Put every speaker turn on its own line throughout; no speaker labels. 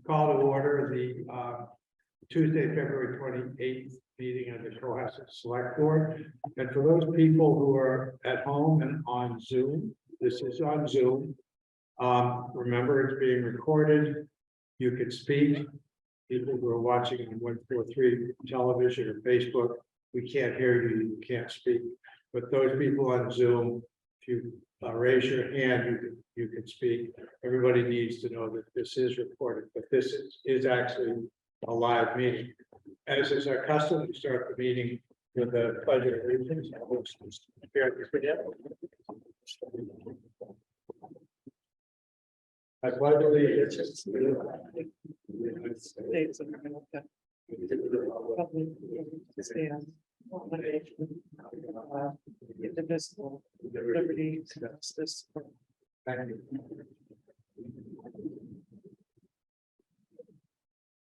call to order the Tuesday, February 28th meeting of the Cohasset Select Board. And for those people who are at home and on Zoom, this is on Zoom. Remember, it's being recorded. You can speak. People who are watching on 143 television or Facebook, we can't hear you, you can't speak. But those people on Zoom, if you raise your hand, you can speak. Everybody needs to know that this is recorded, but this is actually a live meeting. As is our custom, we start the meeting with a pledge of allegiance. I pledge allegiance to the United States of America, indivisible, liberty and justice. Thank you.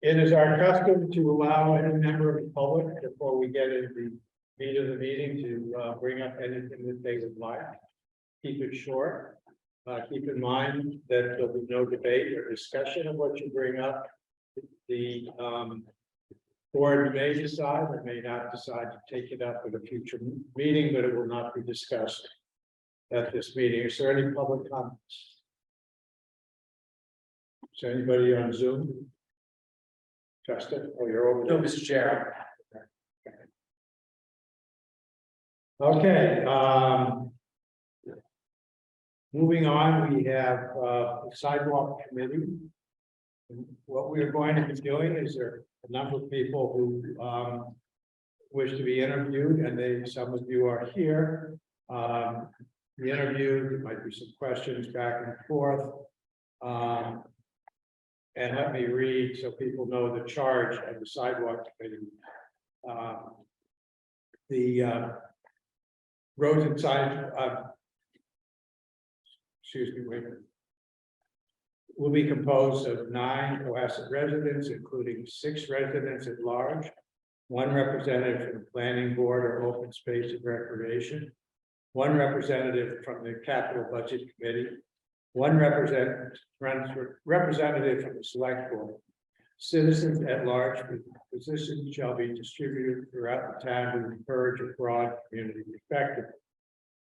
It is our custom to allow any member of the public, before we get into the meat of the meeting, to bring up anything that they would like. Keep it short. Keep in mind that there'll be no debate or discussion of what you bring up. The board may decide or may not decide to take it up at a future meeting, but it will not be discussed at this meeting. Is there any public comments? Is there anybody on Zoom? Justin, oh, you're over there.
No, Mr. Chair.
Okay, moving on, we have the sidewalk committee. What we are going to be doing is there are a number of people who wish to be interviewed, and some of you are here. The interview, there might be some questions back and forth. And let me read so people know the charge of the sidewalk committee. The roads and signs, will be composed of 9 Cohasset residents, including 6 residents at large, 1 representative from the planning board or open space and recreation, 1 representative from the capital budget committee, 1 representative from the select board. Citizens at large positions shall be distributed throughout the town to encourage a broad community perspective.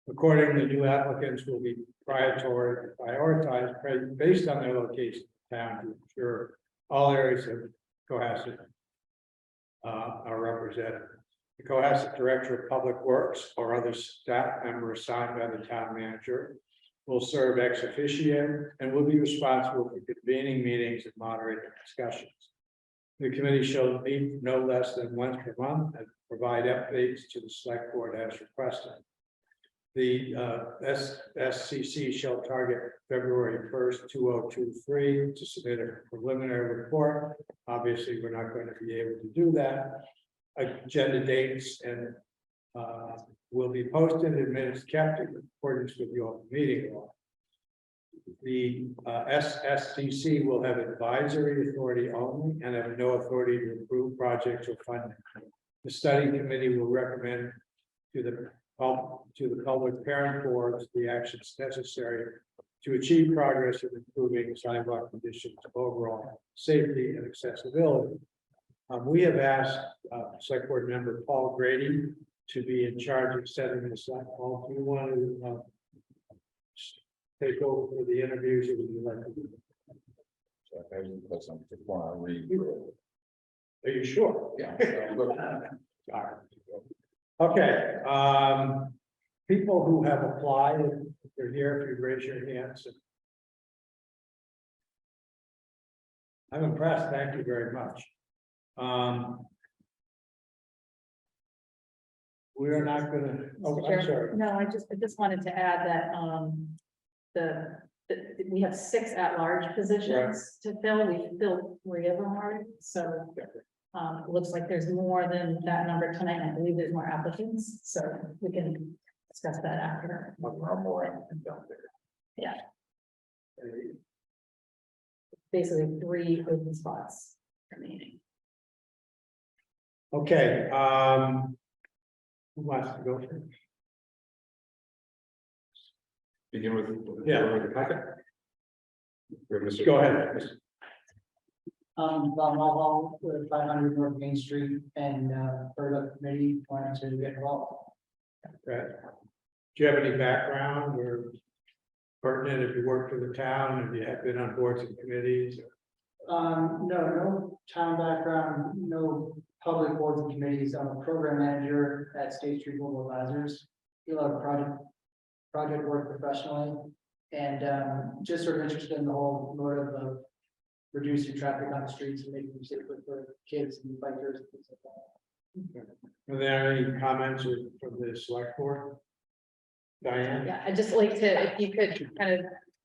Accordingly, new applicants will be prioritized based on their location in town to ensure all areas of Cohasset are represented. The Cohasset Director of Public Works or other staff member assigned by the town manager will serve ex officio and will be responsible for convening meetings and moderating discussions. The committee shall meet no less than once per month and provide updates to the select board as requested. The SCC shall target February 1st, 2023 to submit a preliminary report. Obviously, we're not going to be able to do that. Agenda dates and will be posted and minutes kept in accordance with the open meeting law. The SSCC will have advisory authority only and have no authority to approve projects or funding. The study committee will recommend to the public parent boards the actions necessary to achieve progress in improving sidewalk conditions, overall safety and accessibility. We have asked select board member Paul Grady to be in charge of setting this up. Paul, do you want to take over for the interviews? Or would you like to do it?
So I just want to read.
Are you sure?
Yeah.
All right. Okay. People who have applied, if they're here, if you raise your hands. I'm impressed. Thank you very much. We are not going to. Oh, I'm sorry.
No, I just wanted to add that we have 6 at-large positions to fill. We filled 3 of them already, so it looks like there's more than that number tonight. I believe there's more applicants, so we can discuss that after.
More applicants out there.
Yeah. Basically 3 open spots remaining.
Okay. Who wants to go first?
Begin with
Yeah.
the packet.
Go ahead.
Von Hall with 500 North Main Street and, for the committee wanted to get involved.
Right. Do you have any background or pertinent if you work for the town, if you have been on boards and committees?
No town background, no public boards and committees. I'm a program manager at State Street Global Advisors. Do a lot of project work professionally, and just sort of interested in the whole motive of reducing traffic on the streets and making them safer for kids and bikers and things like that.
Are there any comments from the select board? Diane?
Yeah, I'd just like to, if you could kind of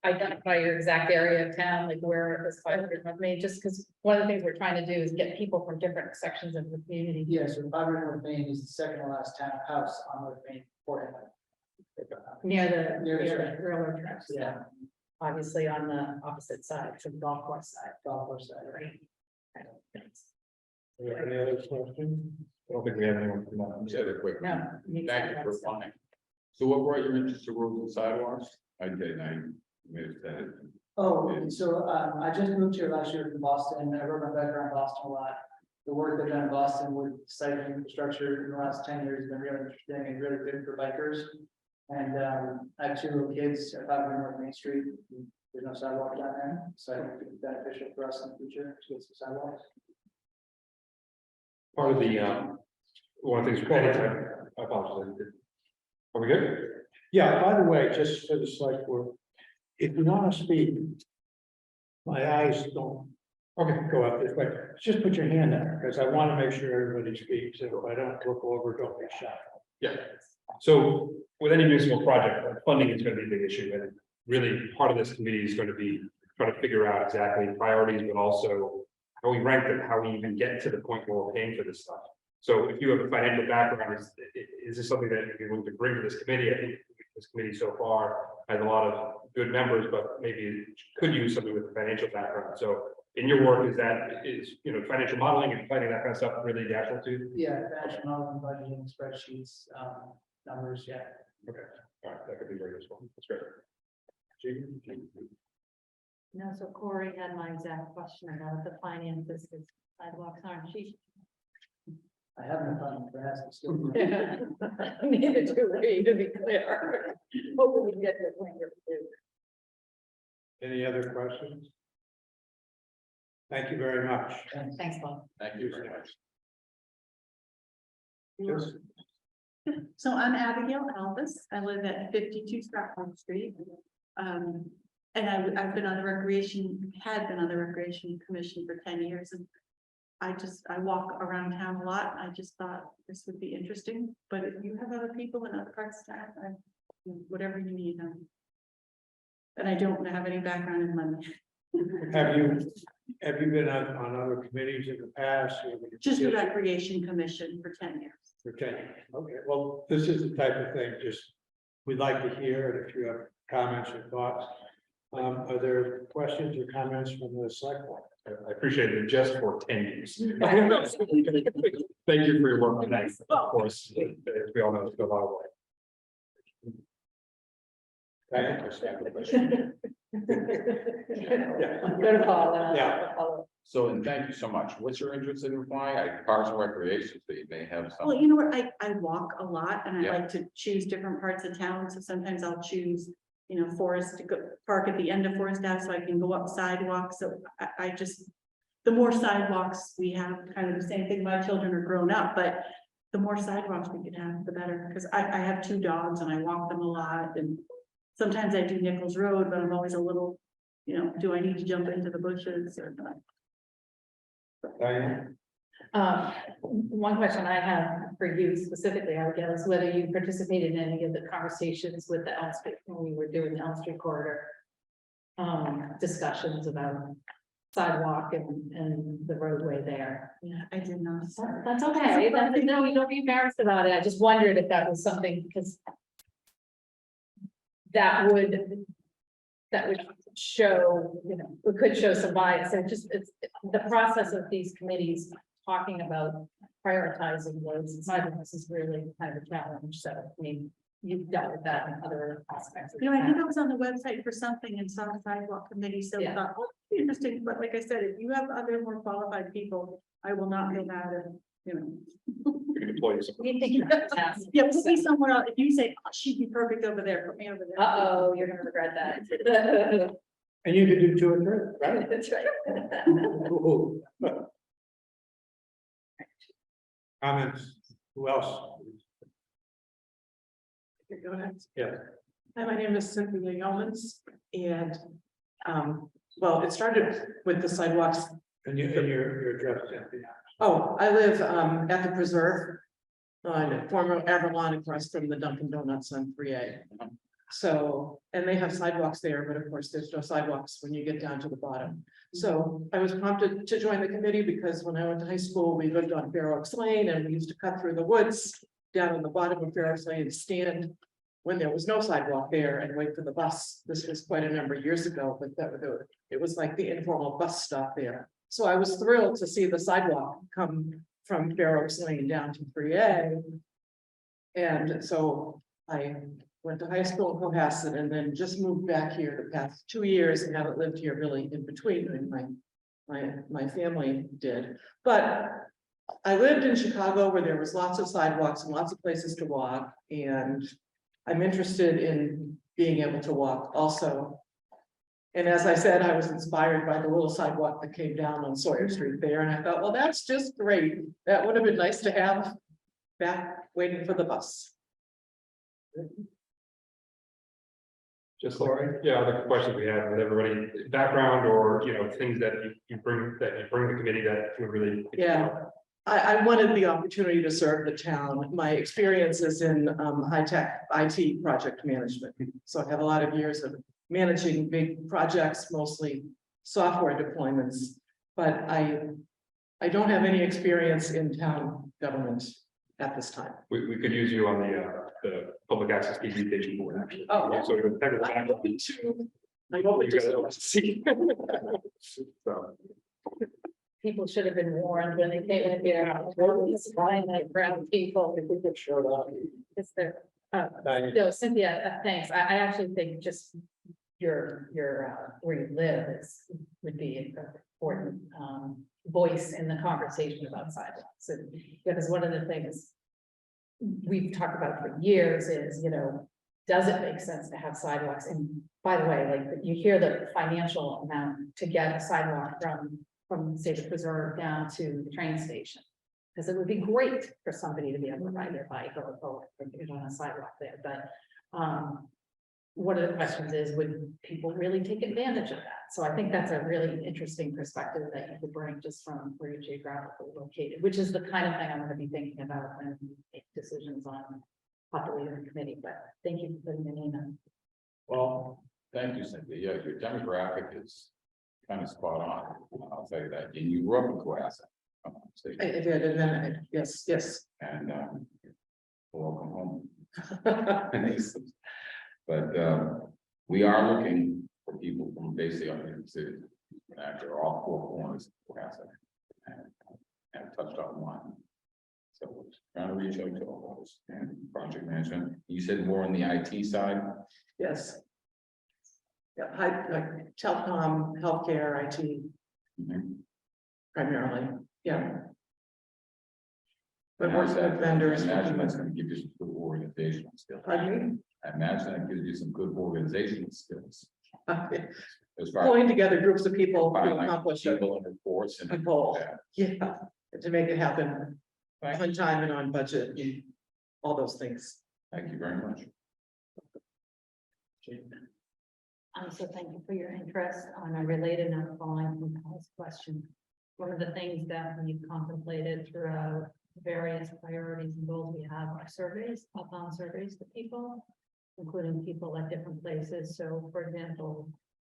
identify your exact area of town, like where this 500 North Main, just because one of the things we're trying to do is get people from different sections of the community.
Yeah, so 500 North Main is the second to last town house on North Main for
Near the
Near the
railroad tracks.
Yeah.
Obviously on the opposite side, so the golf course side.
golf course side, right?
Right. Thanks.
Are there any other questions?
I don't think we have anyone from that. Just had a quick.
No. you
Thank
said
you for
that, so.
applying. So what brought your interest to roads and sidewalks? I did, I made that.
Oh, so I just moved here last year from Boston. I wrote my background in Boston a lot. The work I've done in Boston with site infrastructure in the last 10 years has been really interesting and really good for bikers. And I have 2 little kids at 500 North Main Street. There's no sidewalk down there, so I think it'd be beneficial for us in the future to get some sidewalks.
Part of the, one of the things, I apologize. Are we good?
Yeah, by the way, just for the select board, if you want to speak, my eyes don't go up this way, just put your hand there, because I want to make sure everybody speaks, and if I don't look over, don't be shy.
Yeah. So with any municipal project, funding is going to be a big issue, and really part of this committee is going to be trying to figure out exactly priorities, but also how we rank them, how we even get to the point where we're paying for this stuff. So if you have a financial background, is this something that you're going to bring to this committee? I think this committee so far has a lot of good members, but maybe could use somebody with a financial background. So in your work, is financial modeling and planning, that kind of stuff really natural to you?
Yeah, financial modeling, budgeting, spreadsheets, numbers, yeah.
Okay, all right, that could be very useful. That's great.
No, so Corey had my exact question about the finances, because sidewalks aren't cheap.
I haven't done it, but it has to still.
Neither do we, to be clear. Hopefully we can get to the point where we do.
Any other questions? Thank you very much.
Thanks, Bob.
Thank you very much.
Just-
So I'm Abigail Alvis. I live at 52 Stratford Street. And I've been on the had been on the Recreation Commission for 10 years, and I walk around town a lot. I just thought this would be interesting, but if you have other people in other parts of town, whatever you need. And I don't have any background in money,
Have you been on other committees in the past?
just the Recreation Commission for 10 years.
For 10 years. Okay, well, this is the type of thing, just, we'd like to hear it if you have comments or thoughts. Are there questions or comments from the select board?
I appreciate it just for 10 years. Thank you for your work on that, of course. As we all know, it's been a lot of work.
Good call.
Yeah.
So, and thank you so much. What's your interest in applying? Parks and recreation, so you may have some.
Well, you know what, I walk a lot and I
Yeah.
like to choose different parts of town, so sometimes I'll choose, Forest to go park at the end of Forest Ave, so I can go up sidewalks, so I just. The more sidewalks we have, kind of the same thing, my children are grown up, but the more sidewalks we can have, the better, because I have 2 dogs and I walk them a lot, and sometimes I do Nichols Road, but I'm always a little, do I need to jump into the bushes or not?
Diane?
One question I have for you specifically, I guess, whether you participated in any of the conversations with the Elm Street, when we were doing the Elm Street corridor. Discussions about sidewalk and the roadway there.
Yeah, I did not.
That's okay, no, you don't be embarrassed about it, I just wondered if that was something, because. That would show, it could show some bias, and it's the process of these committees talking about prioritizing roads and sidewalks is really kind of a challenge, so, I mean. you've dealt with that in other aspects. of
You know, I think
town.
I was on the website for something and saw a sidewalk committee, so I
Yeah.
thought, oh, interesting, but like I said, if you have other more qualified people, I will not feel bad if, you know.
We can deploy you somewhere.
We think you're fantastic.
Yeah, we'll see somewhere else, if you say, oh, she'd be perfect over there, put me over there.
Uh-oh, you're gonna regret that.
And you could do two or three, right?
That's right.
Ooh. Comments, who else?
Go ahead.
Yeah,
Hi, my name is Cynthia Yeomans, and, well, it started with the sidewalks.
and your address, Cynthia.
Oh, I live, at the preserve on former Avalon across from the Dunkin' Donuts on 3A. So, and they have sidewalks there, but of course, there's no sidewalks when you get down to the bottom. So I was prompted to join the committee because when I went to high school, we lived on Fair Oaks Lane and we used to cut through the woods down on the bottom of Fair Oaks Lane and stand when there was no sidewalk there and wait for the bus. This was quite a number of years ago, but it was like the informal bus stop there. So I was thrilled to see the sidewalk come from Fair Oaks Lane down to 3A. And so I went to high school in Cohasset and then just moved back here the past 2 years and haven't lived here really in between, and my family did. But I lived in Chicago where there was lots of sidewalks and lots of places to walk, and I'm interested in being able to walk also. And as I said, I was inspired by the little sidewalk that came down on Sawyer Street there, and I thought, well, that's just great. That would have been nice to have back waiting for the bus.
Just like, yeah, other questions we have with everybody, background or, things that you bring the committee that you really.
Yeah. I wanted the opportunity to serve the town. My experience is in high-tech IT project management. So I have a lot of years of managing big projects, mostly software deployments. But I don't have any experience in town government at this time.
We could use you on the public access TV station board, actually.
Oh.
So we would technical
I'm
background.
open to. I'm open
You
to.
gotta see. So,
People should have been warned when they came in here. Flying like brown people.
Showed up.
It's there.
Diane.
No, Cynthia, thanks. I actually think just your, where you live would be an important, voice in the conversation about sidewalks. And because one of the things we've talked about for years is, does it make sense to have sidewalks? And by the way, like you hear the financial amount to get a sidewalk from say the preserve down to the train station. Because it would be great for somebody to be able to ride their bike or get on a sidewalk there, but one of the questions is, would people really take advantage of that? So I think that's a really interesting perspective that you could bring just from where you're geographically located, which is the kind of thing I'm gonna be thinking about when we make decisions on populating the committee, but thank you for putting your name in.
Well, thank you, Cynthia. Yeah, your demographic is kind of spot on. I'll tell you that. And you grew up in Cohasset.
I did, and then, yes.
And welcome home. But we are looking for people from basically our city, actually all four corners of Cohasset, and touched on one. So we're trying to reach out to all those and project management. You said more on the IT side.
Yes. Yeah, like telecom, healthcare, IT
Mhm.
primarily, yeah. But
And
working with vendors.
I imagine that's gonna give you some good organizational skills.
Pardon
I imagine that gives you some good organizational skills.
me?
As far
Pulling together groups of people
as
to accomplish a
people and reports and.
goal,
Yeah.
yeah, to make it happen on time and on budget, and all those things.
Thank you very much.
So thank you for your interest. On a related note, following from Paul's question, one of the things that we've contemplated throughout various priorities and goals we have are surveys, outbound surveys to people, including people at different places. So for example,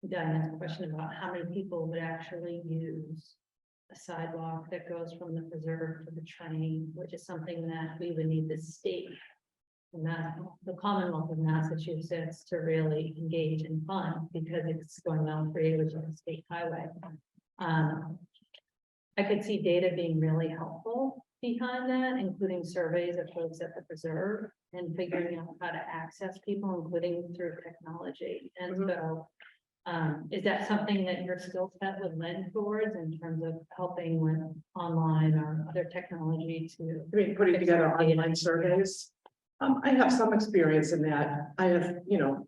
Diana's question about how many people would actually use a sidewalk that goes from the preserve to the train, which is something that we would need the state and the Commonwealth of Massachusetts to really engage and fund, because it's going on free, which is a state highway. I could see data being really helpful behind that, including surveys of folks at the preserve and figuring out how to access people, including through technology. And so, is that something that your skill set would lend towards in terms of helping with online or other technology to?
I mean, putting together online surveys. I have some experience in that. I have,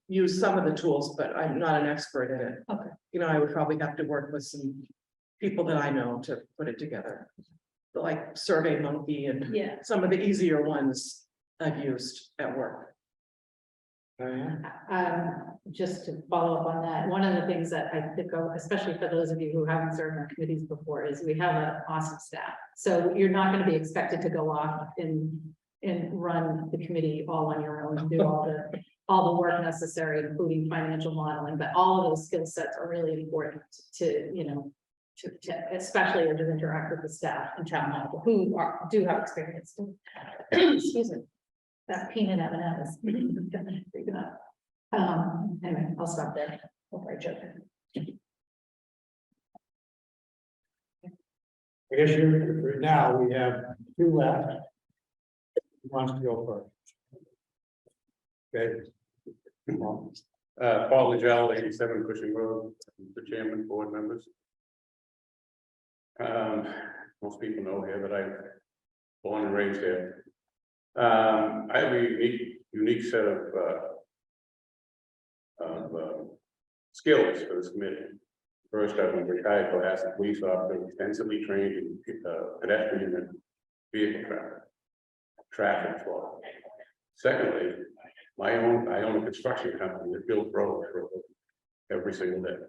used some of the tools, but I'm not an expert in it.
Okay.
I would probably have to work with some people that I know to put it together. Like Survey Monkey and
Yeah.
some of the easier ones I've used at work.
Diane?
Just to follow up on that, one of the things that I think, especially for those of you who haven't served on committees before, is we have an awesome staff. So you're not going to be expected to go off and run the committee all on your own and do all the work necessary, including financial modeling, but all of those skill sets are really important to, especially as you interact with the staff and town hall who do have experience. Excuse me. That peanut M&M is. Anyway, I'll stop there before I joke.
I guess for now, we have two left. Who wants to go first? Okay.
Paul Lajelle, 87 Cushing Road, the chairman, board members. Most people know here that I'm born and raised there. I have a unique set of skills for this committee. First, I was retired Cohasset police officer, extensively trained in pedestrian and vehicle traffic flow. Secondly, I own a construction company that builds roads every single day.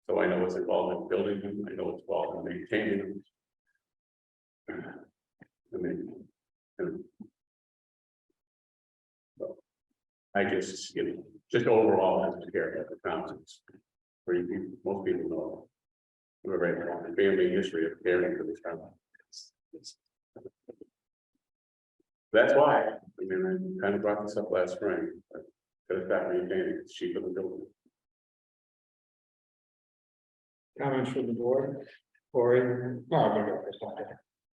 So I know what's involved in building them, I know what's involved in maintaining them. I just, just overall, I just care about the towns. Most people know. We're very long family history of caring for this town. That's why, I kind of brought this up last spring, because that maintaining it's cheaper than building.
Comments from the board? Corey?
No, I'm gonna go first.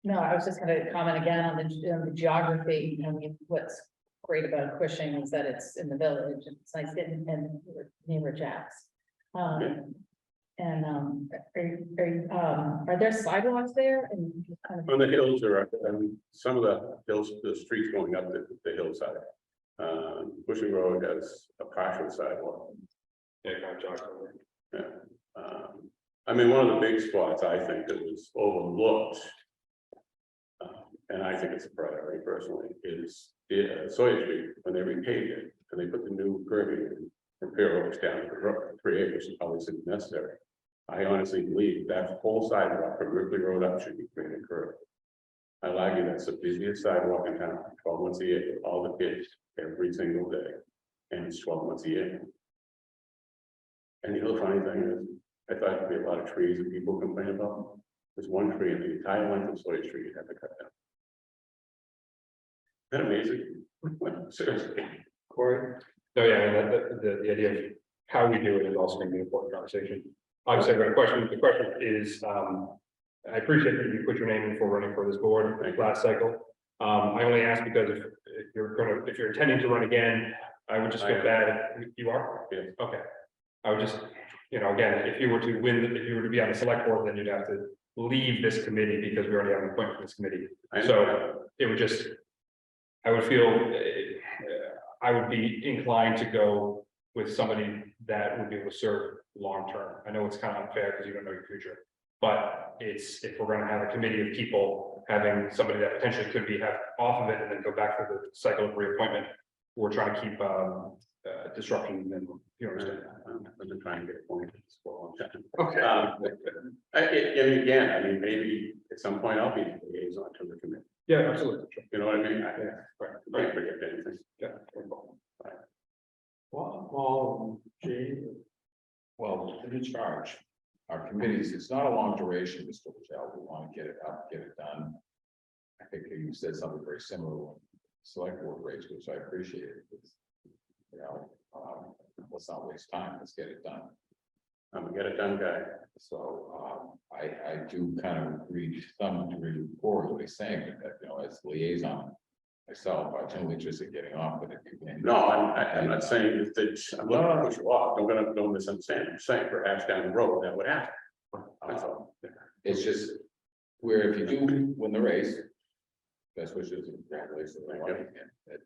No, I was just gonna comment again on the geography. I mean, what's great about Cushing is that it's in the village. It's nice getting in neighbor Jack's. Are there sidewalks there? And kind of,
On the hills are, some of the hills, the streets going up the hillside. Cushing Road has a partial sidewalk.
Yeah, kind of jog over.
Yeah. One of the big spots I think that was overlooked. And I think it's a priority personally, is Sawyer Street, when they repaved it, and they put the new curbing in from Fair Oaks down to the 3 acres, and probably isn't necessary. I honestly believe that whole sidewalk from Ripley Road up should be graded curb. I'll argue that's the busiest sidewalk in town, 12 months a year, with all the kids, every single day, and it's 12 months a year. And the other funny thing is, I thought there'd be a lot of trees that people complain about. There's one tree in the entire length of Sawyer Street you have to cut down. Isn't that amazing? Seriously.
Corey?
No, yeah, the idea of how we do it is also going to be an important conversation. Obviously, I've got a question. The question is, I appreciate that you put your name in for running for this board last cycle. I only ask because if you're intending to run again, I would just feel bad. You are?
Yes.
Okay. I would just, again, if you were to win, if you were to be on the select board, then you'd have to leave this committee because we already have an appointment for this committee. So it would just, I would feel, I would be inclined to go with somebody that would be able to serve long-term. I know it's kind of unfair because you don't know your future, but if we're going to have a committee of people, having somebody that potentially could be off of it and then go back to the cycle of reappointment, we're trying to keep disruption and you understand.
I've been trying to get appointed for a long time.
Okay.
And again, maybe at some point I'll be the liaison to the committee.
Yeah, absolutely.
You know what I mean?
Right.
I forget anything.
Yeah.
Paul, Gene?
Well, in charge, our committees, it's not a long duration, Mr. Michelle, we want to get it up, get it done. I think you said something very similar when select board race, which I appreciate. Let's not waste time, let's get it done.
I'm a get it done guy.
So, I do kind of agree to some degree with Corey, what he's saying, that, you know, as liaison. Myself, I have no interest in getting off with it.
No, I'm not saying that, I'm looking to push you off, don't misunderstand, I'm saying perhaps down the road that would happen. That's all.
It's just where if you do win the race. Best wishes and congratulations. Everybody, and that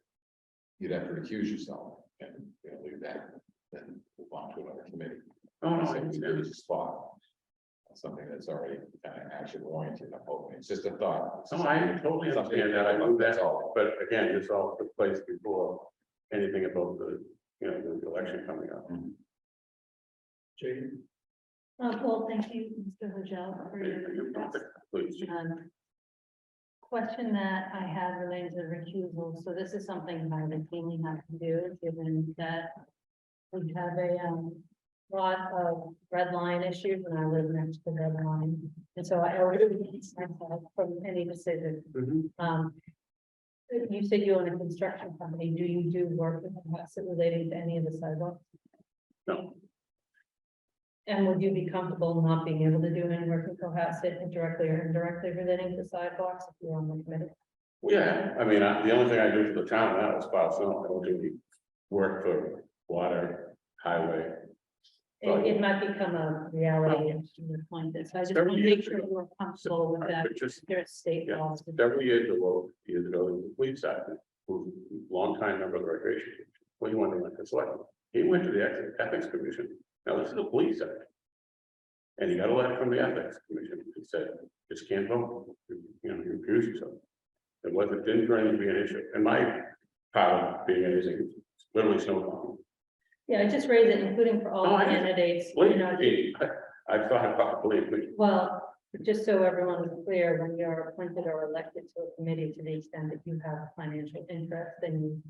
you'd have to recuse yourself and, you know, leave that, then move on to another committee.
Oh, no, I
So
understand.
there is a spot. Something that's already kind of action oriented, I'm hoping, it's just a thought.
No, I totally understand that, I know
That's
that,
all.
but again, this all took place before anything about the, you know, the election coming up.
Jane?
Well, thank you, Mr. Hajel, for your
Please.
question that I have related to recusal. So this is something I routinely have to do, given that we have a lot of red line issues and I live next to the red line. And so I already release myself from any decision. You said you own a construction company. Do you do work with Cohasset relating to any of the sidewalks?
No,
And would you be comfortable not being able to do any work with Cohasset directly or indirectly relating to sidewalks if you're on the committee?
yeah, I mean, the only thing I do for the town now is plow snow, I don't do any work for water, highway.
It might become a reality at the point that, so I just want to make sure we're comfortable with that.
But just
There's state
Yeah.
laws.
several years ago, the police sergeant, who's a longtime member of the recreation, commission, well, he wanted to like this, like, he went to the ethics commission, now this is a police sergeant. And he got a letter from the ethics commission, he said, just can't vote, you know, you accuse yourself. It wasn't, didn't turn out to be an issue, and my part of being anything, literally snowballing.
Yeah, I just raise it, including for all
No, I-
candidates, you know,
I thought, believe me,
well, just so everyone is clear, when you're appointed or elected to a committee, to the extent that you have financial interest, then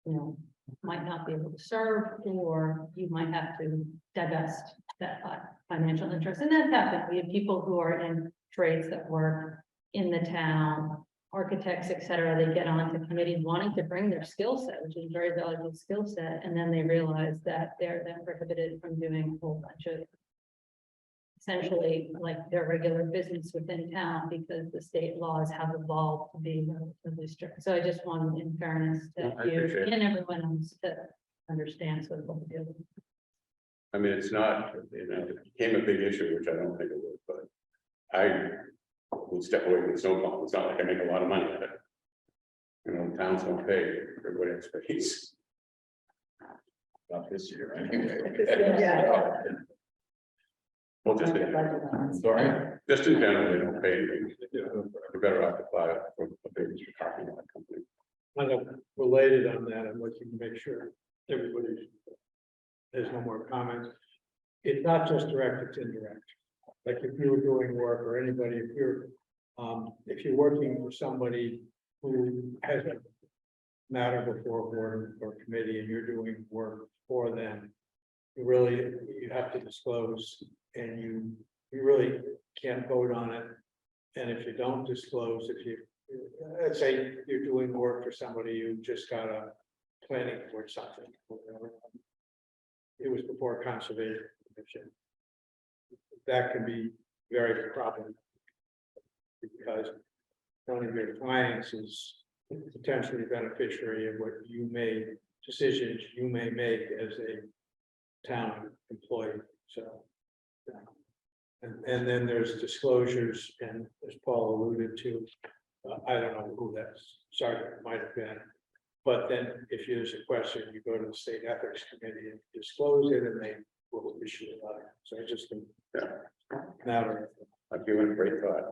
you know, might not be able to serve, or you might have to divest that financial interest. And that's happened. We have people who are in trades that work in the town, architects, et cetera. They get onto committees wanting to bring their skill set, which is a very valuable skill set, and then they realize that they're then prohibited from doing a whole bunch of essentially like their regular business within town, because the state laws have evolved to be relatively strict. So I just want, in fairness,
I
to you
appreciate it.
and everyone else to understand sort of what we're doing.
I mean, it's not, you know, it became a big issue, which I don't think it would, but I would step away from the snowball. It's not like I make a lot of money at it. You know, towns don't pay, everybody expects.
Not this year, anyway.
Yeah.
Well,
Sorry.
just in general, they don't pay anything. You're better off to apply for a big parking lot company.
Kind of related on that, and what you can make sure everybody. There's no more comments. It's not just direct, it's indirect. Like if you were doing work or anybody, if you're working for somebody who has a matter before a board or committee and you're doing work for them, you have to disclose, and you really can't vote on it. And if you don't disclose, let's say you're doing work for somebody who just got a planning board something. It was before conservation commission. That can be very problematic. Because one of your clients is potentially beneficiary of what decisions you may make as a town employee, so. And then there's disclosures, and as Paul alluded to, I don't know who that sergeant might have been. But then if there's a question, you go to the state ethics committee and disclose it, and they will issue a letter. So it's just a matter of,
I've given it great thought.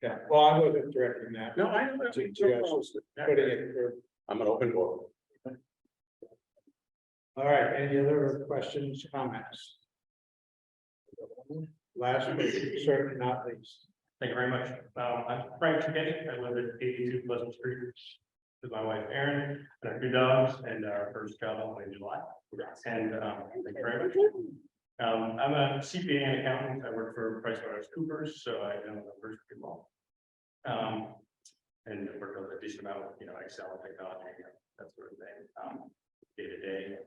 yeah, well, I wasn't directing that.
No, I know.
To just putting it for,
I'm an open book.
all right, any other questions, comments? Last, but certainly not least.
Thank you very much. I'm Frank Chigetti. I live at 82 Pleasant Street with my wife Erin and our 2 dogs and our first child in July. And thank you very much. I'm a CPA and accountant. I work for PricewaterhouseCoopers, so I know the first people. And work on a decent amount of, Excel technology, that sort of thing, day to day.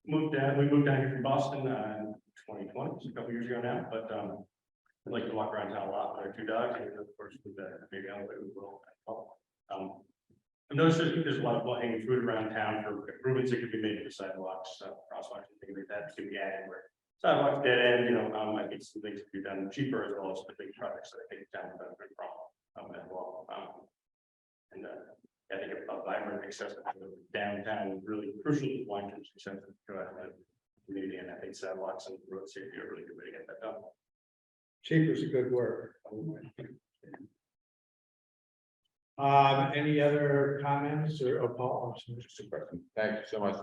We moved down here from Boston 2020, it's a couple years ago now, but, I'd like to walk around town a lot with our 2 dogs, and of course, with the baby on the way, we will. I've noticed there's a lot of low-hanging fruit around town for improvements that could be made to the sidewalks, crosswalks, and things like that, to be added where sidewalks dead end, I think some things could be done cheaper as well as the big projects that I think town would benefit from, as well. And I think a vibrant, accessible downtown is really crucial to long-term success of the community, and I think sidewalks and road safety are a really good way to get that done.
Cheap is a good word. Any other comments or Paul?
Just a question. Thank you so much.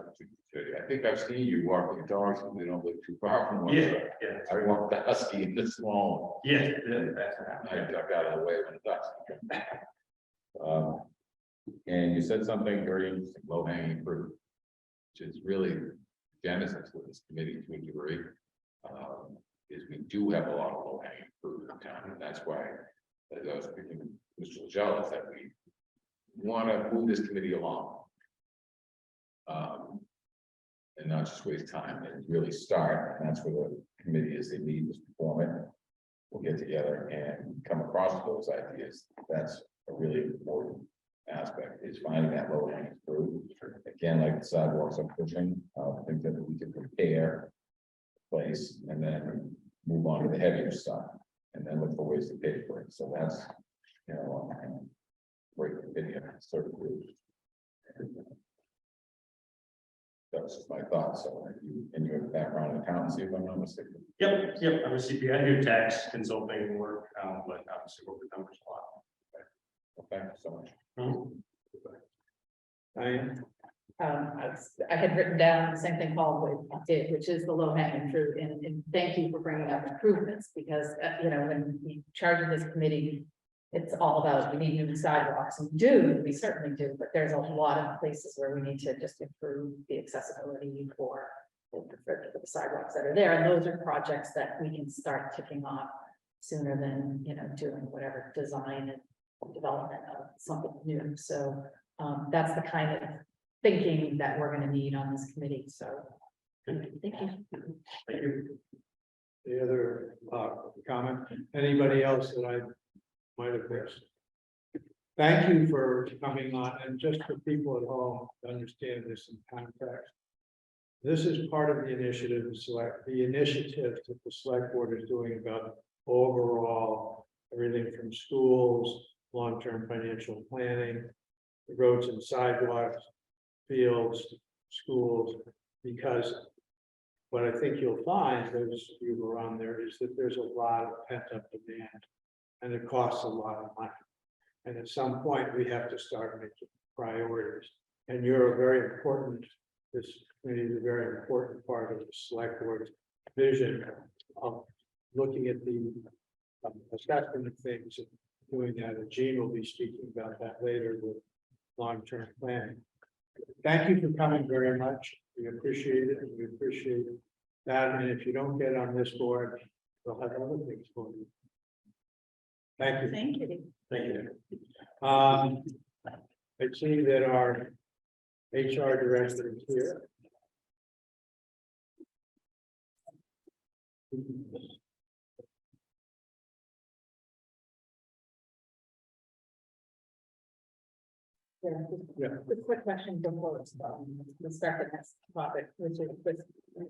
I think I've seen you walking dogs, and they don't live too far from one another.
Yeah.
I walked the husky in this small.
Yeah.
I duck out of the way when it does. And you said something very interesting, low hanging fruit. Which is really genesis with this committee to a degree. Is we do have a lot of low hanging fruit in town, and that's why, as I was speaking to Mr. Jealous, that we want to move this committee along. And not just waste time and really start, and that's where the committee is, they meet, Mr. Foreman. We'll get together and come across those ideas. That's a really important aspect, is finding that low hanging fruit. Again, like the sidewalks I'm pushing, things that we can prepare, place, and then move on to the heavier stuff, and then look for ways to pay for it. So that's, great video, sort of. That was just my thoughts. So and you have a background in accountancy, if I'm not mistaken.
Yep, I'm a CPA, I do tax consulting work, but obviously work with numbers a lot.
Well, thank you so much.
Diane?
I had written down the same thing Paul did, which is the low hanging fruit, and thank you for bringing up improvements, because, when we charge this committee, it's all about, we need new sidewalks, and we certainly do, but there's a lot of places where we need to just improve the accessibility for the sidewalks that are there, and those are projects that we can start ticking off sooner than, doing whatever design and development of something new. So that's the kind of thinking that we're gonna need on this committee, so. Thank you.
Thank you.
The other comment, anybody else that I might have missed? Thank you for coming on, and just for people at home to understand this in context. This is part of the initiative, the initiative that the select board is doing about overall everything from schools, long-term financial planning, the roads and sidewalks, fields, schools, because what I think you'll find, those of you who are on there, is that there's a lot of pent-up demand, and it costs a lot of money. And at some point, we have to start making priorities. And you're a very important, this committee is a very important part of the select board's vision of looking at the assessment of things and doing that. And Gene will be speaking about that later with long-term planning. Thank you for coming very much. We appreciate it, and we appreciate that. And if you don't get on this board, we'll have other things for you. Thank you.
Thank you.
Thank you.
I see that our HR director is here.
The quick question before we start the next topic, which is,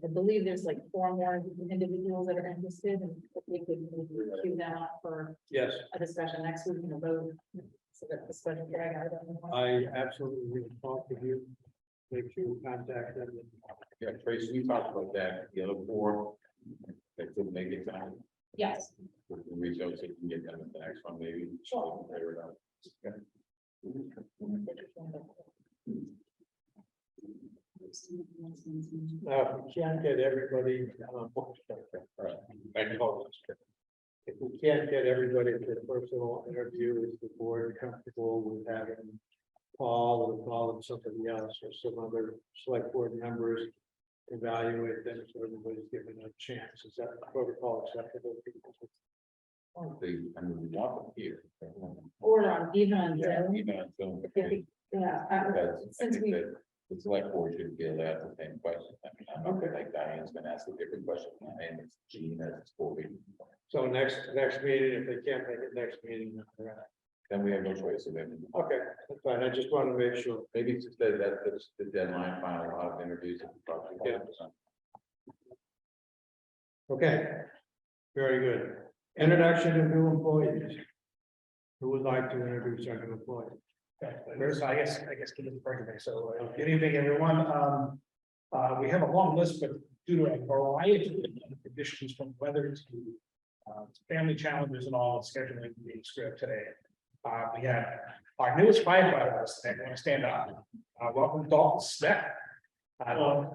I believe there's like 4 more individuals that are interested, and if we could queue them up for
Yes,
a discussion next week in a vote. So that the special drag out.
I absolutely will talk with you. Make sure you contact them.
Yeah, Tracy, we talked about that, the other 4, they couldn't make it time.
Yes.
We can reach out, so we can get them at the next one, maybe.
Sure.
Figure it out. Okay.
We can't get everybody.
Thank you.
If we can't get everybody to a personal interview, is the board comfortable with having Paul and somebody else or some other select board members evaluate them, so everybody's given a chance? Is that protocol acceptable?
I mean, we want them here.
Or on, even on
Yeah,
Zoom.
even on Zoom.
Yeah,
Because I
since
think
we,
that the select board should be able to ask the same question. I mean, I'm not gonna like Diane's gonna ask a different question, and it's Gene as it's for me.
So next meeting, if they can't make it next meeting,
Then we have no choice of it.
okay, that's fine, I just want to make sure.
Maybe it's just that that's the deadline, final a lot of interviews. And probably get it.
Okay, very good. Introduction of new employees. Who would like to introduce our new employee?
First, I guess give it the birthday. So good evening, everyone. We have a long list, but due to a variety of conditions from weather to family challenges and all, scheduling being screwed up today. We have our newest firefighter that want to stand up. Welcome Dalton Smith.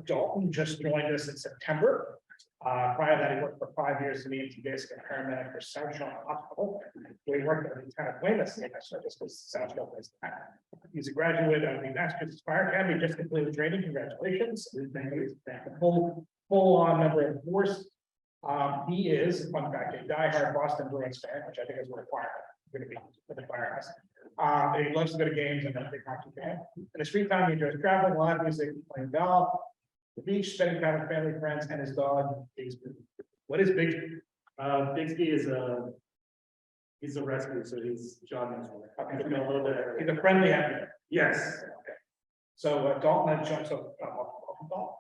Dalton just joined us in September. Prior to that, he worked for 5 years in the EMT basic and paramedic for South Shore Hospital. We worked at Lieutenant Weymouth, so just because South Shore is that. He's a graduate of the Massachusetts Fire Academy, just completed training. Congratulations. He's a full on member of the force. He is, fun fact, a diehard Boston Bruins fan, which I think is a requirement. Going to be for the firehouse. He loves to go to games and a big hockey fan. In his free time, he enjoys traveling, live music, playing golf, the beach, spending time with family, friends, and his dog, Bigsby. What is Bigsby?
Bixby is he's a rescue, so he's John.
He's a friendly animal.
Yes.
So Dalton had jumped up. Dalton.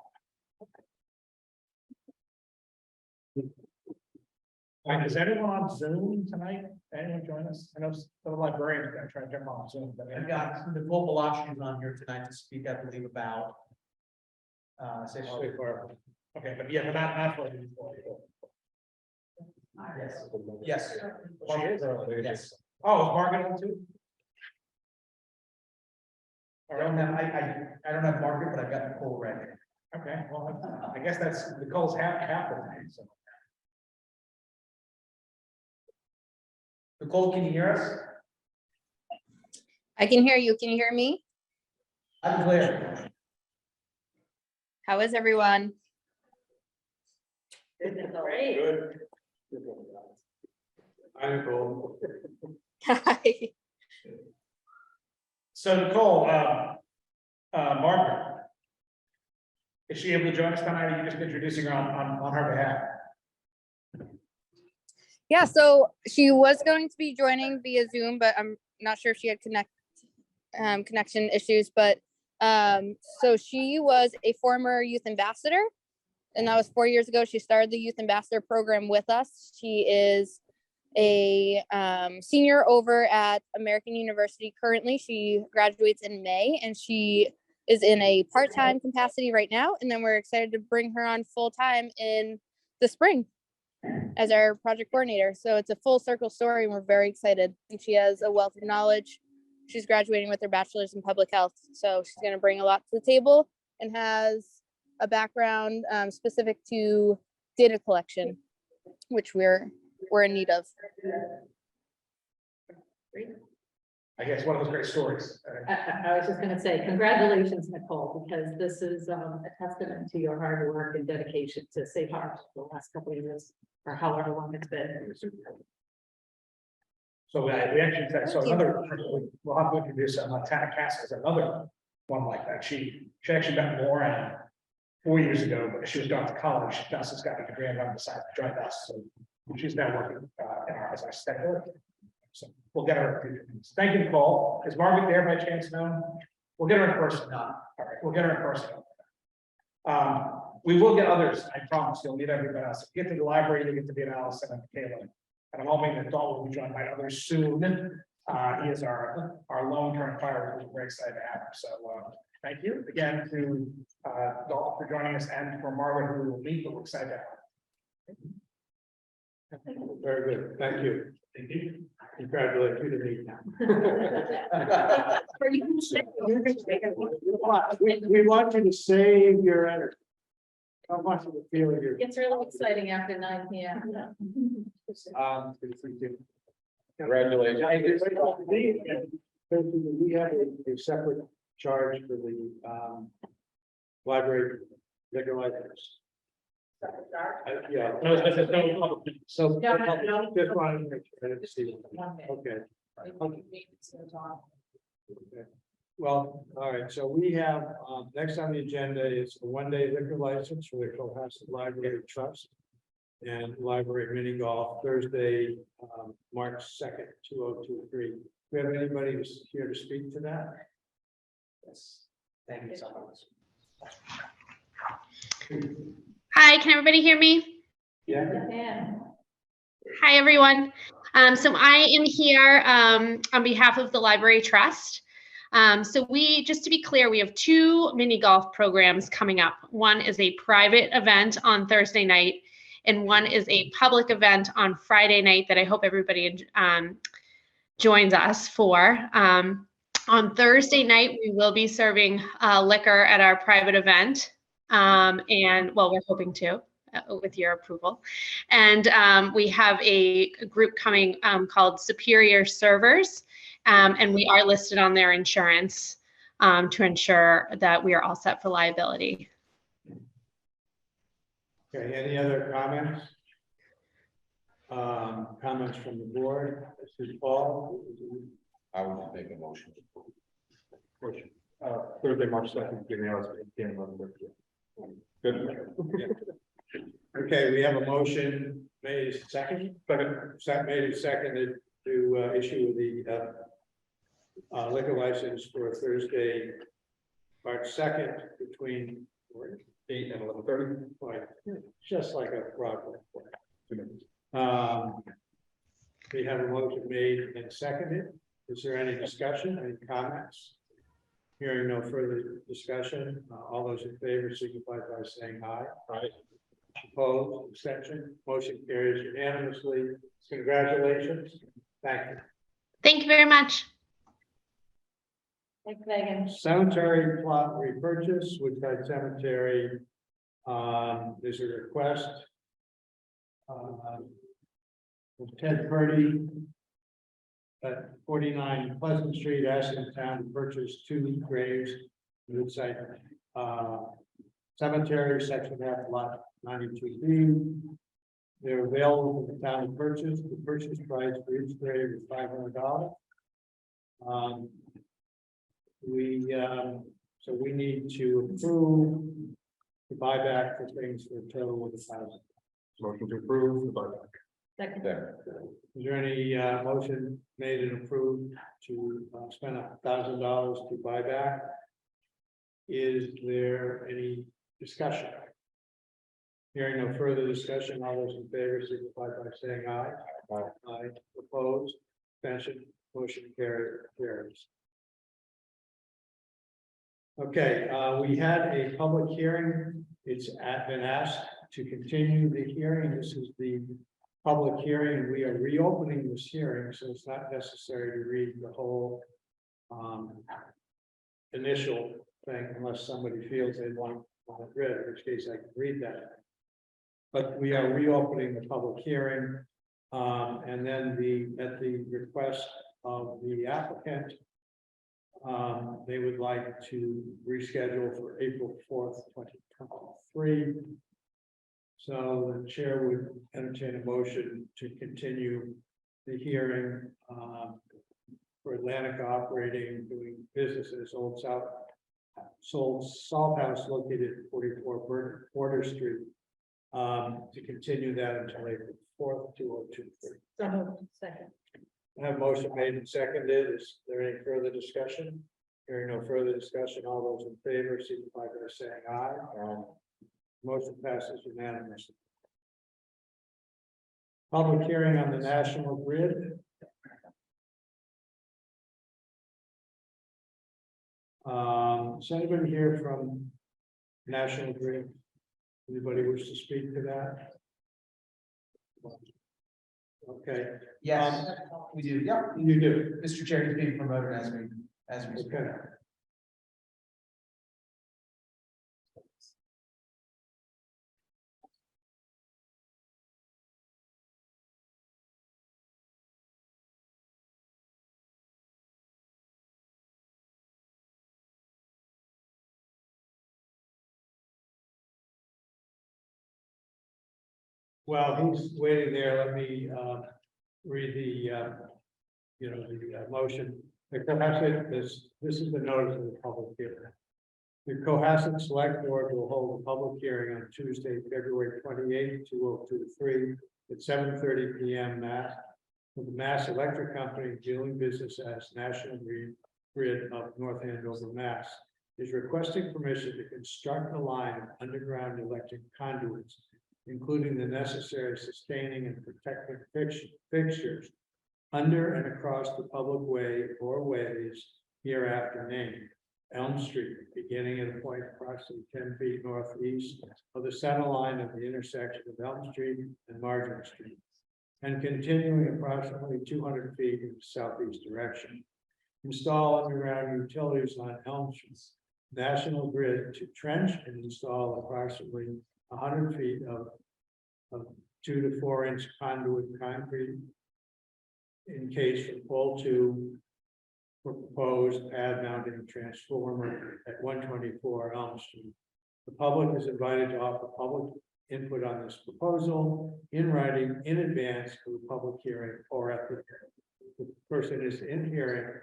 And is anyone on Zoom tonight? Anyone join us? I know the librarians are gonna try to jump on Zoom, but
I've got Nicole Balash on here tonight to speak, I believe, about. Safe Harbor.
okay, but yeah, but not for you.
Yes.
She is?
Yes.
Oh, is Margaret on too?
I don't have Margaret, but I've got Nicole ready.
Okay, well, I guess that's Nicole's half of it, so.
Nicole, can you hear us?
I can hear you. Can you hear me?
I'm clear.
How is everyone?
Great.
Good. I'm cool.
Hi.
So Nicole, Margaret. Is she able to join us tonight? Or are you just introducing her on her behalf?
Yeah, so she was going to be joining via Zoom, but I'm not sure if she had connection issues. But so she was a former youth ambassador, and that was 4 years ago. She started the youth ambassador program with us. She is a senior over at American University currently. She graduates in May, and she is in a part-time capacity right now. And then we're excited to bring her on full-time in the spring as our project coordinator. So it's a full circle story, and we're very excited. And she has a wealth of knowledge. She's graduating with her bachelor's in public health. So she's going to bring a lot to the table and has a background specific to data collection, which we're in need of.
I guess one of those great stories.
I was just gonna say, congratulations, Nicole, because this is a testament to your hard work and dedication to Safe Harbor for the last couple of years, or however long it's been.
So we actually, so
Thank you.
another, we'll have to introduce Tana Cass as another one like that. She actually met Lauren 4 years ago, but she was going to college. Justin's got a degree and decided to join us. So she's now working as our secretary. So we'll get her. Thank you, Nicole. Is Margaret there by chance now? We'll get her in person. All right, we'll get her in person. We will get others. I promise you'll meet everybody else. If you get to the library, you get to be an Allison and Caleb. And I'm hoping that Dalton will be joined by others soon. He is our long-term fire. We're very excited to have him. So thank you again to Dalton for joining us and for Margaret, who we will meet, but we're excited to have him.
Very good, thank you.
Thank you.
Congratulations to the meeting.
For you.
We want you to save your energy. How much of a feeling you're.
It's really exciting after 9 p.m.
Congratulations.
We have a separate charge for the library liquor license. Yeah.
No, there's no-
So.
No, no.
Just wanted to make sure I didn't see it.
1 minute.
Okay. Okay. Well, all right, so we have, next on the agenda is a one-day liquor license for the Cohasset Library Trust and Library Mini Golf Thursday, March 2nd, 2023. Do we have anybody who's here to speak to that?
Yes. Thank you so much.
Hi, can everybody hear me?
Yeah.
Yeah.
Hi, everyone. So I am here on behalf of the Library Trust. So just to be clear, we have two mini golf programs coming up. One is a private event on Thursday night, and one is a public event on Friday night that I hope everybody joins us for. On Thursday night, we will be serving liquor at our private event. And well, we're hoping to, with your approval. And we have a group coming called Superior Servers. And we are listed on their insurance to ensure that we are all set for liability.
Okay, any other comments? Comments from the board? This is Paul.
I would make a motion.
Motion. Thursday, March 2nd, giving us 10, 11. Good.
Okay, we have a motion made second. Made and seconded to issue the liquor license for Thursday, March 2nd, between
8 and 11:30.
just like a Broadway. We have a motion made and seconded. Is there any discussion, any comments? Hearing no further discussion, all those in favor signify by saying aye. Aye. Opposed, abstention, motion carries unanimously. Congratulations. Thank you.
Thank you very much.
Thanks, Megan.
Cemetery plot repurchase, Woodside Cemetery. There's a request. Of Ted Purdy. At 49 Pleasant Street, asking the town to purchase 2 graves. Woodside Cemetery, section F, lot 92B. They're available for the town to purchase. The purchase price for each grave is $500. So we need to approve the buyback for things for a total of $1,000.
Motion to approve the buyback.
Second.
Is there any motion made and approved to spend $1,000 to buy back? Is there any discussion? Hearing no further discussion, all those in favor signify by saying aye. Aye. Opposed, abstention, motion carries. Okay, we had a public hearing. It's been asked to continue the hearing. This is the public hearing. We are reopening this hearing, so it's not necessary to read the whole initial thing unless somebody feels they want it read, in which case I can read that. But we are reopening the public hearing. And then at the request of the applicant, they would like to reschedule for April 4th, 2023. So the chair would entertain a motion to continue the hearing for Atlantic Operating, doing business at its Old Salt House located at 44 Border Street, to continue that until April 4th, 2023.
So moved. Second.
I have a motion made and seconded. Is there any further discussion? Hearing no further discussion, all those in favor signify by saying aye. Motion passes unanimously. Public hearing on the National Grid. Is anybody here from National Grid? Anybody wish to speak to that? Okay,
Yes, we do. Yep.
you do.
Mr. Chair, he's being promoted as we speak.
Okay. Well, he's waiting there. Let me read the motion. The Cohasset, this is the notice of the public hearing. The Cohasset Select Board will hold a public hearing on Tuesday, February 28, 2023, at 7:30 p.m. Mass. With the Mass Electric Company doing business as National Grid of North Andover, Mass. Is requesting permission to construct a line of underground electric conduits, including the necessary sustaining and protective fixtures under and across the public way or ways hereafter named. Elm Street, beginning at a point approximately 10 feet northeast of the center line of the intersection of Elm Street and Margaret Street, and continuing approximately 200 feet in the southeast direction. Install underground utilities on Elm Street, National Grid to trench and install approximately 100 feet of 2 to 4 inch conduit concrete in case from pole 2 for proposed pad mounting transformer at 124 Elm Street. The public is invited to offer public input on this proposal in writing in advance of the public hearing or at the person is in hearing.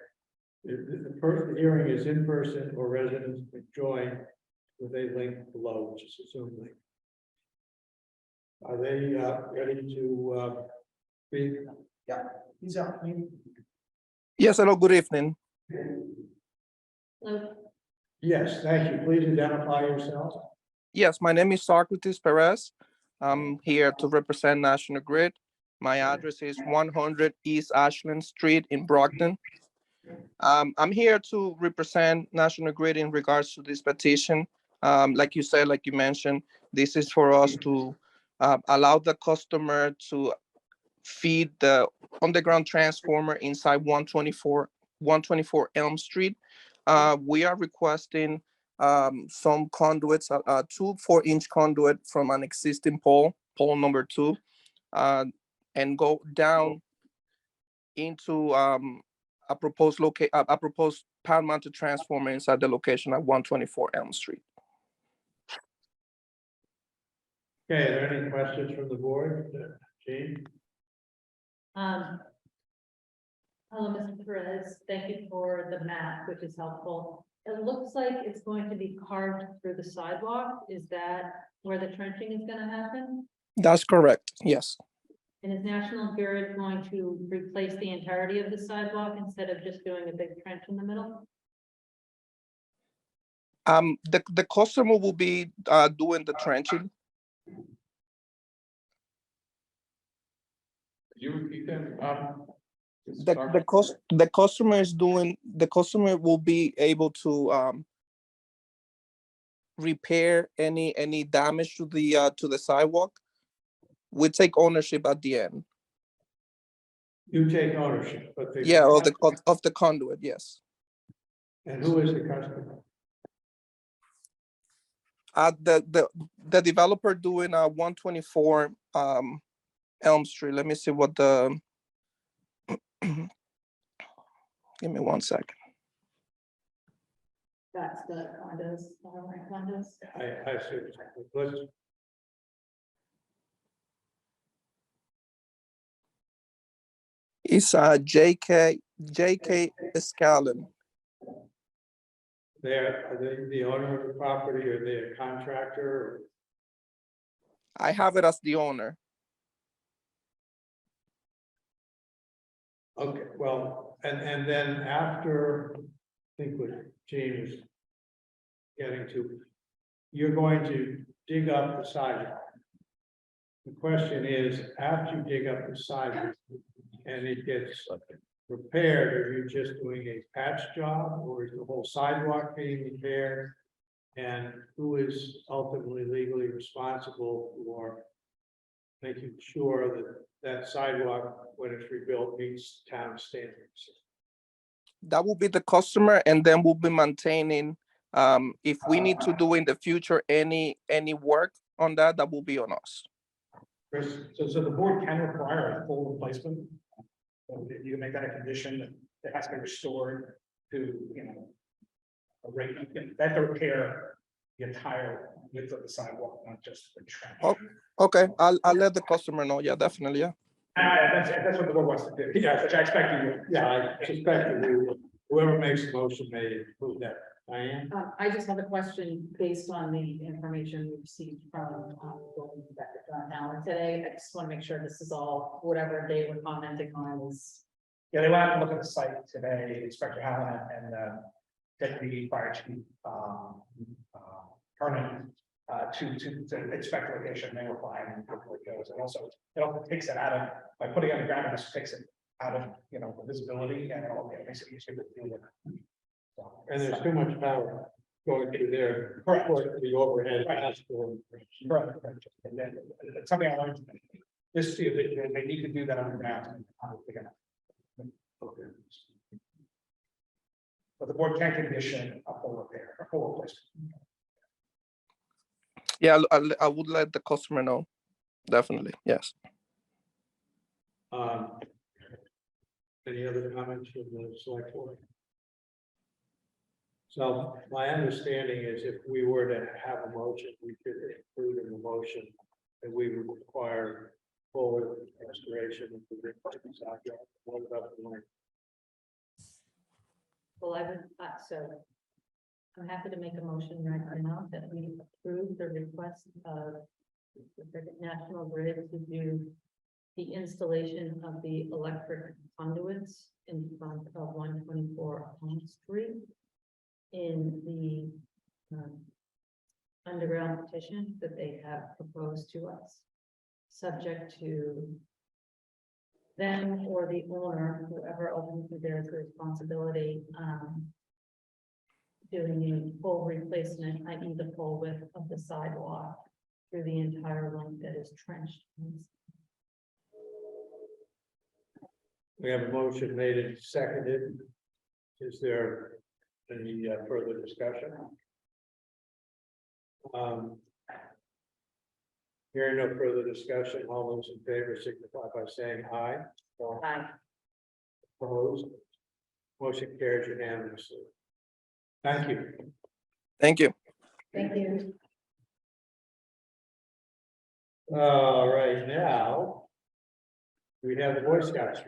The first hearing is in person or residents can join with a link below, which is a Zoom link. Are they ready to speak?
Yeah, he's out.
Yes, hello, good evening.
Hello.
Yes, thank you. Please identify yourself.
Yes, my name is Socrates Perez. I'm here to represent National Grid. My address is 100 East Ashland Street in Brockton. I'm here to represent National Grid in regards to this petition. Like you said, like you mentioned, this is for us to allow the customer to feed the underground transformer inside 124 Elm Street. We are requesting some conduits, 2 4-inch conduit from an existing pole number 2, and go down into a proposed power mounted transformer inside the location at 124 Elm Street.
Okay, are there any questions from the board? Jean?
Hello, Mr. Perez. Thank you for the map, which is helpful. It looks like it's going to be carved through the sidewalk. Is that where the trenching is gonna happen?
That's correct, yes.
And is National Grid going to replace the entirety of the sidewalk instead of just doing a big trench in the middle?
The customer will be doing the trenching.
Could you repeat that?
The customer will be able to repair any damage to the sidewalk. We take ownership at the end.
You take ownership, but the.
Yeah, of the conduit, yes.
And who is the customer?
The developer doing 124 Elm Street. Let me see what the give me 1 second.
That's the condos.
I see. Let's.
It's JK Escalon.
Are they the owner of the property or they a contractor?
I have it as the owner.
Okay, well, and then after, I think what Gene was getting to, you're going to dig up the sidewalk. The question is, after you dig up the sidewalk and it gets repaired, are you just doing a patch job or is the whole sidewalk being repaired? And who is ultimately legally responsible for making sure that that sidewalk, when it's rebuilt, meets town standards?
That will be the customer, and then we'll be maintaining. If we need to do in the future any work on that, that will be on us.
Chris?
So the board can require a full replacement. So you can make that a condition that it has to be restored to, a rate, that to repair the entire width of the sidewalk, not just the trench.
Oh, okay, I'll let the customer know. Yeah, definitely. Yeah.
That's what the board wants to do. Yeah, which I expect you.
Yeah, I suspect that we will. Whoever makes the motion may approve that. Diane?
I just have a question based on the information we received from, John Allen today. I just want to make sure this is all, whatever they were commenting on is.
Yeah, they went out and looked at the site today, Inspector Allen and Deputy Fire Chief Hernan to inspect the location. They were fine and how it goes. And also, it also takes it out of, by putting it on the ground, it just takes it out of, the visibility and it all makes it easier to deal with. So,
And there's too much power going through there.
Correct.
For the overhead.
Correct. And then it's something I learned. This, they need to do that underground. But the board can condition a full repair, a full replacement.
Yeah, I would let the customer know. Definitely, yes.
Any other comments from the select board? So my understanding is if we were to have a motion, we could include in the motion that we would require full restoration of the sidewalk.
Well, I would, so I'm happy to make a motion right now that we approve the request of the National Grid to do the installation of the electric conduits in front of 124 Home Street in the underground petition that they have proposed to us, subject to them or the owner, whoever ultimately bears the responsibility, doing a full replacement, i.e. the full width of the sidewalk through the entire length that is trenched.
We have a motion made and seconded. Is there any further discussion? Hearing no further discussion, all those in favor signify by saying aye.
Aye.
Opposed? Motion carries unanimously. Thank you.
Thank you.
Thank you.
All right, now we have the Boy Scouts.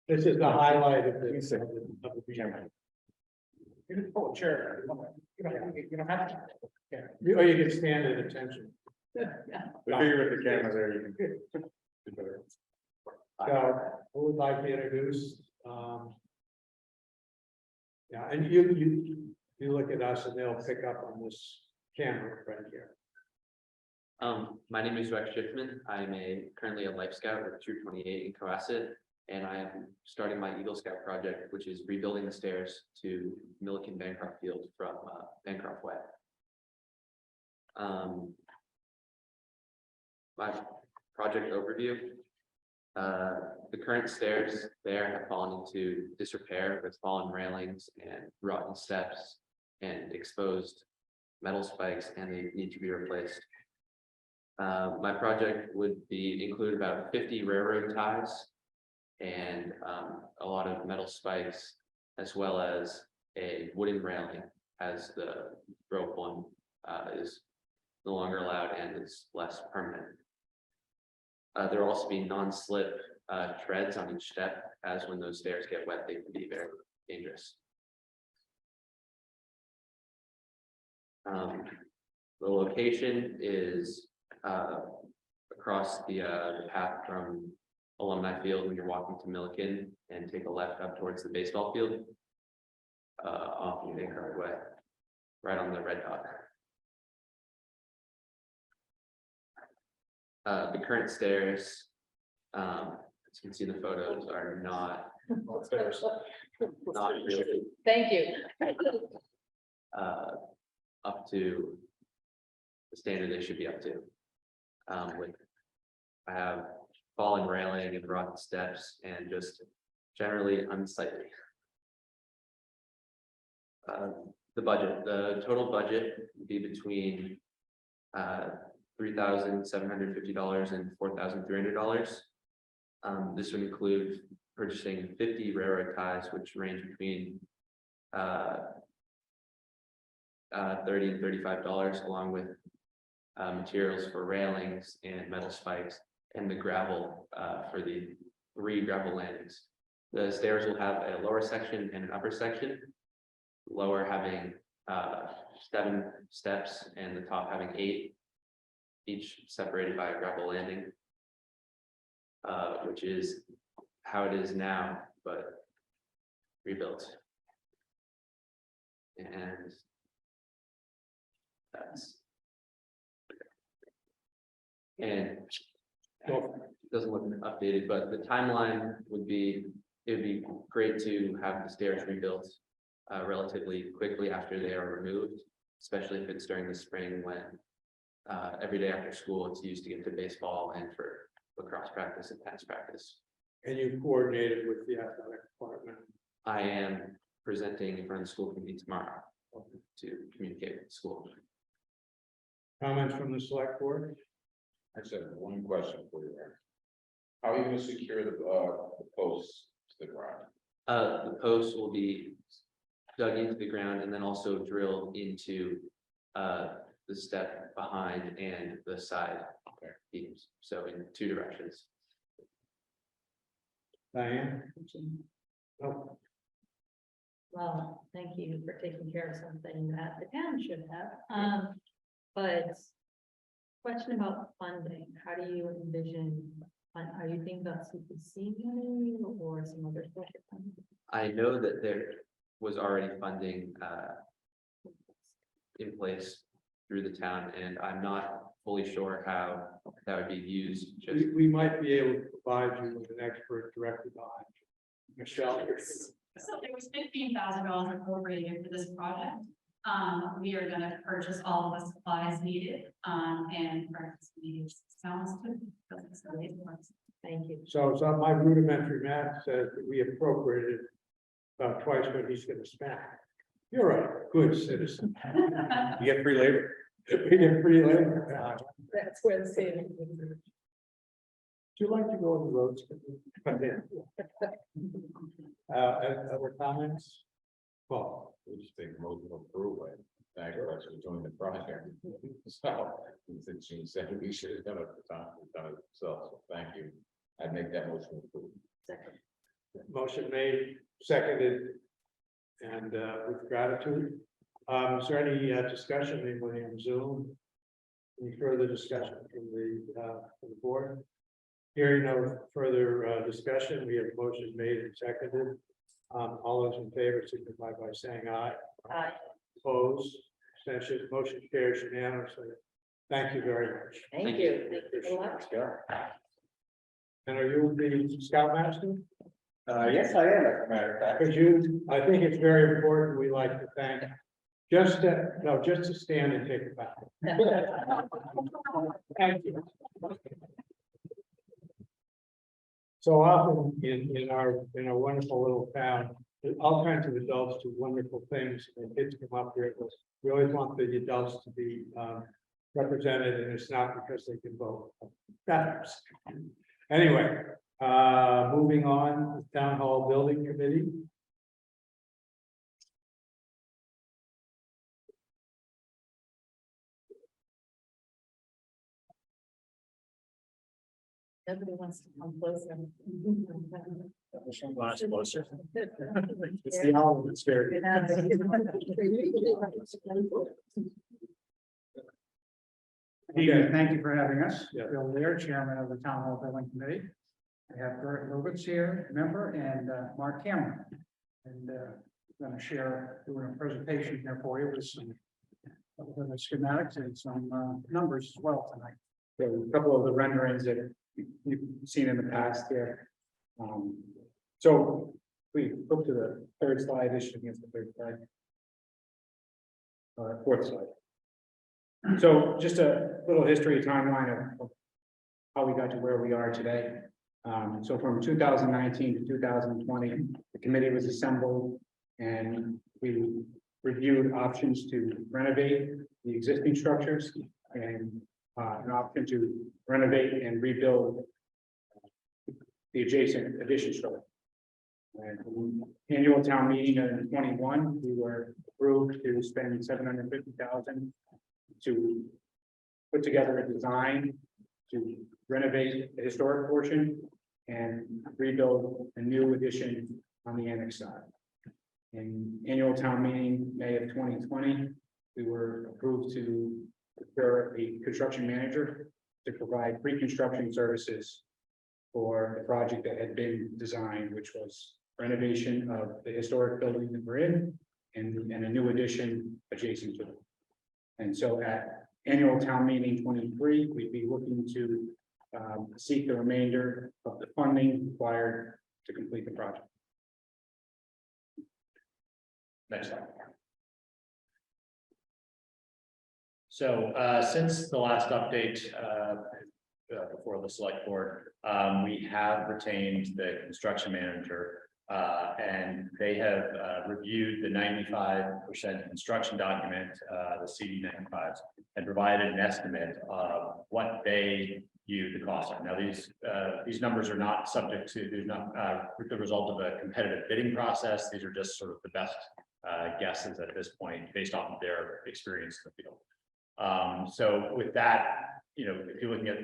This is the highlight of the meeting.
You can pull a chair. You don't have to. Yeah.
Or you can stand at attention.
Figure with the camera there, you can.
So, who would like to introduce? Yeah, and you look at us and they'll pick up on this camera right here.
My name is Rex Schiffman. I'm currently a Life Scout with Troop 28 in Cohasset, and I am starting my Eagle Scout project, which is rebuilding the stairs to Milliken Bancroft Field from Bancroft Way. My project overview. The current stairs there have fallen into disrepair with fallen railings and rotten steps and exposed metal spikes, and they need to be replaced. My project would include about 50 railroad ties and a lot of metal spikes, as well as a wooden railing, as the rope one is no longer allowed and is less permanent. There will also be non-slip treads on each step, as when those stairs get wet, they can be very dangerous. The location is across the path from Alumni Field when you're walking to Milliken, and take a left up towards the baseball field off of Bancroft Way, right on the red dot. The current stairs, as you can see in the photos, are not really
Thank you.
up to the standard they should be up to. I have fallen railing and rotten steps and just generally unsightly. The total budget would be between $3,750 and $4,300. This would include purchasing 50 railroad ties, which range between $30 and $35, along with materials for railings and metal spikes, and the gravel for the 3 gravel landings. The stairs will have a lower section and an upper section. Lower having 7 steps and the top having 8. Each separated by a gravel landing. Which is how it is now, but rebuilt. And that's. And it doesn't look updated, but the timeline would be, it'd be great to have the stairs rebuilt relatively quickly after they are removed, especially if it's during the spring when every day after school it's used to get to baseball and for lacrosse practice and tennis practice.
And you coordinated with the athletic department.
I am presenting in front of the school committee tomorrow to communicate with the school.
Comments from the select board?
I just have one question for you there. How are you gonna secure the posts to the ground?
The posts will be dug into the ground and then also drilled into the step behind and the side beams, so in 2 directions.
Diane? Oh,
Well, thank you for taking care of something that the town should have. But question about funding, how do you envision, are you thinking about CPC money or some other source of funding?
I know that there was already funding in place through the town, and I'm not fully sure how that would be used. Just
we might be able to provide you with an expert directly behind you. Michelle?
So there was $15,000 appropriated for this project. We are gonna purchase all of the supplies needed, and purchase these sounds to.
Thank you.
So my rudimentary math says that we appropriated about twice what he's gonna spend. You're a good citizen.
You get free labor.
We get free labor.
That's where the savings.
Would you like to go on the roads? Other comments? Paul?
We just take motion to approve it. Thank you for doing the project. So, since she said we should have done it at the time, we've done it ourselves, so thank you. I'd make that motion to approve.
Motion made, seconded, and with gratitude. Is there any discussion, anybody on Zoom? Any further discussion from the board? Hearing no further discussion, we have motion made and seconded. All those in favor signify by saying aye.
Aye.
Opposed, abstentions, motion carries unanimously. Thank you very much.
Thank you. Thank you very much.
And are you the scoutmaster?
Yes, I am, as a matter of fact.
Could you, I think it's very important, we like to thank, just to stand and take a bow. Thank you. So often in our wonderful little town, there's all kinds of adults do wonderful things, and kids come up here, but we always want the adults to be represented, and it's not because they can vote. That's anyway, moving on, Town Hall Building Committee.
Everybody wants to come closer.
Closer. It's the Halloween spirit.
Evening, thank you for having us.
Yeah.
Bill Lear, Chairman of the Town Hall Building Committee. I have Bert Lubitz here, member, and Mark Cameron. And going to share, doing a presentation here for you with some schematics and some numbers as well tonight.
A couple of the renderings that you've seen in the past here. So we look to the third slide, issue against the third slide. Fourth slide. So just a little history timeline of how we got to where we are today. So from 2019 to 2020, the committee was assembled and we reviewed options to renovate the existing structures and an option to renovate and rebuild the adjacent addition structure. And annual town meeting in 21, we were approved to spend $750,000 to put together a design to renovate the historic portion and rebuild a new addition on the annex side. In annual town meeting, May of 2020, we were approved to procure a construction manager to provide pre-construction services for the project that had been designed, which was renovation of the historic building that we're in and a new addition adjacent to it. And so at annual town meeting 23, we'd be looking to seek the remainder of the funding required to complete the project.
Next slide. So since the last update before the select board, we have retained the construction manager and they have reviewed the 95% construction document, the CD 95s, and provided an estimate of what they view the costs are. Now, these numbers are not subject to, they're not the result of a competitive bidding process. These are just sort of the best guesses at this point based off of their experience in the field. So with that, if you're looking at,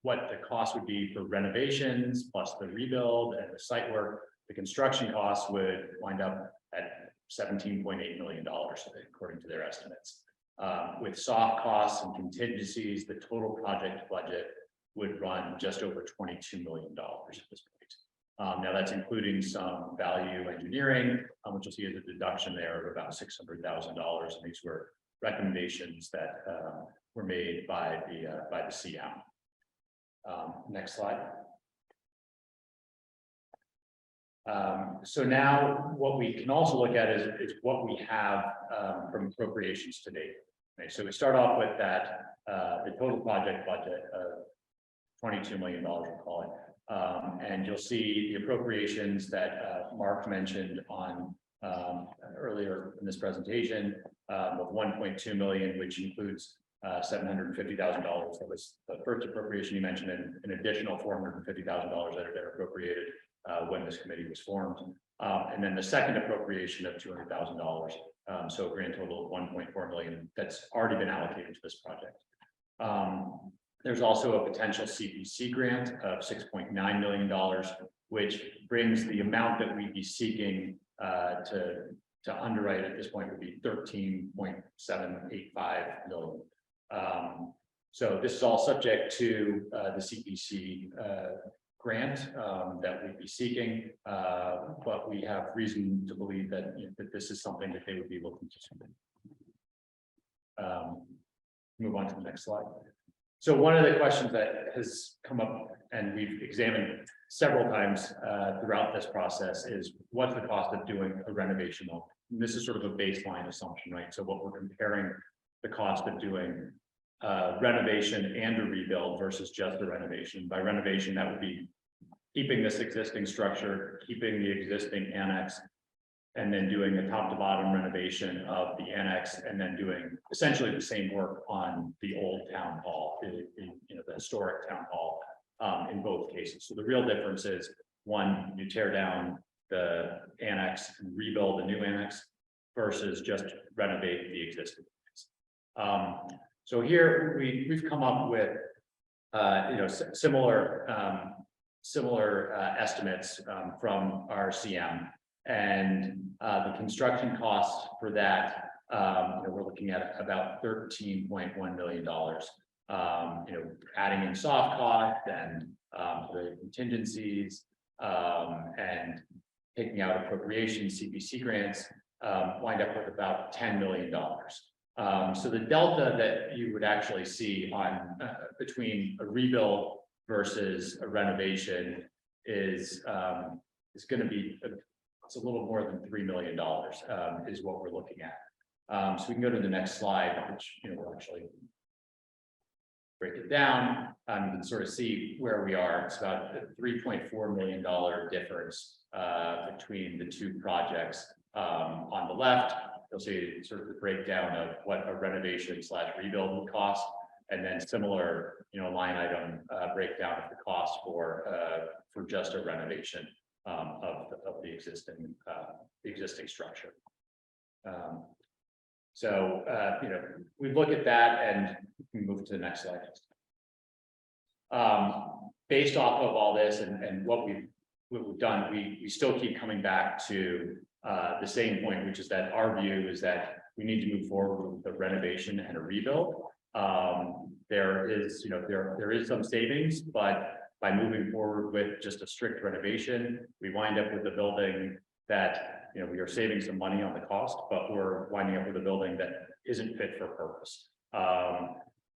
what the cost would be for renovations plus the rebuild and the site work, the construction costs would wind up at $17.8 million, according to their estimates. With soft costs and contingencies, the total project budget would run just over $22 million at this point. Now that's including some value engineering, which you'll see as a deduction there of about $600,000. And these were recommendations that were made by the CM. Next slide. So now what we can also look at is what we have from appropriations to date. Okay, so we start off with that the total project budget of $22 million, we'll call it. And you'll see the appropriations that Mark mentioned on earlier in this presentation of 1.2 million, which includes $750,000. That was the first appropriation you mentioned, and an additional $450,000 that have been appropriated when this committee was formed. And then the second appropriation of $200,000. So a grand total of 1.4 million that's already been allocated to this project. There's also a potential CPC grant of $6.9 million, which brings the amount that we'd be seeking to underwrite at this point would be $13.785 million. So this is all subject to the CPC grant that we'd be seeking, but we have reason to believe that, that this is something that they would be looking to. Move on to the next slide. So one of the questions that has come up and we've examined several times throughout this process is what's the cost of doing a renovation loan? And this is sort of a baseline assumption, right? So what we're comparing the cost of doing renovation and a rebuild versus just a renovation. By renovation, that would be keeping this existing structure, keeping the existing annex, and then doing a top to bottom renovation of the annex, and then doing essentially the same work on the old town hall, the historic town hall in both cases. So the real difference is, one, you tear down the annex and rebuild a new annex versus just renovate the existing annex. So here we've come up with similar estimates from our CM, and the construction costs for that we're looking at about $13.1 million. Adding in soft cost and the contingencies and taking out appropriation CPC grants, wind up with about $10 million. So the delta that you would actually see on between a rebuild versus a renovation is going to be it's a little more than $3 million is what we're looking at. So we can go to the next slide, which will actually break it down. You can sort of see where we are. It's about a $3.4 million difference between the two projects. On the left, you'll see sort of the breakdown of what a renovation / rebuild would cost, and then similar, line item breakdown of the cost for just a renovation of the existing structure. So we look at that and we move to the next slide.
based off of all this and what we've done, we still keep coming back to the same point, which is that our view is that we need to move forward with the renovation and a rebuild. There is, there is some savings, but by moving forward with just a strict renovation, we wind up with a building that, we are saving some money on the cost, but we're winding up with a building that isn't fit for purpose.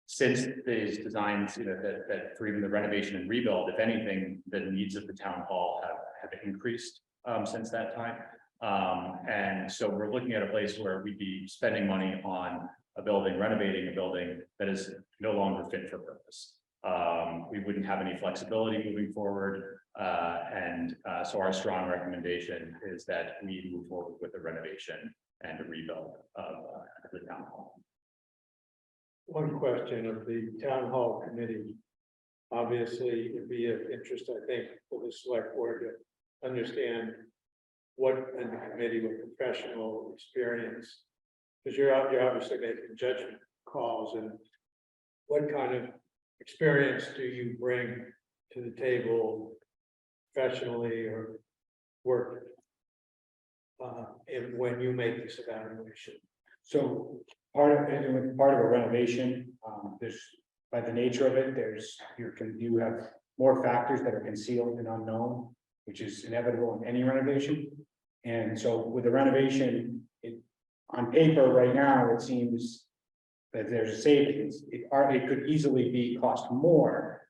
Since these designs, that for even the renovation and rebuild, if anything, the needs of the town hall have increased since that time. And so we're looking at a place where we'd be spending money on a building, renovating a building that is no longer fit for purpose. We wouldn't have any flexibility moving forward. So our strong recommendation is that we move forward with the renovation and a rebuild of the town hall.
One question of the town hall committee. Obviously, it'd be of interest, I think, for the select board to understand what in the committee with professional experience. Because you're obviously making judgment calls, and what kind of experience do you bring to the table professionally or work and when you make this evaluation?
So part of a renovation, there's, by the nature of it, you have more factors that are concealed and unknown, which is inevitable in any renovation. And so with the renovation, on paper right now, it seems that there's a savings. It could easily cost more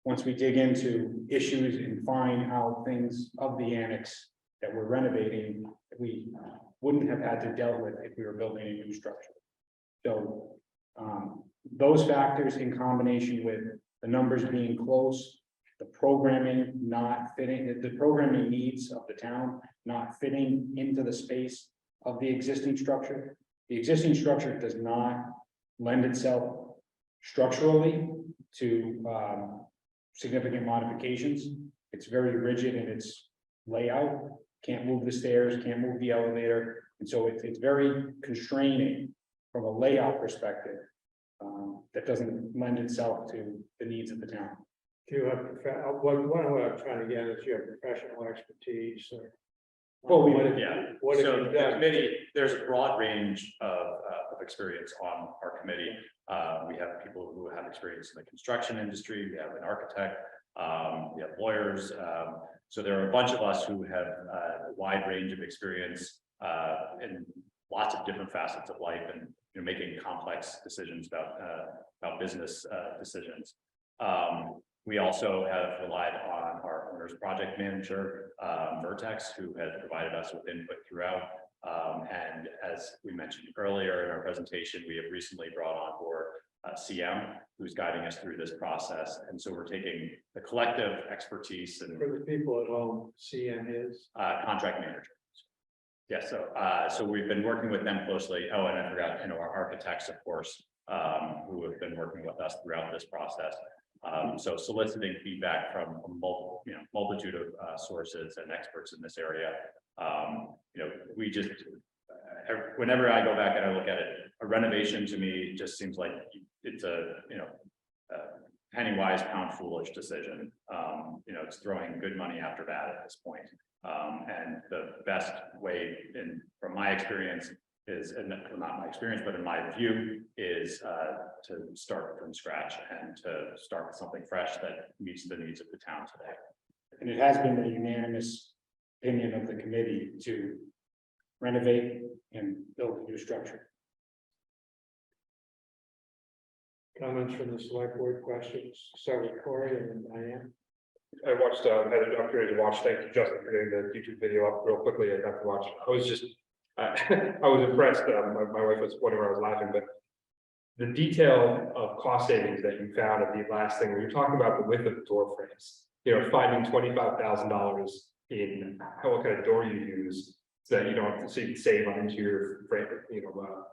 once we dig into issues and find out things of the annex that we're renovating, that we wouldn't have had to deal with if we were building a new structure. So those factors in combination with the numbers being close, the programming not fitting, the programming needs of the town not fitting into the space of the existing structure. The existing structure does not lend itself structurally to significant modifications. It's very rigid in its layout, can't move the stairs, can't move the elevator. And so it's very constraining from a layout perspective that doesn't lend itself to the needs of the town.
Do you have, what I'm trying to get is you have professional expertise or?
Well,
what have
so
you
the
done?
committee, there's a broad range of experience on our committee. We have people who have experience in the construction industry, we have an architect, we have lawyers. So there are a bunch of us who have a wide range of experience in lots of different facets of life and making complex decisions about business decisions. We also have relied on our owner's project manager, Vertex, who has provided us with input throughout. And as we mentioned earlier in our presentation, we have recently brought on board CM, who's guiding us through this process. And so we're taking the collective expertise and
For the people at home, CM is?
contract manager. Yeah, so we've been working with them closely. Oh, and I forgot, our architects, of course, who have been working with us throughout this process. So soliciting feedback from a multitude of sources and experts in this area. We just, whenever I go back and I look at it, a renovation to me just seems like it's a penny wise, pound foolish decision. It's throwing good money after bad at this point. And the best way, from my experience, is, and not my experience, but in my view, is to start from scratch and to start with something fresh that meets the needs of the town today.
And it has been the unanimous opinion of the committee to renovate and build a new structure.
Comments from the select board, questions? Start with Corey and then Diane.
I watched, had an opportunity to watch, thank you, Justin, for getting the YouTube video up real quickly. I got to watch. I was just, I was impressed. My wife was wondering where I was laughing, but the detail of cost savings that you found at the last thing, when you're talking about the width of the door frames, finding $25,000 in what kind of door you use, so that you don't have to, so you can save on interior frame,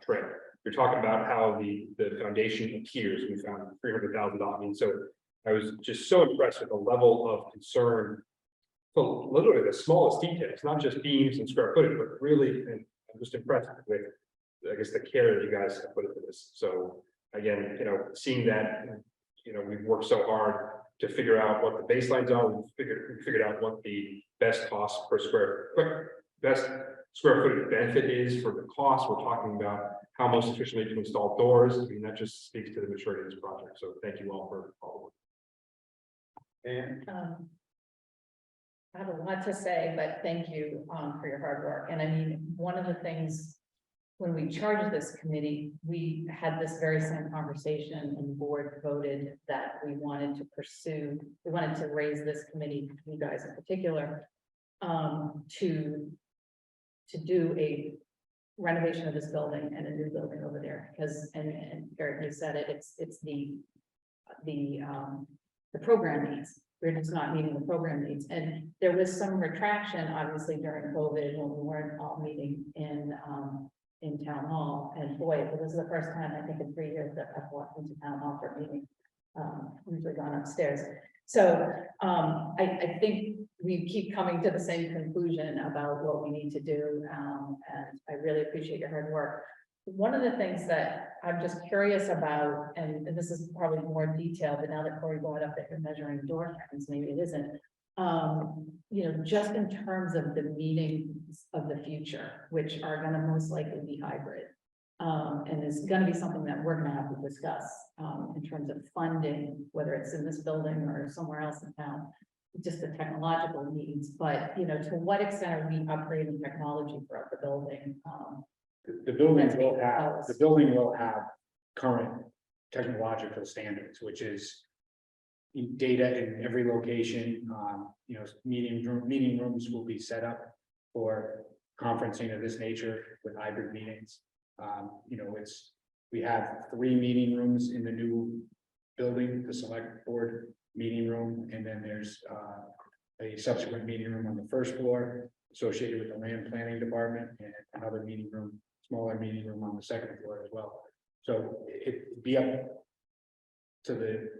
trim. You're talking about how the foundation adheres. We found $300,000. I mean, so I was just so impressed with the level of concern. So literally the smallest details, not just beams and square footage, but really, and I'm just impressed with, I guess, the care that you guys have put into this. So again, seeing that, we've worked so hard to figure out what the baselines are, we figured out what the best cost per best square footage benefit is for the cost. We're talking about how most efficiently to install doors. I mean, that just speaks to the maturity of this project. So thank you all for all the work.
And
I have a lot to say, but thank you, for your hard work. And I mean, one of the things, when we charged this committee, we had this very same conversation and the board voted that we wanted to raise this committee, you guys in particular, to do a renovation of this building and a new building over there, because, and Eric, you said it, it's the program needs. We're just not meeting the program needs. And there was some retraction, obviously, during COVID, when we weren't all meeting in town hall. And boy, this is the first time, I think, in 3 years that I've walked into town hall for a meeting, usually gone upstairs. So I think we keep coming to the same conclusion about what we need to do. And I really appreciate your hard work. One of the things that I'm just curious about, and this is probably more detailed, but now that Corey brought up that you're measuring door frames, maybe it isn't. You know, just in terms of the meetings of the future, which are gonna most likely be hybrid. And it's gonna be something that we're gonna have to discuss, in terms of funding, whether it's in this building or somewhere else in town. Just the technological needs, but, you know, to what extent are we upgrading technology throughout the building?
The building will have current technological standards, which is data in every location. You know, meeting rooms will be set up for conferencing of this nature with hybrid meetings. You know, we have 3 meeting rooms in the new building, the select board meeting room, and then there's a subsequent meeting room on the first floor associated with the land planning department, and another meeting room, smaller meeting room on the second floor as well. So it'd be up to the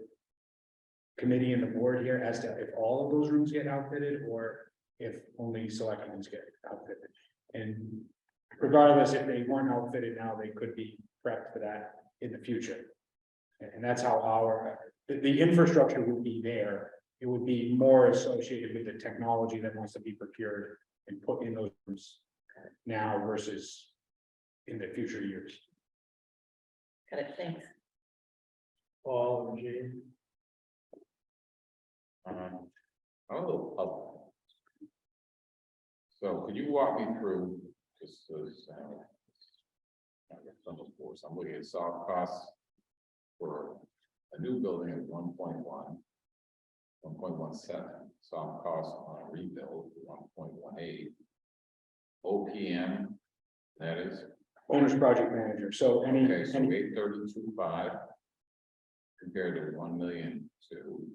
committee and the board here as to if all of those rooms get outfitted or if only select ones get outfitted. And regardless, if they weren't outfitted now, they could be prepped for that in the future. And that's how the infrastructure would be there. It would be more associated with the technology that wants to be procured and put in those rooms now versus in the future years.
Got it, thanks.
Paul and Gene.
So could you walk me through just as I'm looking at soft costs for a new building at 1.17, soft cost on a rebuild 1.18, OPM, that is
Owner's project manager, so any.
okay, so 832.5 compared to 1,000,002.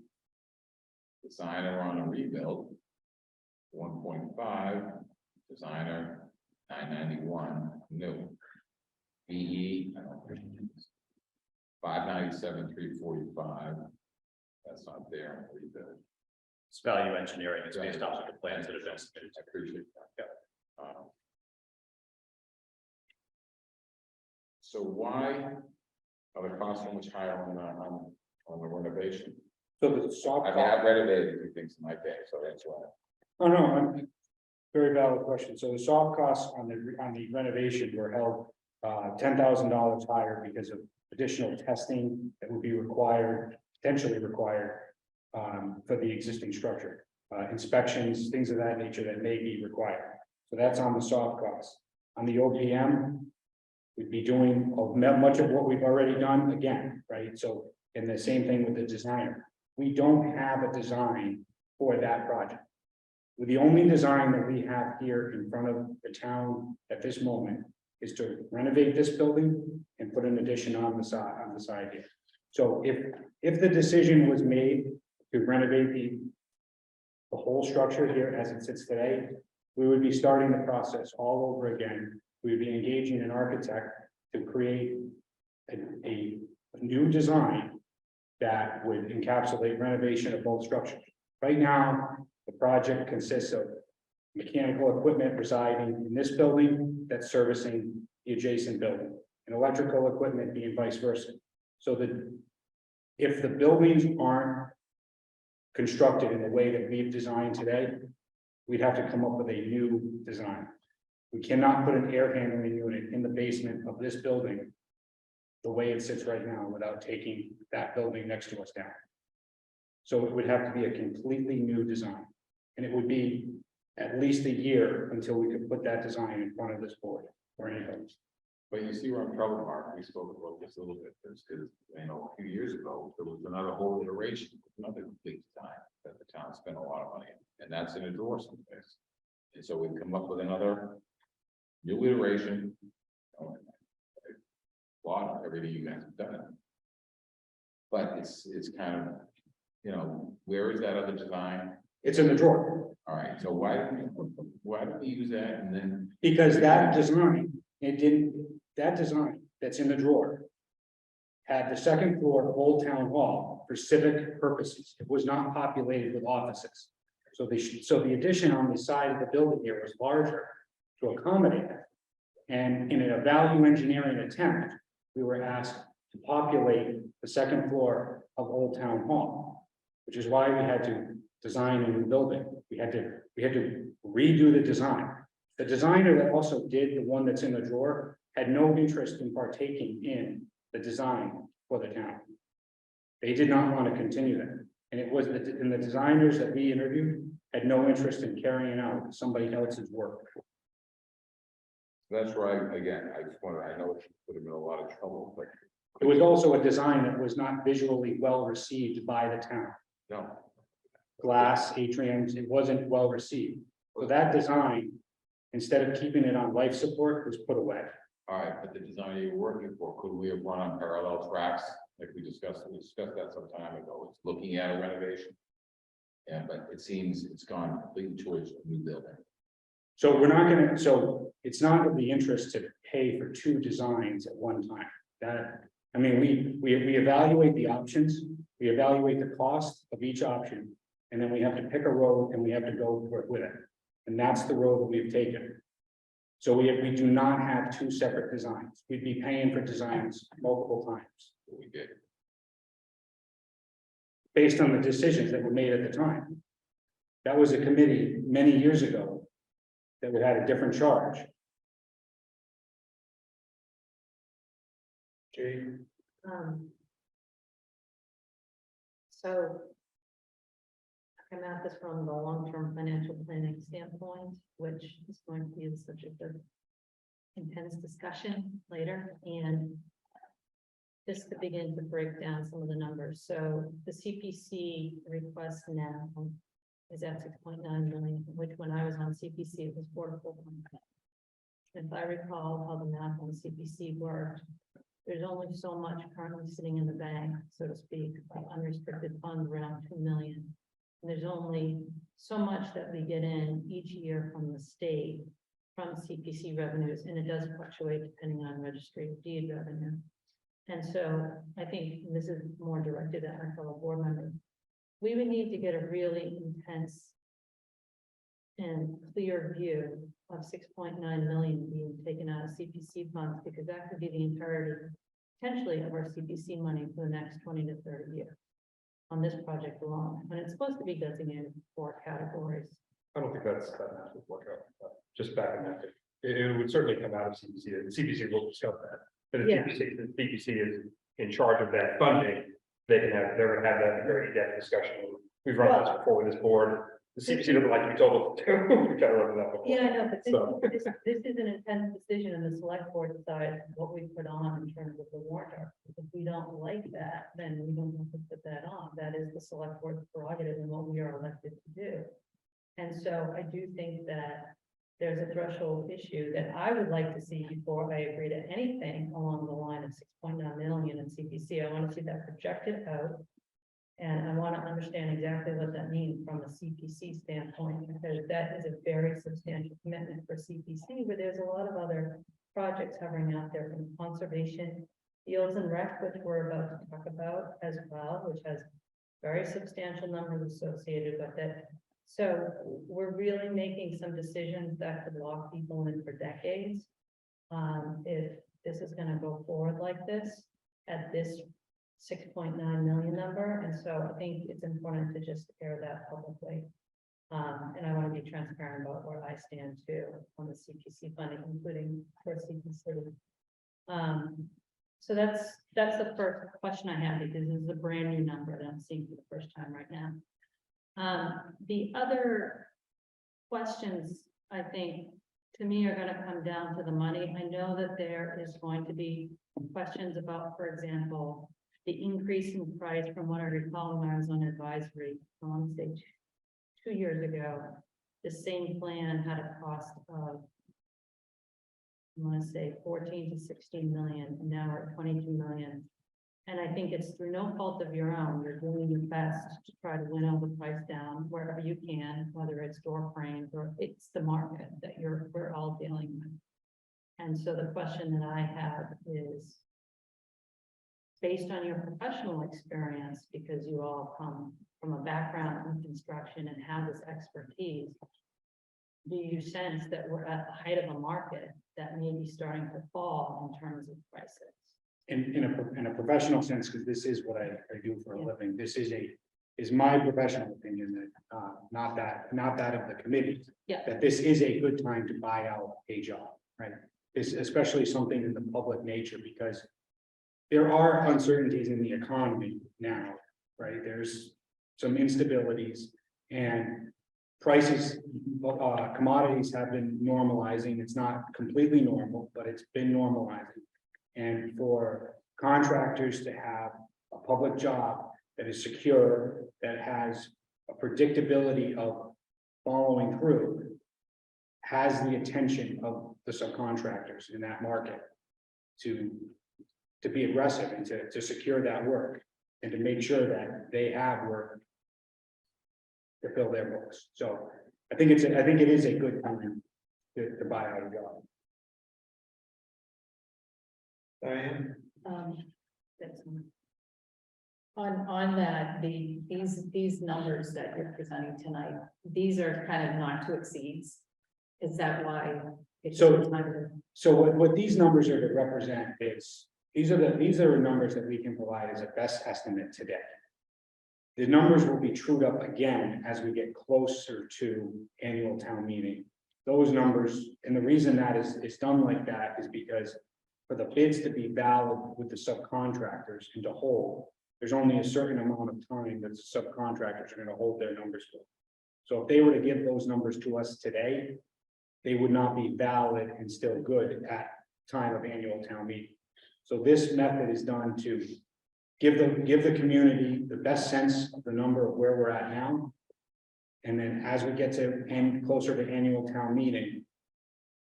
Designer on a rebuild 1.5, designer 991 new. BE 597,345. That's not there on the rebuild.
It's value engineering, it's based off of the plans that have been submitted.
I appreciate that. So why are the costs so much higher on the renovation?
So the soft.
I mean, I've renovated a few things in my day, so that's why.
Oh, no, very valid question. So the soft costs on the renovation were held $10,000 higher because of additional testing that would be required, potentially required for the existing structure. Inspections, things of that nature that may be required. So that's on the soft costs. On the OPM, we'd be doing much of what we've already done again, right? So, and the same thing with the designer. We don't have a design for that project. The only design that we have here in front of the town at this moment is to renovate this building and put an addition on the side here. So if the decision was made to renovate the whole structure here as it sits today, we would be starting the process all over again. We would be engaging an architect to create a new design that would encapsulate renovation of both structures. Right now, the project consists of mechanical equipment residing in this building that's servicing the adjacent building, and electrical equipment being vice versa. So that if the buildings aren't constructed in the way that we've designed today, we'd have to come up with a new design. We cannot put an air handling unit in the basement of this building the way it sits right now without taking that building next to us down. So it would have to be a completely new design. And it would be at least a year until we could put that design in front of this board or anybody.
But you see where I'm trouble, Mark, we spoke about this a little bit, because, a few years ago, there was another whole iteration, another complete design that the town spent a lot of money in, and that's in a drawer someplace. And so we've come up with another new iteration. A lot of everything you guys have done. But it's kind of, where is that other design?
It's in the drawer.
All right, so why don't we use that and then?
Because that design, that design that's in the drawer had the second floor of Old Town Hall for civic purposes. It was not populated with offices. So the addition on the side of the building here was larger to accommodate that. And in a value engineering attempt, we were asked to populate the second floor of Old Town Hall, which is why we had to design a new building. We had to redo the design. The designer that also did the one that's in the drawer had no interest in partaking in the design for the town. They did not want to continue that. And it was and the designers that we interviewed had no interest in carrying out somebody else's work.
That's right, again, I know it put him in a lot of trouble, but.
It was also a design that was not visually well received by the town.
No.
Glass, atriums, it wasn't well received. So that design, instead of keeping it on life support, was put away.
All right, but the design you're working for, could we have run on parallel tracks, like we discussed that some time ago, it's looking at a renovation. Yeah, but it seems it's gone completely towards a new building.
So we're not gonna, so it's not of the interest to pay for two designs at one time. We evaluate the options, we evaluate the cost of each option, and then we have to pick a road and we have to go with it. And that's the road that we've taken. So we do not have two separate designs. We'd be paying for designs multiple times.
We did.
Based on the decisions that were made at the time. That was a committee many years ago that we had a different charge.
So I come at this from the long-term financial planning standpoint, which is going to be such a good intense discussion later, and just to begin to break down some of the numbers. So the CPC request now is at 6.9 million, which when I was on CPC, it was 4 to 4.5. If I recall how the math on CPC worked, there's only so much currently sitting in the bank, so to speak, of unrestricted funds around 2 million. And there's only so much that we get in each year from the state, from CPC revenues, and it does fluctuate depending on registry of deed revenue. And so I think this is more directed at my fellow board members. We would need to get a really intense and clear view of 6.9 million being taken out of CPC funds, because that could be the entirety potentially of our CPC money for the next 20 to 30 years on this project alone, when it's supposed to be designated for categories.
I don't think that's that massive workout, just back in that. It would certainly come out of CPC, the CPC will discuss that. But the
Yeah.
CPC is in charge of that funding, they're gonna have that very in-depth discussion. We've run this before with this board. The CPC doesn't like to be told what to do. We've got to run that before.
Yeah, I know, but
So-
this is an intense decision in the select board side, what we put on in terms of the warrant article. If we don't like that, then we don't have to put that on. That is the select board's prerogative and what we are elected to do. And so I do think that there's a threshold issue that I would like to see before I agree to anything along the line of 6.9 million in CPC. I want to see that projected out. And I want to understand exactly what that means from a CPC standpoint, because that is a very substantial commitment for CPC, where there's a lot of other projects hovering out there from conservation, fields and rec, which we're about to talk about as well, which has very substantial numbers associated with it. So we're really making some decisions that could lock people in for decades. If this is going to go forward like this, at this 6.9 million number, and so I think it's important to just air that publicly. And I want to be transparent about where I stand too on the CPC funding, including for CPC. So that's the first question I have, because this is a brand new number that I'm seeing for the first time right now. The other questions, I think, to me, are going to come down to the money. I know that there is going to be questions about, for example, the increase in price from what I recall when I was on advisory, I want to say 2 years ago. The same plan had a cost of, I want to say 14 to 16 million, and now we're at 22 million. And I think it's through no fault of your own. You're doing your best to try to winnow the price down wherever you can, whether it's door frames or it's the market that we're all dealing with. And so the question that I have is, based on your professional experience, because you all come from a background in construction and have this expertise, do you sense that we're at the height of a market that may be starting to fall in terms of prices?
In a professional sense, because this is what I do for a living, this is my professional opinion that, not that of the committee.
Yeah.
That this is a good time to buy out a job, right? This, especially something in the public nature, because there are uncertainties in the economy now, right? There's some instabilities, and prices, commodities have been normalizing. It's not completely normal, but it's been normalizing. And for contractors to have a public job that is secure, that has a predictability of following through, has the attention of the subcontractors in that market to be aggressive and to secure that work and to make sure that they have work to fill their books. So I think it is a good time to buy out a job.
Diane?
That's on that, these numbers that you're presenting tonight, these are kind of not to exceeds. Is that why? It's
So-
time to-
So what these numbers are to represent is, these are the numbers that we can provide as a best estimate today. The numbers will be trued up again as we get closer to annual town meeting. Those numbers, and the reason that is done like that is because for the bids to be valid with the subcontractors and to hold, there's only a certain amount of time that the subcontractors are going to hold their numbers for. So if they were to give those numbers to us today, they would not be valid and still good at time of annual town meeting. So this method is done to give the community the best sense of the number of where we're at now. And then as we get to closer to annual town meeting,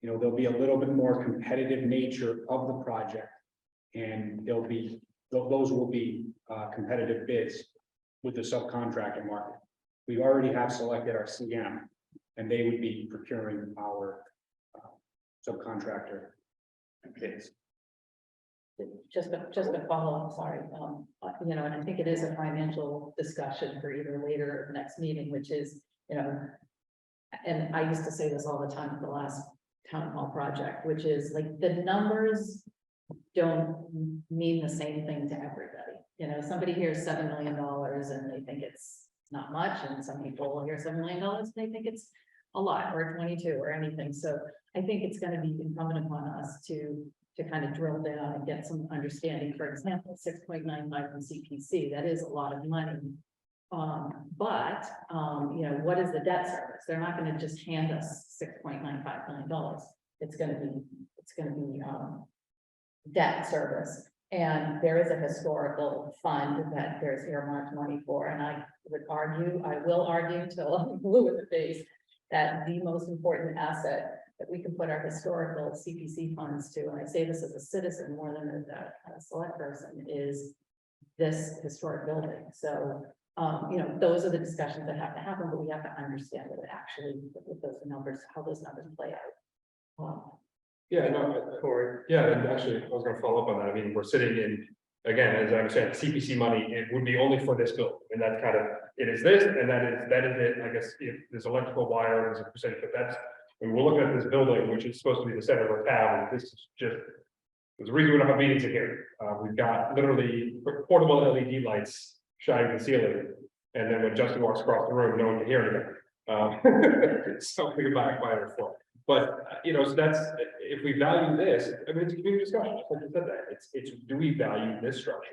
you know, there'll be a little bit more competitive nature of the project. And those will be competitive bids with the subcontractor market. We already have selected our CM, and they would be procuring our subcontractor bids.
Just a follow-up, sorry, you know, and I think it is a financial discussion for either later or next meeting, which is, you know, and I used to say this all the time at the last town hall project, which is like the numbers don't mean the same thing to everybody. You know, somebody hears $7 million and they think it's not much, and some people will hear $7 million and they think it's a lot, or 22 or anything. So I think it's going to be incumbent upon us to kind of drill down and get some understanding. For example, 6.95 from CPC, that is a lot of money. But you know, what is the debt service? They're not going to just hand us $6.95 million. It's going to be debt service. And there is a historical fund that there's earmarked money for. And I will argue till I'm blue in the face, that the most important asset that we can put our historical CPC funds to, and I say this as a citizen more than a select person, is this historic building. So, you know, those are the discussions that have to happen, but we have to understand that actually with those numbers, how those numbers play out.
Yeah, no, Corey, yeah, and actually, I was gonna follow up on that. I mean, we're sitting in, again, as I understand, CPC money, it would be only for this building, and that's kind of, it is this, and that is it. I guess if there's electrical wire, there's a percentage, but that's, when we're looking at this building, which is supposed to be the center of our town, and this is just There's a reason we don't have meetings in here. We've got literally portable LED lights shining the ceiling. And then when Justin walks across the room, no one can hear anything. So we can buy a quieter floor. But, you know, so that's, if we value this, I mean, it's a community discussion, just like you said that, it's, do we value this structure?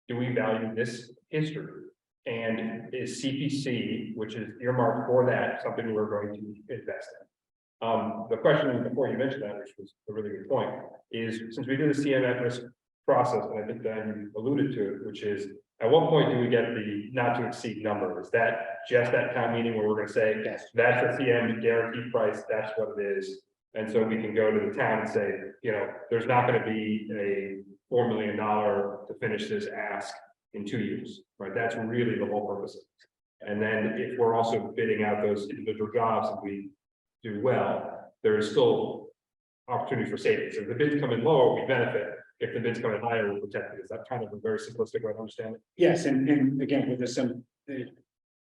Do we value this history? And is CPC, which is earmarked for that, something we're going to invest in? The question before you mentioned that, which was a really good point, is since we did the CMF process, and I think Dan you alluded to it, which is at what point do we get the not to exceed number? Is that just that town meeting where we're going to say that's the CM guaranteed price, that's what it is? And so we can go to the town and say, you know, there's not going to be a $4 million to finish this ask in 2 years, right? That's really the whole purpose. And then if we're also bidding out those individual jobs and we do well, there is still opportunity for savings. If the bids come in lower, we benefit. If the bids come in higher, we're protected. Is that kind of a very simplistic way to understand it?
Yes, and again,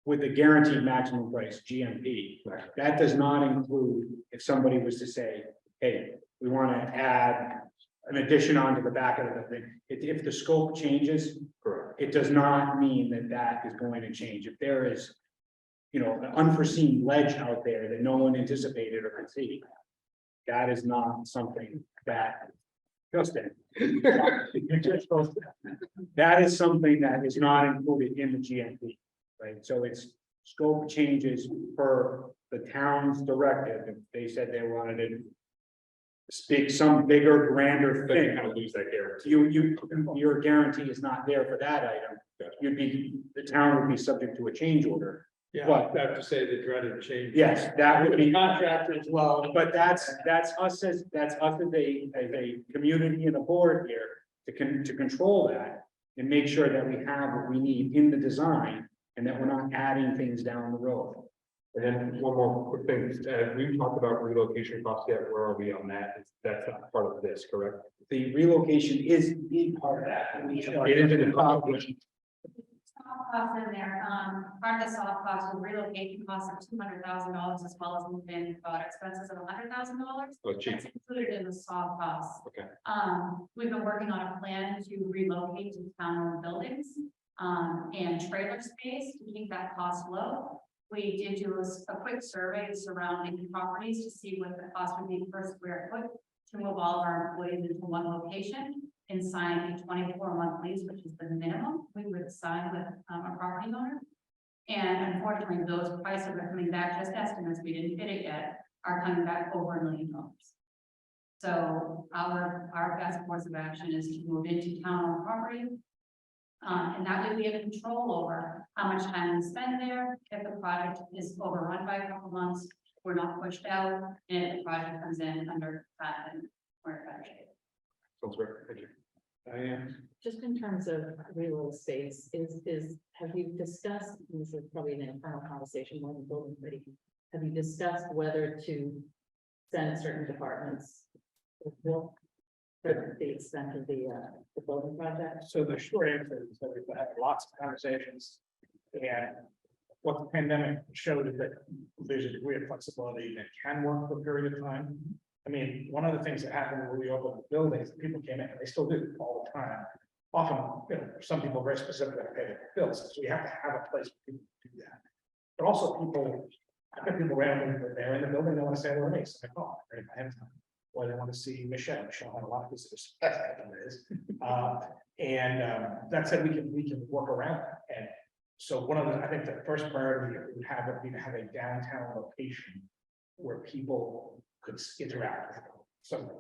with the guaranteed maximum price, GMP, that does not include if somebody was to say, hey, we want to add an addition onto the back of the thing. If the scope changes,
Correct.
it does not mean that that is going to change. If there is, you know, an unforeseen ledge out there that no one anticipated or could see, that is not something that Justin. That is something that is not included in the GMP, right? So it's scope changes per the town's directive. If they said they wanted to speak some bigger, grander
Then you
thing,
kind of lose that guarantee.
your guarantee is not there for that item. The town would be subject to a change order.
Yeah,
But-
I have to say the dreaded change.
Yes, that would be.
Contractor as well.
But that's us as a community and a board here to control that. And make sure that we have what we need in the design and that we're not adding things down the road.
And then one more quick thing, we've talked about relocation costs yet. Where are we on that? That's not part of this, correct?
The relocation is indeed part of that.
It is in the
Soft costs in there, part of the soft cost with relocation costs of $200,000 as well as moving expenses of $100,000.
Oh, cheap.
That's included in the soft costs.
Okay.
We've been working on a plan to relocate to town-owned buildings, and trailer space to keep that cost low. We did do a quick survey of surrounding properties to see what the cost would be per square foot to move all of our employees into one location and sign a 24-month lease, which is the minimum we would sign with a property owner. And unfortunately, those prices are coming back, just estimates, we didn't bid it yet, are coming back over $1 million. So our best course of action is to move into town-owned property. And that way we have control over how much time we spend there. If the project is overrun by a couple months, we're not pushed out, and if the project comes in under that, then we're in better shape.
Sounds great. Thank you.
Diane?
Just in terms of real estate, have you discussed, and this is probably an internal conversation more than building committee, have you discussed whether to send certain departments with bill for the extent of the building project?
So the short answer is that we've had lots of conversations. And what the pandemic showed is that there's a degree of flexibility that can work for a period of time. I mean, one of the things that happened when we opened the buildings, people came in, and they still do all the time. Often, you know, some people are very specific to pay their bills, so we have to have a place for people to do that. But also people randomly, they're in the building, they want to say their race, I call, right, ahead of time. Or they want to see Michelle had a lot of visitors. That said, we can work around that. And so I think the first priority would have it be to have a downtown location where people could interact with
Somebody.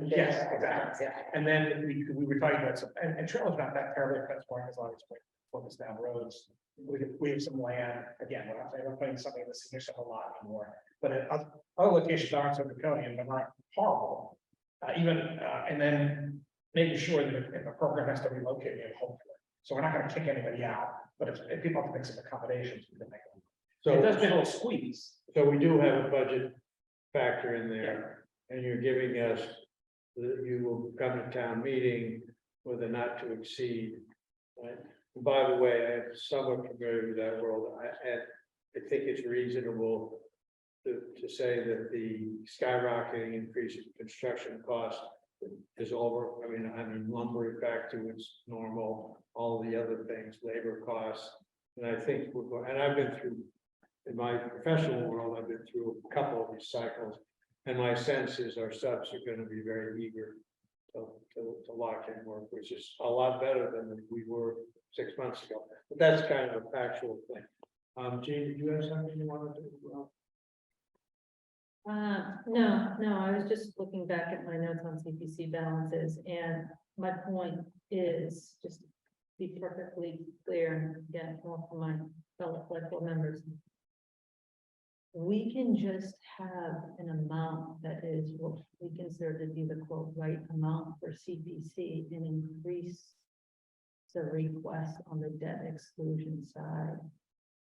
Yes, exactly. And then we were talking about some, and trail's not that terribly expensive, as long as we focus down roads. We have some land, again, we're not saying we're putting something in the senior center a lot anymore, but other locations aren't so draconian, but not horrible. And then making sure that if a program has to relocate, you hopefully. So we're not gonna kick anybody out, but if people have to make some accommodations, we can make them. So it does make a little squeeze.
So we do have a budget factor in there, and you're giving us, you will come to town meeting with a not to exceed. Right? And by the way, I'm somewhat familiar with that world. I think it's reasonable to say that the skyrocketing increase in construction costs is over. I mean, lumber is back to its normal, all the other things, labor costs. And I think we're going, and I've been through, in my professional world, I've been through a couple of these cycles. And my sense is our subs are going to be very eager to lock in work, which is a lot better than we were 6 months ago. But that's kind of a factual thing. Gene, do you have something you want to do? Well,
no, I was just looking back at my notes on CPC balances, and my point is just to be perfectly clear, and again, all for my fellow select board members. We can just have an amount that is what we consider to be the quote right amount for CPC and increase the request on the debt exclusion side.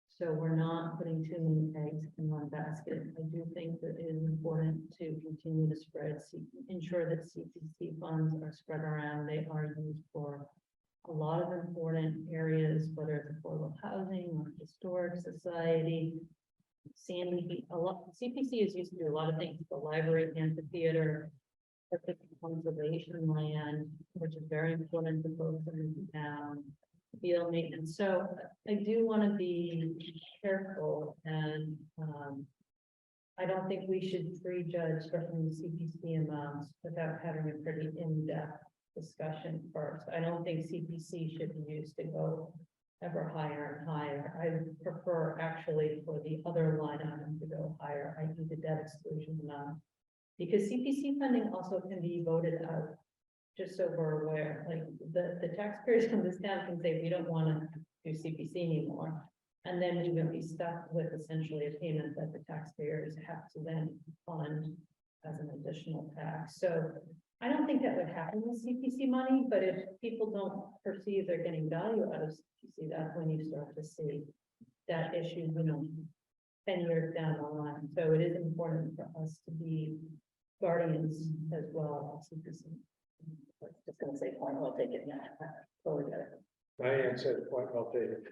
So we're not putting too many eggs in one basket. I do think that it is important to continue to ensure that CPC funds are spread around. They are used for a lot of important areas, whether it's affordable housing or historic society. Sandy, a lot, CPC is used to do a lot of things, the library, amphitheater, conservation land, which is very important to folks in the town. Field maintenance, so I do want to be careful, and I don't think we should prejudge certain CPC amounts without having a pretty in-depth discussion first. I don't think CPC should be used to go ever higher and higher. I prefer actually for the other line item to go higher, i.e. the debt exclusion amount, because CPC funding also can be voted out. Just so we're aware, like the taxpayers from this town can say, we don't want to do CPC anymore. And then we're going to be stuck with essentially a payment that the taxpayers have to then fund as an additional tax. So I don't think that would happen with CPC money, but if people don't perceive they're getting value out of CPC, that's when you start to see that issue, 10 years down the line. So it is important for us to be guardians as well of CPC. Just gonna say point well taken, yeah. Totally get it.
Diane said point well taken.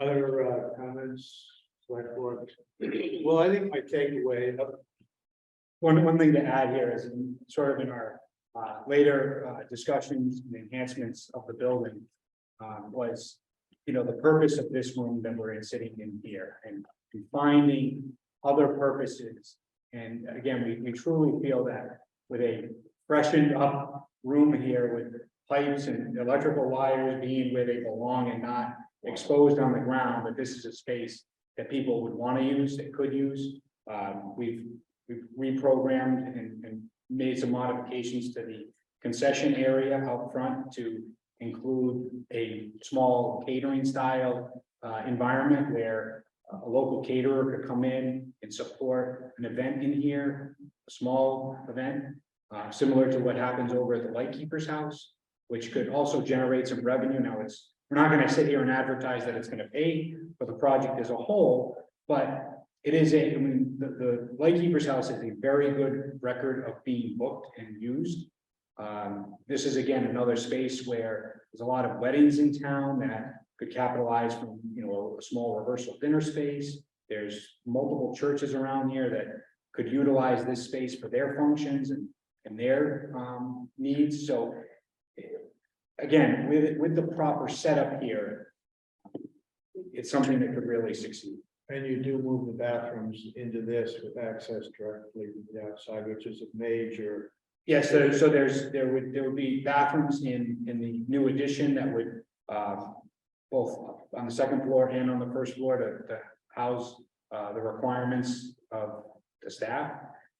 Other comments, select board? Well, I think my takeaway.
One thing to add here is sort of in our later discussions and enhancements of the building was, the purpose of this room that we're sitting in here and finding other purposes. And again, we truly feel that with a freshened up room here with pipes and electrical wires being where they belong and not exposed on the ground, that this is a space that people would want to use, that could use. We've reprogrammed and made some modifications to the concession area out front to include a small catering style environment where a local caterer could come in and support an event in here, a small event, similar to what happens over at the Lightkeeper's house, which could also generate some revenue. Now we're not going to sit here and advertise that it's going to pay for the project as a whole, but it is the Lightkeeper's house is a very good record of being booked and used. This is again another space where there's a lot of weddings in town that could capitalize from a small rehearsal dinner space. There's multiple churches around here that could utilize this space for their functions and their needs. So again, with the proper setup here, it's something that could really succeed.
And you do move the bathrooms into this with access directly to the outside, which is a major.
Yes, so there would be bathrooms in the new addition that would both on the second floor and on the first floor to house the requirements of the staff.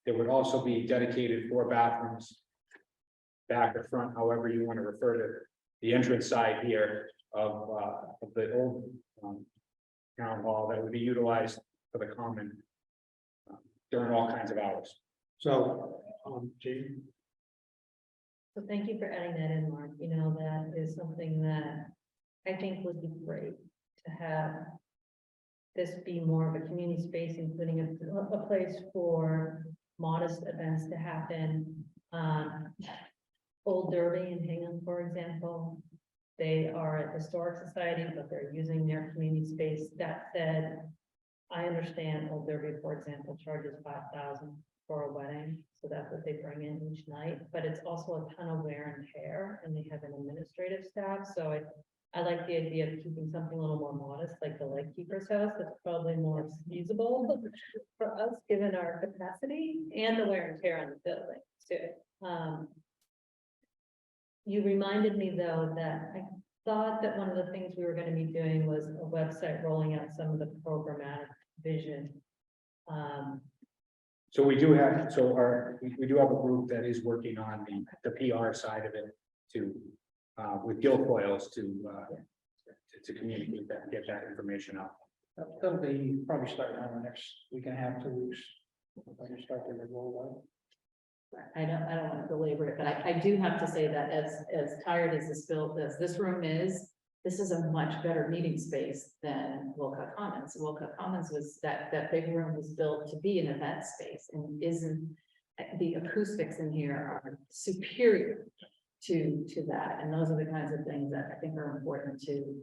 There would also be dedicated 4 bathrooms back or front, however you want to refer to the entrance side here of the old town hall that would be utilized for the common during all kinds of hours.
So, Gene?
So thank you for adding that in, Mark. That is something that I think would be great to have this be more of a community space, including a place for modest events to happen. Old Derby and Hingham, for example, they are a historic society, but they're using their community space. That said, I understand Old Derby, for example, charges $5,000 for a wedding, so that's what they bring in each night, but it's also a ton of wear and tear, and they have an administrative staff, so I like the idea of keeping something a little more modest, like the Lightkeeper's House, that's probably more feasible for us, given our capacity and the wear and tear on the building too. You reminded me, though, that I thought that one of the things we were gonna be doing was a website rolling out some of the programmatic vision.
So we do have, we do have a group that is working on the PR side of it to, with Guilfoyle's to communicate that, get that information out. That'll be probably starting on the next week and a half, 2 weeks. When you start to roll out.
I don't want to belabor it, but I do have to say that as tired as this room is, this is a much better meeting space than Wilcott Commons. Wilcott Commons was, that big room was built to be an event space and the acoustics in here are superior to that. And those are the kinds of things that I think are important to,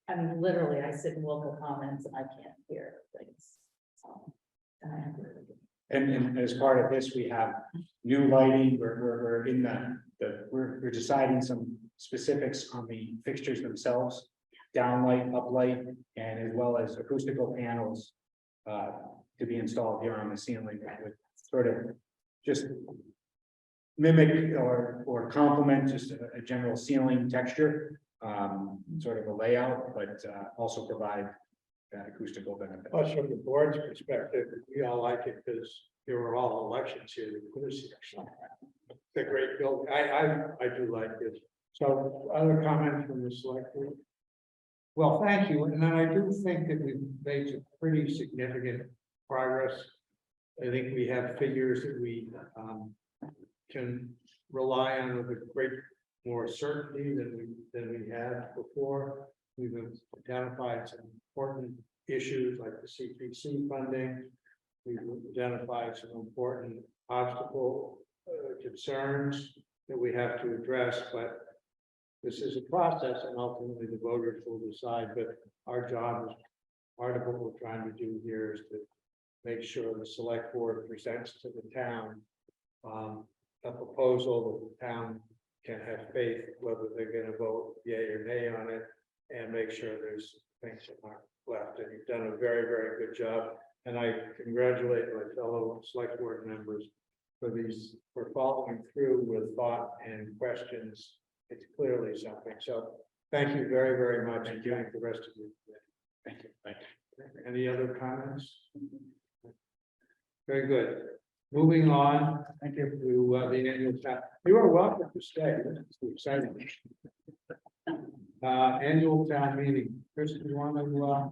I mean, literally, I sit in Wilcott Commons and I can't hear things. And I have to really good.
And as part of this, we have new lighting, we're in we're deciding some specifics on the fixtures themselves. Downlight, uplight, and as well as acoustical panels to be installed here on the ceiling that would sort of just mimic or complement just a general ceiling texture, sort of a layout, but also provide that acoustical benefit.
Plus, from the board's perspective, we all like it because there were all elections here. It's a great building. I do like this. So other comments from the select board? Well, thank you. And then I do think that we've made some pretty significant progress. I think we have figures that we can rely on with a great more certainty than we had before. We've identified some important issues like the CPC funding. We've identified some important obstacle concerns that we have to address, but this is a process and ultimately the voters will decide. But our job is, part of what we're trying to do here is to make sure the select board presents to the town a proposal that the town can have faith whether they're going to vote yay or nay on it, and make sure there's things that aren't left. And you've done a very, very good job. And I congratulate my fellow select board members for following through with thought and questions. It's clearly something. So thank you very, very much. And thank the rest of you.
Thank you. Thank you.
Any other comments? Very good. Moving on. Thank you to the annual town. You are welcome to stay. It's exciting. Annual town meeting. Chris, do you want to?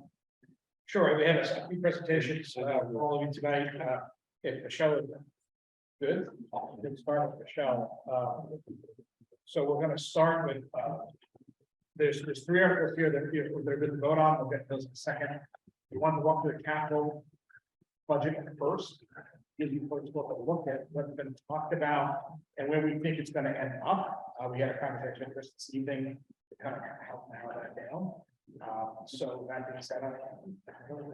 Sure, we have a few presentations for all of you tonight. If Michelle is good, we'll start with Michelle. So we're going to start with there's 3 articles here that they're going to vote on. We'll get those in a second. We want to walk through the capital budget first. Give you folks a look at what's been talked about and where we think it's going to end up. We had a conversation with Chris this evening to kind of help narrow that down. So that being said,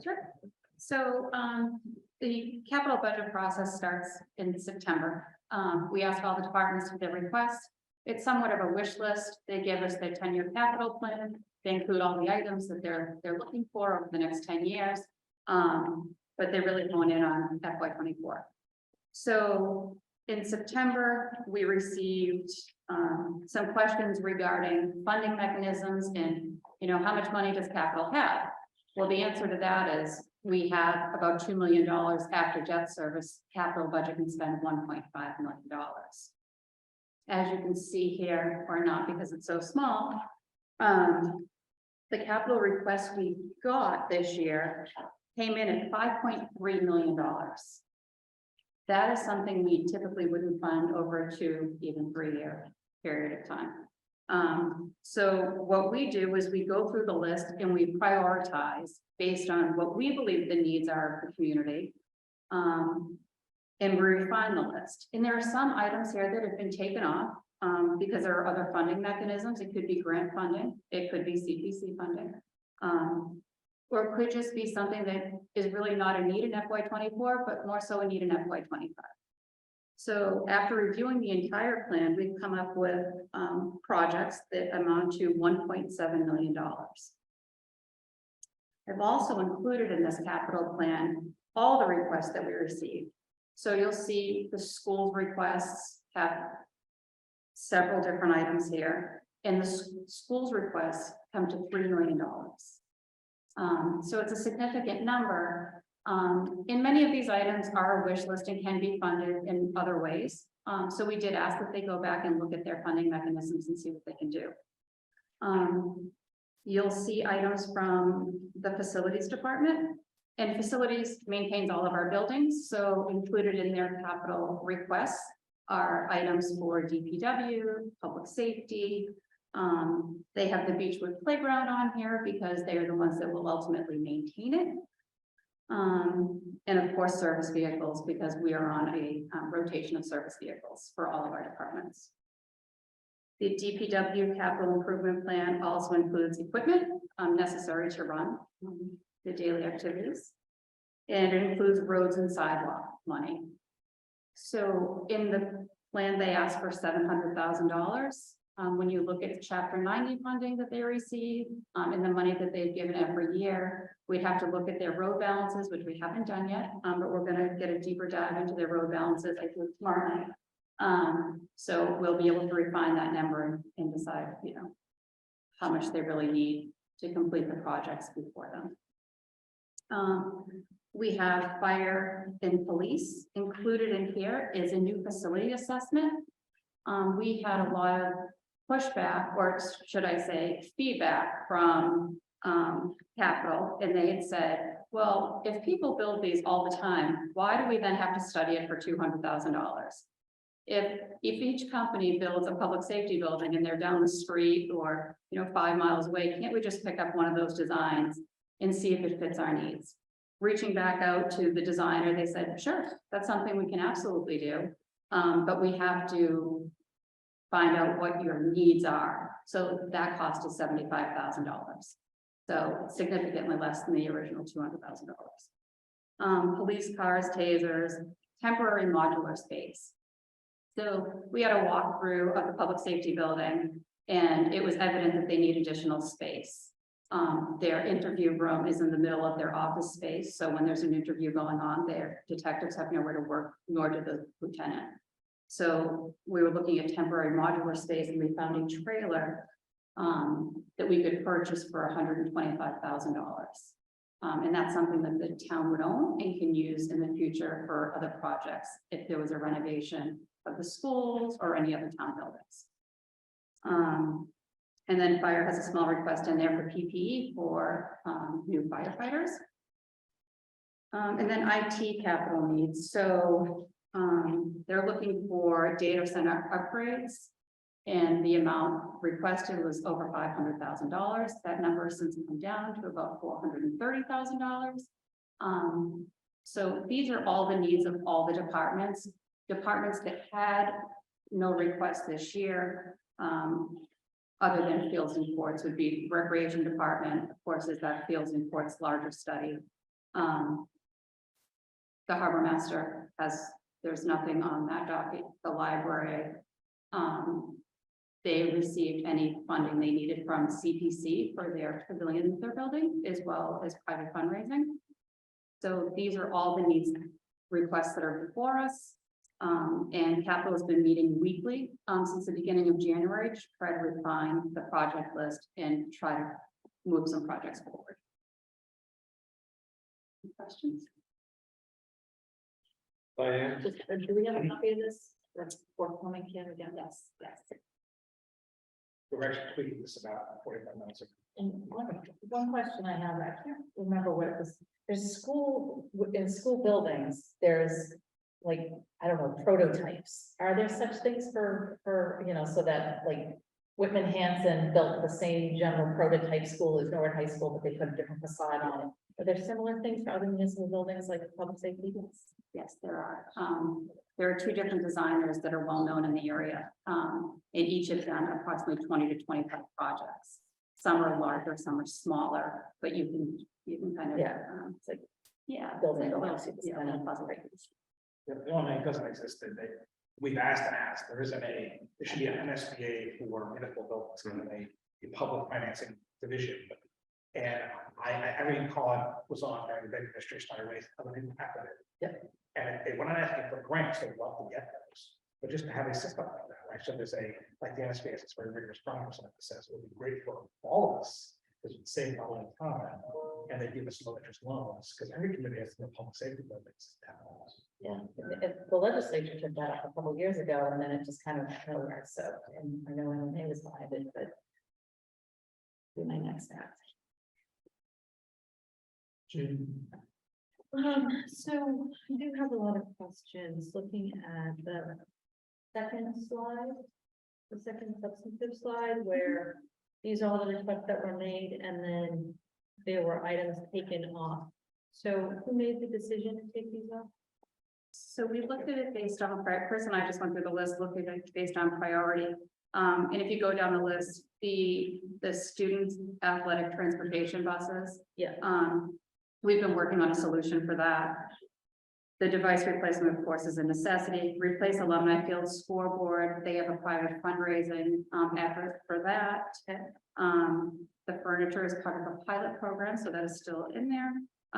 Sure. So the capital budget process starts in September. We asked all the departments for their requests. It's somewhat of a wish list. They give us their 10-year capital plan. They include all the items that they're looking for over the next 10 years. But they're really going in on FY24. So in September, we received some questions regarding funding mechanisms and, how much money does capital have? Well, the answer to that is we have about $2 million after debt service. Capital budget can spend $1.5 million. As you can see here, or not because it's so small, the capital request we got this year came in at $5.3 million. That is something we typically wouldn't fund over a 2, even 3-year period of time. So what we do is we go through the list and we prioritize based on what we believe the needs are of the community. And we refine the list. And there are some items here that have been taken off because there are other funding mechanisms. It could be grant funding. It could be CPC funding. Or it could just be something that is really not a need in FY '24, but more so a need in FY '25. So after reviewing the entire plan, we've come up with projects that amount to $1.7 million. I've also included in this capital plan all the requests that we received. So you'll see the school requests have several different items here, and the school's requests come to $3 million. So it's a significant number. In many of these items, our wish list and can be funded in other ways. So we did ask that they go back and look at their funding mechanisms and see what they can do. You'll see items from the facilities department, and facilities maintains all of our buildings. So included in their capital requests are items for DPW, public safety. They have the Beechwood Playground on here because they are the ones that will ultimately maintain it. And of course, service vehicles, because we are on a rotation of service vehicles for all of our departments. The DPW capital improvement plan also includes equipment necessary to run the daily activities. And it includes roads and sidewalk money. So in the plan, they asked for $700,000. When you look at Chapter 90 funding that they receive, and the money that they've given every year, we'd have to look at their road balances, which we haven't done yet, but we're gonna get a deeper dive into their road balances, I think, tomorrow night. So we'll be able to refine that number and decide, you know, how much they really need to complete the projects before them. We have fire and police. Included in here is a new facility assessment. We had a lot of pushback, or should I say feedback from capital, and they had said, well, if people build these all the time, why do we then have to study it for $200,000? If each company builds a public safety building and they're down the street or, you know, 5 miles away, can't we just pick up one of those designs and see if it fits our needs? Reaching back out to the designer, they said, sure, that's something we can absolutely do. But we have to find out what your needs are. So that cost is $75,000. So significantly less than the original $200,000. Police cars, tasers, temporary modular space. So we had a walkthrough of the public safety building, and it was evident that they need additional space. Their interview room is in the middle of their office space. So when there's an interview going on, their detectives have nowhere to work, nor do the lieutenant. So we were looking at temporary modular space, and we found a trailer that we could purchase for $125,000. And that's something that the town would own and can use in the future for other projects if there was a renovation of the schools or any other town buildings. And then fire has a small request in there for PPE for new firefighters. And then IT capital needs. So they're looking for data center upgrades, and the amount requested was over $500,000. That number has since come down to about $430,000. So these are all the needs of all the departments. Departments that had no requests this year, other than Fields and Courts, would be Recreation Department, of course, is that Fields and Courts larger study. The Harbor Master has, there's nothing on that docket. The library, they received any funding they needed from CPC for their pavilion they're building, as well as private fundraising. So these are all the needs requests that are before us. And capital has been meeting weekly since the beginning of January to try to refine the project list and try to move some projects forward. Any questions?
Diane?
Do we have a copy of this? That's forthcoming, Kim, again, yes.
We're actually tweeting this about 45 minutes ago.
And one question I have, I can't remember what it was. There's school, in school buildings, there's like, I don't know, prototypes. Are there such things for, you know, so that like Whitman Hanson built the same general prototype school as Norwood High School, but they put a different facade on it. Are there similar things for other municipal buildings like public safety?
Yes, there are. There are 2 different designers that are well known in the area. And each have done approximately 20 to 25 projects. Some are larger, some are smaller, but you can you can kind of.
Yeah.
It's like, yeah.
Building
it's like a little-
capacity,
yeah, a little puzzle.
The only thing that doesn't exist, that we've asked and asked, there isn't there should be an MSBA for municipal buildings, and a public financing division. And I mean, Colin was on during the big administration, I raised other people after it.
Yep.
And we're not asking for grants, they'd love to get those, but just to have a system like that, right? So there's like the MSBA, it's very rigorous process, like it says, it would be great for all of us, because it's save a lot of time, and they give us low interest loans, because every committee has to know public safety buildings.
Yeah, the legislature took that up a couple years ago, and then it just kind of nowhere, so, and I know it was behind it, but. Do my next act. So I do have a lot of questions, looking at the second slide. The second substantive slide, where these are all the requests that were made, and then there were items taken off. So who made the decision to take these off?
So we looked at it based on, first, and I just went through the list, looking at it based on priority. And if you go down the list, the students athletic transportation buses.
Yeah.
We've been working on a solution for that. The device replacement, of course, is a necessity. Replace alumni field scoreboard. They have a private fundraising effort for that. The furniture is part of a pilot program, so that is still in there.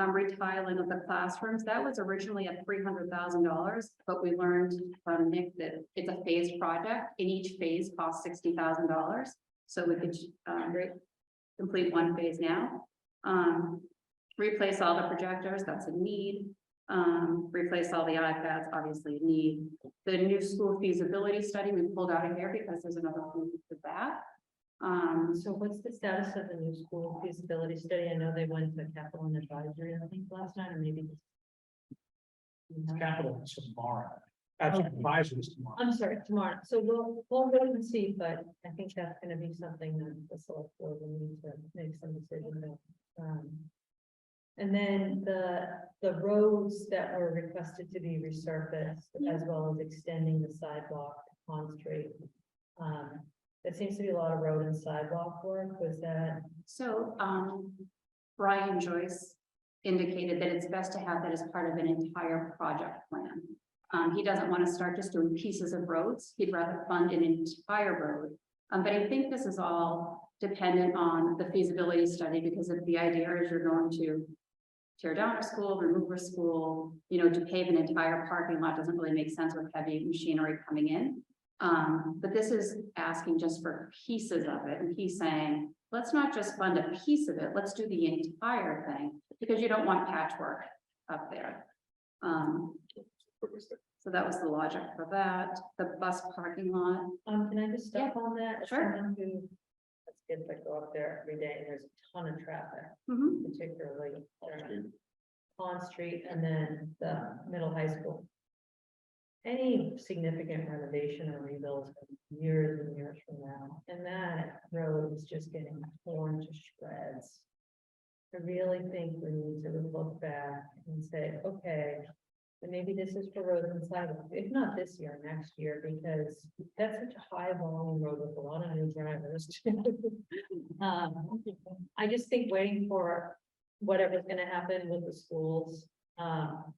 Retiling of the classrooms, that was originally at $300,000, but we learned from Nick that it's a phased project, and each phase costs $60,000. So we could complete one phase now. Replace all the projectors, that's a need. Replace all the iPads, obviously a need. The new school feasibility study we pulled out of here because there's another group for that.
So what's the status of the new school feasibility study? I know they went to capital and advisory, I think, last night, or maybe.
Capital is tomorrow. Actually, advisory is tomorrow.
I'm sorry, tomorrow. So we'll wait and see, but I think that's gonna be something that the select board will need to make some decision on. And then the roads that were requested to be resurfaced, as well as extending the sidewalk to Pond Street. There seems to be a lot of road and sidewalk work. Was that?
So, Brian Joyce indicated that it's best to have that as part of an entire project plan. He doesn't want to start just doing pieces of roads. He'd rather fund an entire road. But I think this is all dependent on the feasibility study, because if the idea is you're going to tear down a school, remove a school, to pave an entire parking lot doesn't really make sense with heavy machinery coming in. But this is asking just for pieces of it, and he's saying, let's not just fund a piece of it, let's do the entire thing, because you don't want patchwork up there. So that was the logic for that. The bus parking lot.
Can I just stop on that? As
Sure.
someone who- That's good, if I go up there every day, and there's a ton of traffic,
Mhm.
particularly during Pond Street and then the middle high school. Any significant renovation or rebuild years and years from now, and that road is just getting torn to shreds. I really think we need to look back and say, okay, and maybe this is for roads and sidewalks, if not this year, next year, because that's such a high volume road with a lot of new drivers. I just think waiting for whatever's gonna happen with the schools,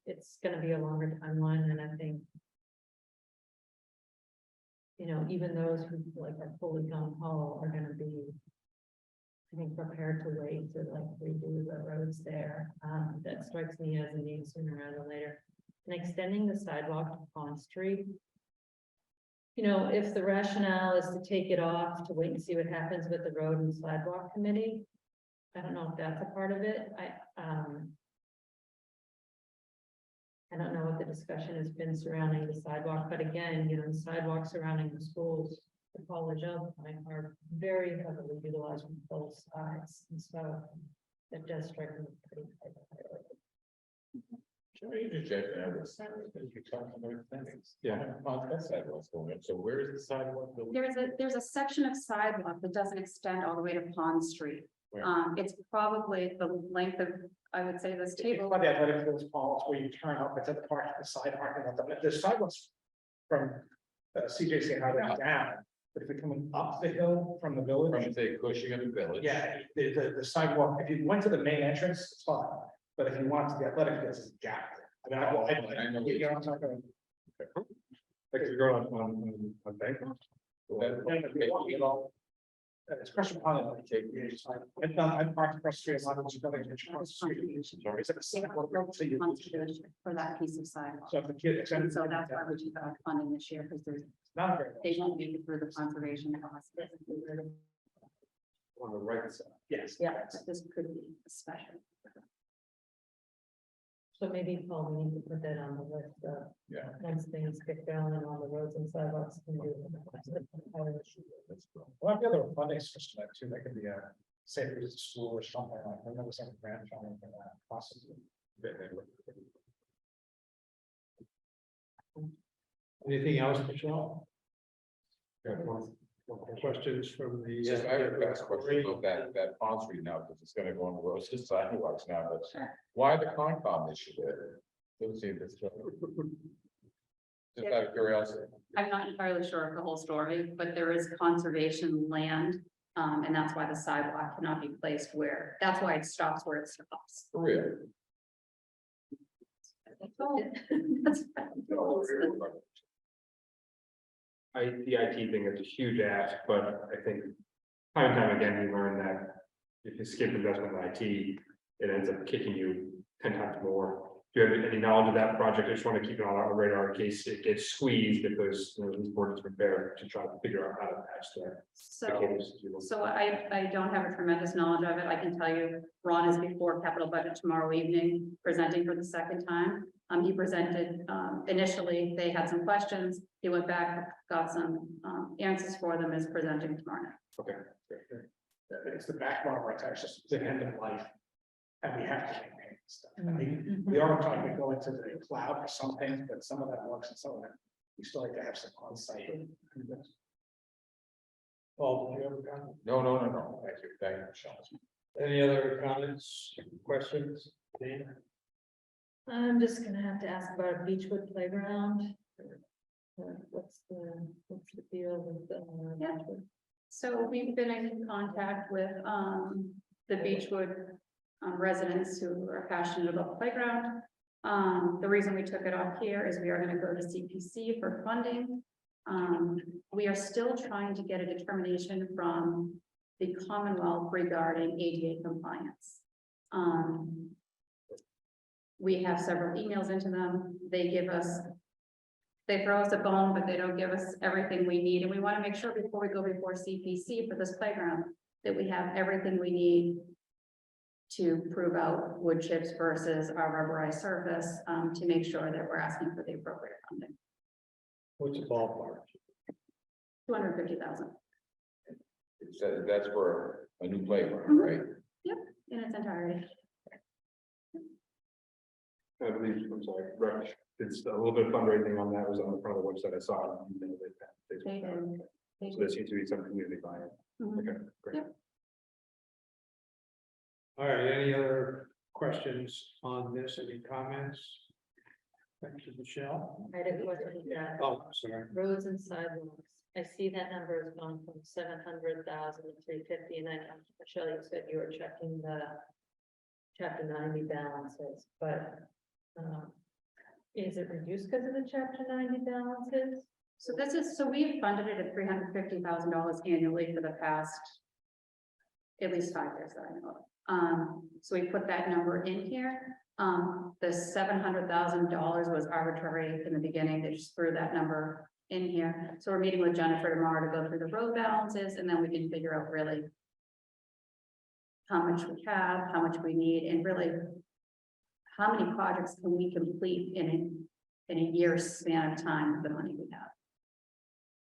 it's gonna be a longer timeline, and I think. Even those who like are fully gung ho are gonna be. I think prepared to wait to like redo the roads there. That strikes me as a need sooner rather than later. And extending the sidewalk to Pond Street. If the rationale is to take it off to wait and see what happens with the road and sidewalk committee. I don't know if that's a part of it. I don't know what the discussion has been surrounding the sidewalk, but again, the sidewalks surrounding the schools, the college are very heavily utilized on both sides, and so it does strike me pretty high priority.
Sure, you just check that with Sarah, because you're talking about things. Yeah. That sidewalk's going in, so where is the sidewalk?
There's a section of sidewalk that doesn't extend all the way to Pond Street.
Where?
It's probably the length of, I would say, this
It's
table.
by the athletic fields, Paul, it's where you turn up, it's at the park, the side parking lot, the sidewalks from CJC Highway down But if you're coming up the hill from the village.
From say Cushing in the village.
Yeah, the sidewalk, if you went to the main entrance, it's fine, but if you want to get athletic, there's a gap there. I mean,
I know.
you know what I'm talking about?
Like if you're going on Bancroft.
It's pressure upon it. I've done, I've parked across the street, a lot of those buildings, which across the street. It's like a sidewalk, so you-
For that piece of sidewalk.
So if the kid.
And so that's why we took out funding this year, because there's,
Not very.
they won't make it through the conservation costs.
On the right side.
Yes.
Yeah, this could be a special.
So maybe, Paul, we need to put that on the list,
Yeah.
once things get going and all the roads and sidewalks can do.
Well, the other funding system that too, that could be a, say, if it's a school or something like, I remember some grant funding for that, possibly.
Anything else, Michelle? Questions from the?
Just, I have a fast question about that Pond Street now, because it's gonna go on the roads, just sidewalks now, but why the Concom issue there? Don't see this. Just out of curiosity.
I'm not entirely sure of the whole story, but there is conservation land. And that's why the sidewalk cannot be placed where, that's why it stops where it stops.
For real.
That's-
The IT thing is a huge ask, but I think time and time again, we learn that if you skip investment in IT, it ends up kicking you 10 times more. Do you have any knowledge of that project? I just want to keep it on our radar in case it gets squeezed, because this board is prepared to try to figure out how to patch that.
So I don't have a tremendous knowledge of it. I can tell you, Ron is before capital budget tomorrow evening, presenting for the second time. He presented, initially, they had some questions. He went back, got some, answers for them, is presenting tomorrow night.
Okay.
It's the backbone of our tax system, it's the end of life. And we have to maintain stuff. I mean, we are trying to go into the cloud for some things, but some of that works and some of that, we still like to have some on site.
Paul, do you have a comment?
No. Thank you, Michelle.
Any other comments, questions? Dana?
I'm just gonna have to ask about a Beechwood playground. What's the deal with the?
Yeah. So we've been in contact with, the Beechwood residents who are passionate about the playground. The reason we took it off here is we are gonna go to CPC for funding. We are still trying to get a determination from the Commonwealth regarding ADA compliance. We have several emails into them. They throw us a bone, but they don't give us everything we need. And we want to make sure before we go before CPC for this playground, that we have everything we need to prove out wood chips versus our rubberized surface, to make sure that we're asking for the appropriate funding.
What's the ballpark?
250,000
That's for a new playground, right?
in its entirety.
I believe, I'm sorry, Rex, it's a little bit of fundraising on that, was on the front of the website I saw.
They did. They
So there seems to be some community buy-in.
Mhm.
Okay, great.
Yep.
All right, any other questions on this? Any comments? Thank you, Michelle.
I had a question that
Oh, sorry.
roads and sidewalks. I see that number has gone from 700,000 to 350, and I know, Michelle, you said you were checking the chapter 90 balances, but is it reduced because of the chapter 90 balances?
So we've funded it at $350,000 annually for the past at least 5 years that I know of. So we put that number in here. The $700,000 was arbitrary in the beginning. They just threw that number in here. So we're meeting with Jennifer tomorrow to go through the road balances, and then we can figure out really how much we have, how much we need, and really how many projects can we complete in a year's span of time with the money we have.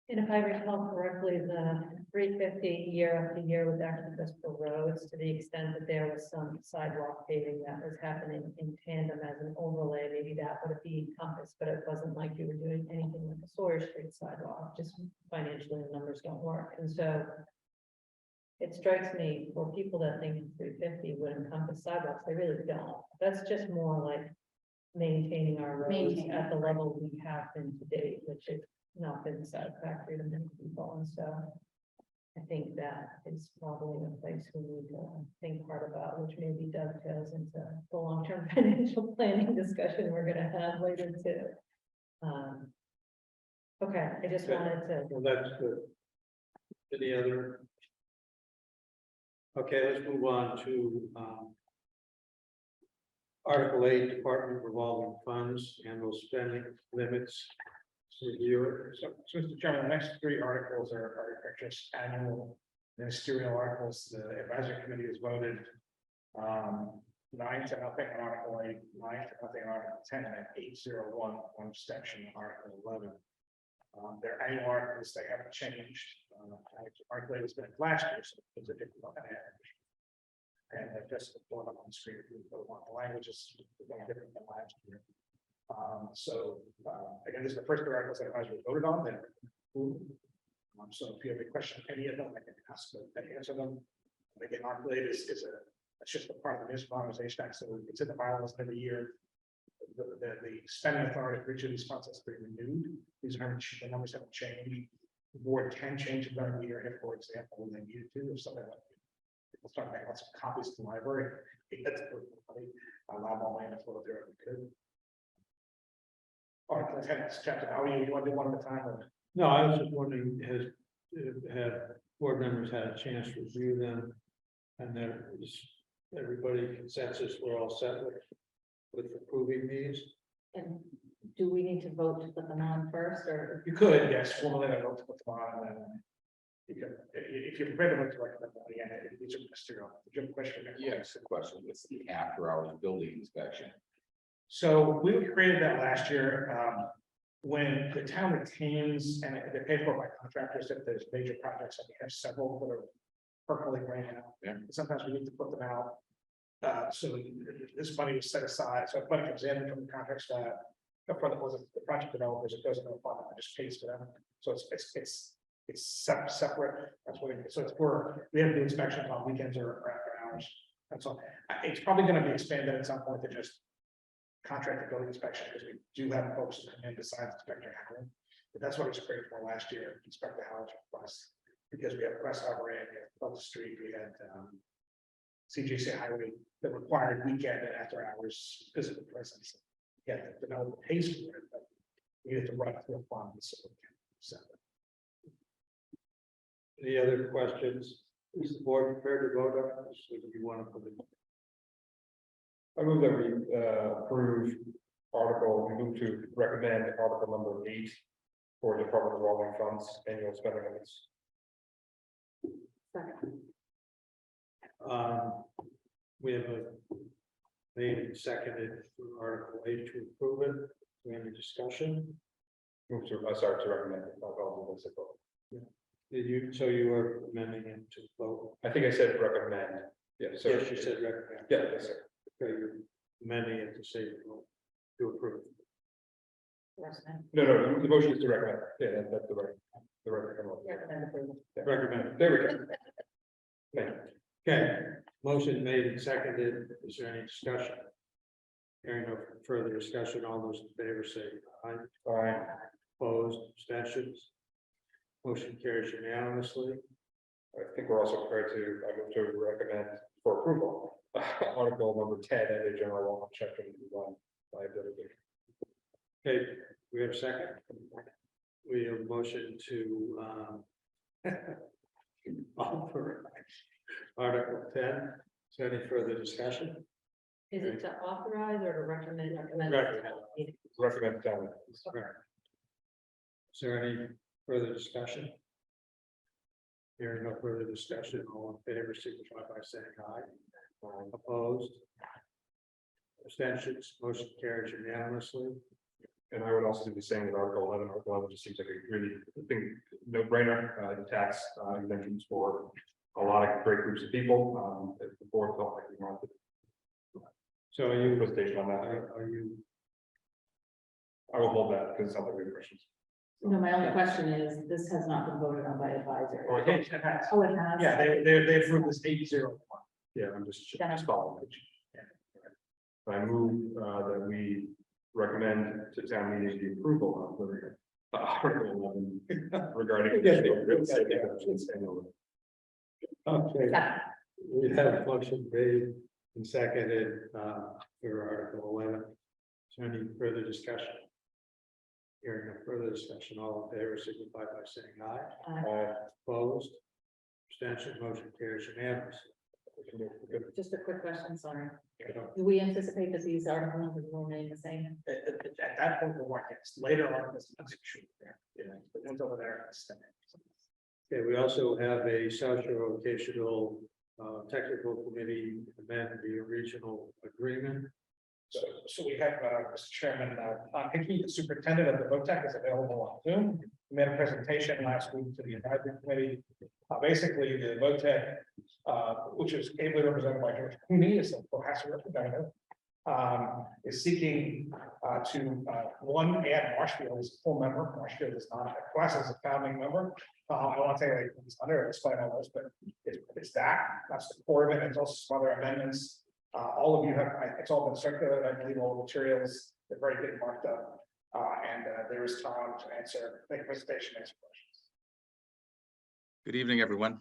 And if I recall correctly, the 350 year after year was actually just for roads, to the extent that there was some sidewalk paving that was happening in tandem as an overlay, maybe that would be encompassed, but it wasn't like you were doing anything like a Sawyer Street sidewalk, just financially the numbers don't work, and so it strikes me for people that think 350 would encompass sidewalks, they really don't. That's just more like maintaining our roads
Maintaining.
at the level we have been to date, which is not been satisfactory to many people, and so. I think that is probably a place we need to think hard about, which maybe dovetails into the long-term financial planning discussion we're gonna have later too. Okay, I just wanted to.
Well, that's good. Any other? Okay, let's move on to, Article 8, Department Revolving Funds, annual spending limits. Review it.
So, Mr. Chairman, the next three articles are just annual ministerial articles. The advisory committee has voted 9-0 on Article 8, 9-0 on Article 10, and 801 on abstention on Article 11. They're annual articles, they haven't changed. Article 8 was been last year, so it's a different one. And just the one on the screen, if you want, the language is different than last year. Again, this is the first three articles that advisory voted on. Then, so if you have a question, any of them, I can ask them, I can answer them. Again, Article 8 is that's just a part of the Municipal Modernization Act, so it's in the bylaws every year. The spending authority for each of these funds has to be renewed. These are the numbers haven't changed. The board can change it during the year if, for example, when they needed to, or something like that. People start making lots of copies to the library. That's allow all land to flow there if we could. Article 10, chapter, how you want to do one at a time? Or?
No, I was just wondering, have board members had a chance to review them? And there is everybody consensus, we're all set with approving these?
And do we need to vote to put them on first, or?
You could, yes, formally, I vote to put them on, and then you can, if you're prepared to vote to recommend them, again, these are ministerial. Do you have a question?
Yes, a question. What's the after hours building inspection?
So we created that last year, when the town retains and they're paid for by contractors, if there's major projects, and we have several that are percolating right now.
Yeah.
Sometimes we need to put them out. So this money was set aside, so if money comes in from the contract staff, for the project developers, it goes into a fund, it just pays for them. So it's separate, that's what it is. So it's we have to do inspections on weekends or after hours. That's all. It's probably gonna be expanded at some point to just contracted building inspection, because we do have folks who come in besides Inspector Howard. But that's what it was created for last year, Inspector Howard's request, because we have West Harbor and we have Butler Street, we had CJC Highway that required weekend and after hours physical presence. Yeah, the developer pays for it, but we have to run through a fund. So
Any other questions? Is the board prepared to vote on this? Or do you want to put it?
I move that we approve we move to recommend article number 8 for Department of Revolving Funds annual spending limits.
We have made and seconded for Article 8 to approve it. Do we have any discussion?
Move to, sorry, to recommend. I'll
Did you, so you are amending it to vote?
I think I said recommend. Yeah, so.
Yes, you said recommend.
Yeah, yes, sir.
Okay, you're amending it to say to approve.
No, the motion is to recommend. Yeah, that's the recommend. Yeah.
Recommend.
There we go. Thank you.
Okay, motion made and seconded. Is there any discussion? Hearing no further discussion, all those in favor say aye.
Aye.
Opposed, abstentions. Motion carries unanimously.
I think we're also prepared to, I move to recommend for approval, article number 10, and the general law, chapter 1, liability.
Okay, we have a second. We have a motion to offer Article 10. Is there any further discussion?
Is it to authorize or to recommend?
Recommend down.
Is there any further discussion? Hearing no further discussion, all in favor, signify by saying aye. Opposed? Abstentions, motion carries unanimously.
And I would also do the same with article 11. Article 11 just seems like a really no brainer, the tax exemptions for a lot of great groups of people. If the board felt like we wanted.
So are you,
presentation on that.
are you,
I will hold that because it's not like we have questions.
No, my only question is, this has not been voted on by advisory.
or it has.
Oh, it has?
Yeah, they approved this 8-0.
Yeah, I'm just following. I move that we recommend to town meeting the approval of the Article 11 regarding.
Okay, we have a motion made and seconded for Article 11. Is there any further discussion? Hearing no further discussion, all in favor signify by saying aye. Opposed? Abstention, motion carries unanimously.
Just a quick question, sorry. Do we anticipate that these article numbers will remain the same?
At that point, we'll work it. Later on, this shoot there. Yeah, the ones over there.
Okay, we also have a socio-vocational technical committee amend the original agreement.
So we have, Mr. Chairman, Tom Hickey, the superintendent of the VOTEC, is available on Zoom. We made a presentation last week to the advisory committee. Basically, the VOTEC, which is ably represented by George Cooney, is the Cohasset representative, is seeking to one, add Marshfield as a full member. Marshfield is not, Cohasset is a founding member. I want to say like it's under explain all this, but it's that's the core of it. There's also some other amendments. All of you have, it's all been circulated. I believe all the materials, they're very good marked up. And there is time to make a presentation, answer questions.
Good evening, everyone.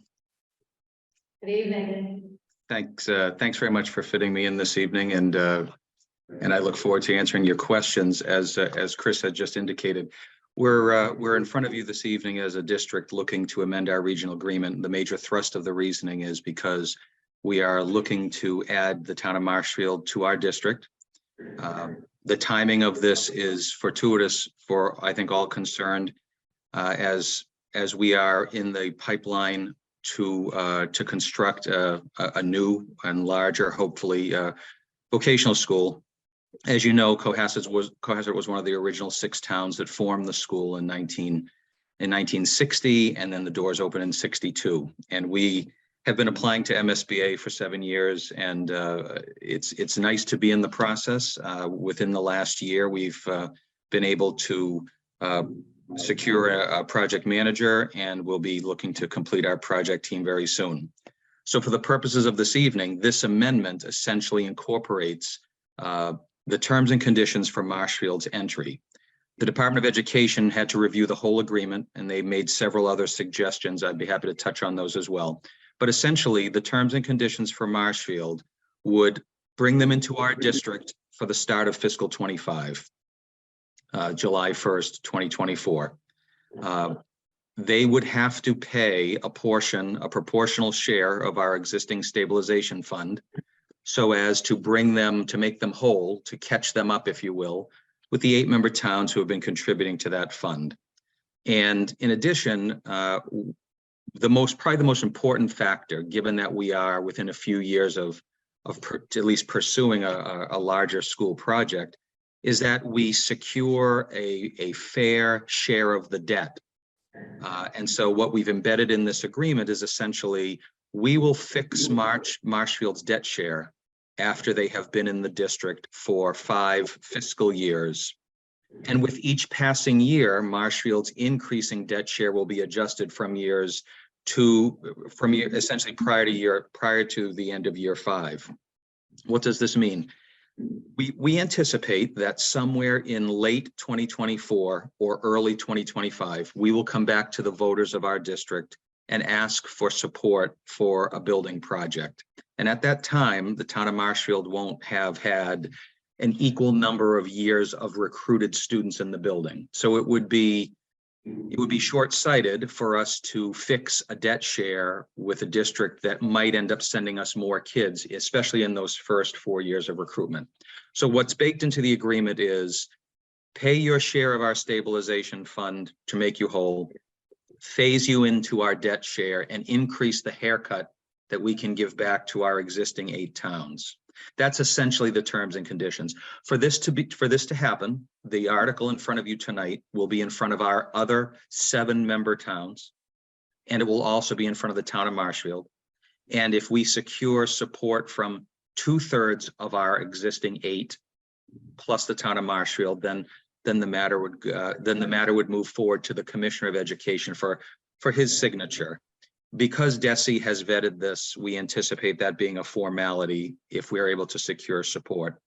Good evening.
Thanks very much for fitting me in this evening, and I look forward to answering your questions. As Chris had just indicated, we're in front of you this evening as a district looking to amend our regional agreement. The major thrust of the reasoning is because we are looking to add the town of Marshfield to our district. The timing of this is fortuitous for, I think, all concerned, as we are in the pipeline to construct a new and larger, hopefully, vocational school. As you know, Cohasset was one of the original 6 towns that formed the school in 1960, and then the doors opened in 62. And we have been applying to MSBA for 7 years, and it's nice to be in the process. Within the last year, we've been able to secure a project manager, and we'll be looking to complete our project team very soon. So for the purposes of this evening, this amendment essentially incorporates the terms and conditions for Marshfield's entry. The Department of Education had to review the whole agreement, and they made several other suggestions. I'd be happy to touch on those as well. But essentially, the terms and conditions for Marshfield would bring them into our district for the start of fiscal 25, July 1st, 2024. They would have to pay a proportional share of our existing stabilization fund, so as to bring them, to make them whole, to catch them up, if you will, with the 8-member towns who have been contributing to that fund. And in addition, probably the most important factor, given that we are within a few years of at least pursuing a larger school project, is that we secure a fair share of the debt. And so what we've embedded in this agreement is essentially, we will fix Marshfield's debt share after they have been in the district for 5 fiscal years. And with each passing year, Marshfield's increasing debt share will be adjusted from essentially prior to the end of year 5. What does this mean? We anticipate that somewhere in late 2024 or early 2025, we will come back to the voters of our district and ask for support for a building project. And at that time, the town of Marshfield won't have had an equal number of years of recruited students in the building. So it would be short-sighted for us to fix a debt share with a district that might end up sending us more kids, especially in those first 4 years of recruitment. So what's baked into the agreement is pay your share of our stabilization fund to make you whole, phase you into our debt share, and increase the haircut that we can give back to our existing 8 towns. That's essentially the terms and conditions. For this to happen, the article in front of you tonight will be in front of our other 7-member towns, and it will also be in front of the town of Marshfield. And if we secure support from 2/3 of our existing 8, plus the town of Marshfield, then the matter would move forward to the Commissioner of Education for his signature. Because DESE has vetted this, we anticipate that being a formality if we are able to secure support.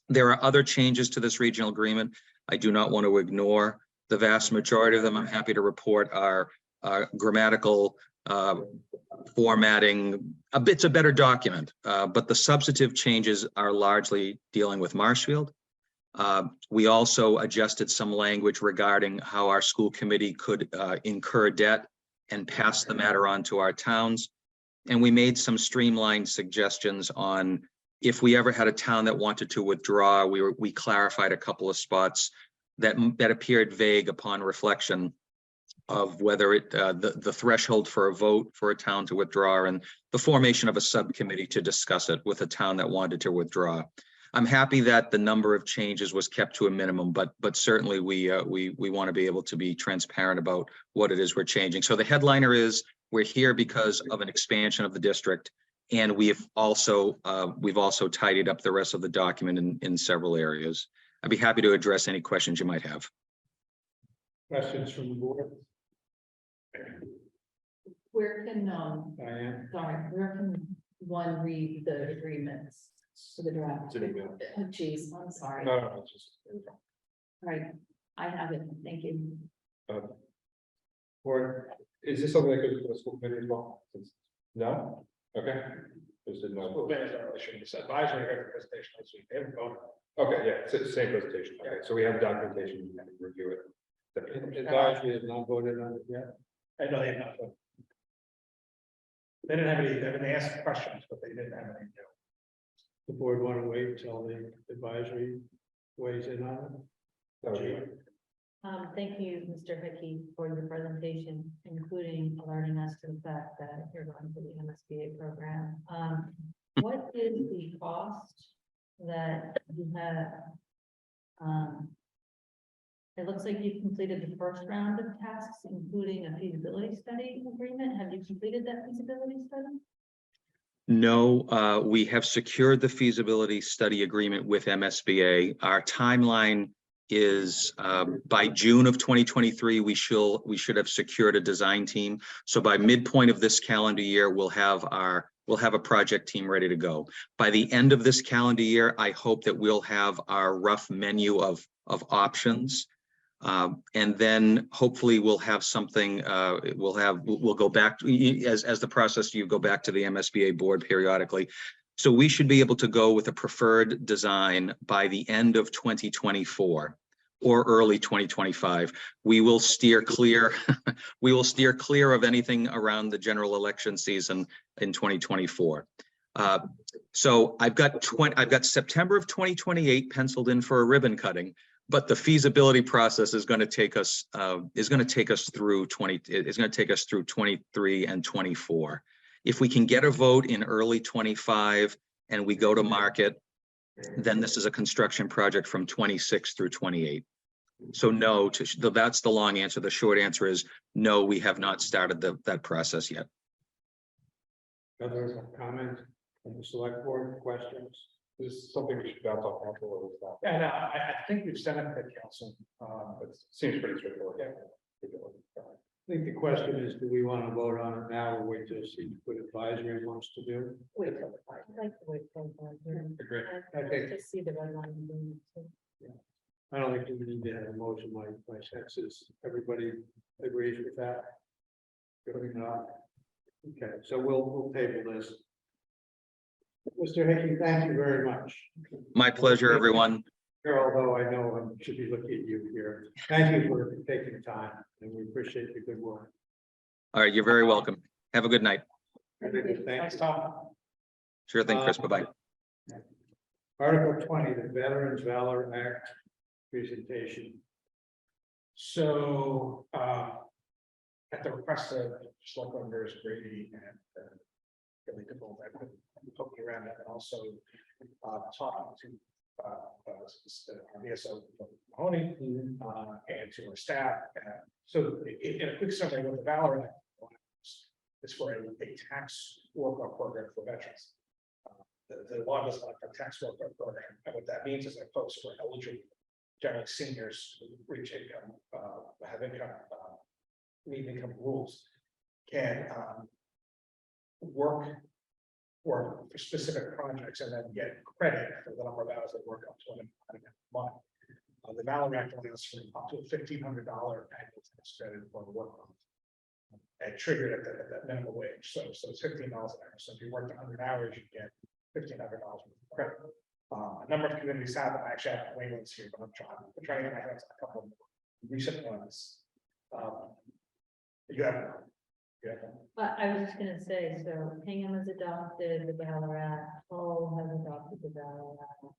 There are other changes to this regional agreement. I do not want to ignore The vast majority of them, I'm happy to report, are grammatical formatting. It's a better document, but the substantive changes are largely dealing with Marshfield. We also adjusted some language regarding how our school committee could incur debt and pass the matter on to our towns. And we made some streamlined suggestions on if we ever had a town that wanted to withdraw. We clarified a couple of spots that appeared vague upon reflection of whether the threshold for a vote for a town to withdraw and the formation of a subcommittee to discuss it with a town that wanted to withdraw. I'm happy that the number of changes was kept to a minimum, but certainly we want to be able to be transparent about what it is we're changing. So the headliner is we're here because of an expansion of the district, and we've also tidied up the rest of the document in several areas. I'd be happy to address any questions you might have.
Questions from the board?
Where can,
Diane?
sorry, where can one read the agreements for the draft? Oh, geez, I'm sorry.
No, it's just.
Right, I have it, thank you.
Or is this something that goes to the school committee as well? No? Okay. Just didn't know.
Well, there's our issue. This advisory presentation this week. They haven't voted.
Okay, yeah, it's the same presentation. Okay, so we have documentation, we can review it.
Advisory has not voted on it yet.
I know they have not voted. They didn't have any, they asked questions, but they didn't have any.
The board want to wait until the advisory weighs in on it?
Thank you, Mr. Hickey, for the presentation, including alerting us to the fact that you're going to the MSBA program. What is the cost that you have? It looks like you've completed the first round of tasks, including a feasibility study agreement. Have you completed that feasibility study?
No, we have secured the feasibility study agreement with MSBA. Our timeline is by June of 2023, we should have secured a design team. So by midpoint of this calendar year, we'll have a project team ready to go. By the end of this calendar year, I hope that we'll have our rough menu of options. And then hopefully we'll have something, we'll go back as the process, you go back to the MSBA board periodically. So we should be able to go with a preferred design by the end of 2024 or early 2025. We will steer clear. We will steer clear of anything around the general election season in 2024. So I've got September of 2028 penciled in for a ribbon cutting, but the feasibility process is going to take us through 23 and 24. If we can get a vote in early 25 and we go to market, then this is a construction project from 26 through 28. So no, that's the long answer. The short answer is no, we have not started that process yet.
Other comments from the select board, questions?
This is something we should bounce off council.
Yeah, no, I think we've sent it to council.
It seems pretty straightforward.
I think the question is, do we want to vote on it now or wait to see what advisory wants to do?
Wait, I'd like to wait for that.
Agreed.
I think,
To see the red line.
I don't think we need to have a motion. My sense is everybody agrees with that. Good enough. Okay, so we'll table this. Mr. Hickey, thank you very much.
My pleasure, everyone.
Although I know I should be looking at you here. Thank you for taking the time and we appreciate the good work.
All right, you're very welcome. Have a good night.
Thanks, Tom.
Sure thing, Chris. Bye-bye.
Article 20, the Veterans Valor Act presentation.
So, at the request of Selectman Grady and Billy DeVoe, I've been poking around that and also talking to VSO Mahoney and to our staff. So in a quick summary, what the Valor Act is for a tax workout program for veterans. The law does not have a tax workout program, and what that means is that folks who are eligible, generally seniors who reach income, have income, meet income rules, can work for specific projects and then get credit for the number of hours they work up to a month. the Valorant only has up to a $1,500 annual tax credit for the work. And triggered at that minimum wage, so it's $15 an hour, so if you worked 100 hours, you get $1,500 worth of credit. A number of communities have them, I actually have Wayland's here, but I'm trying to get my hands on a couple of recent ones. You have.
But I was just gonna say, so Hingham has adopted the Ballarat, Hull has adopted the Ballarat.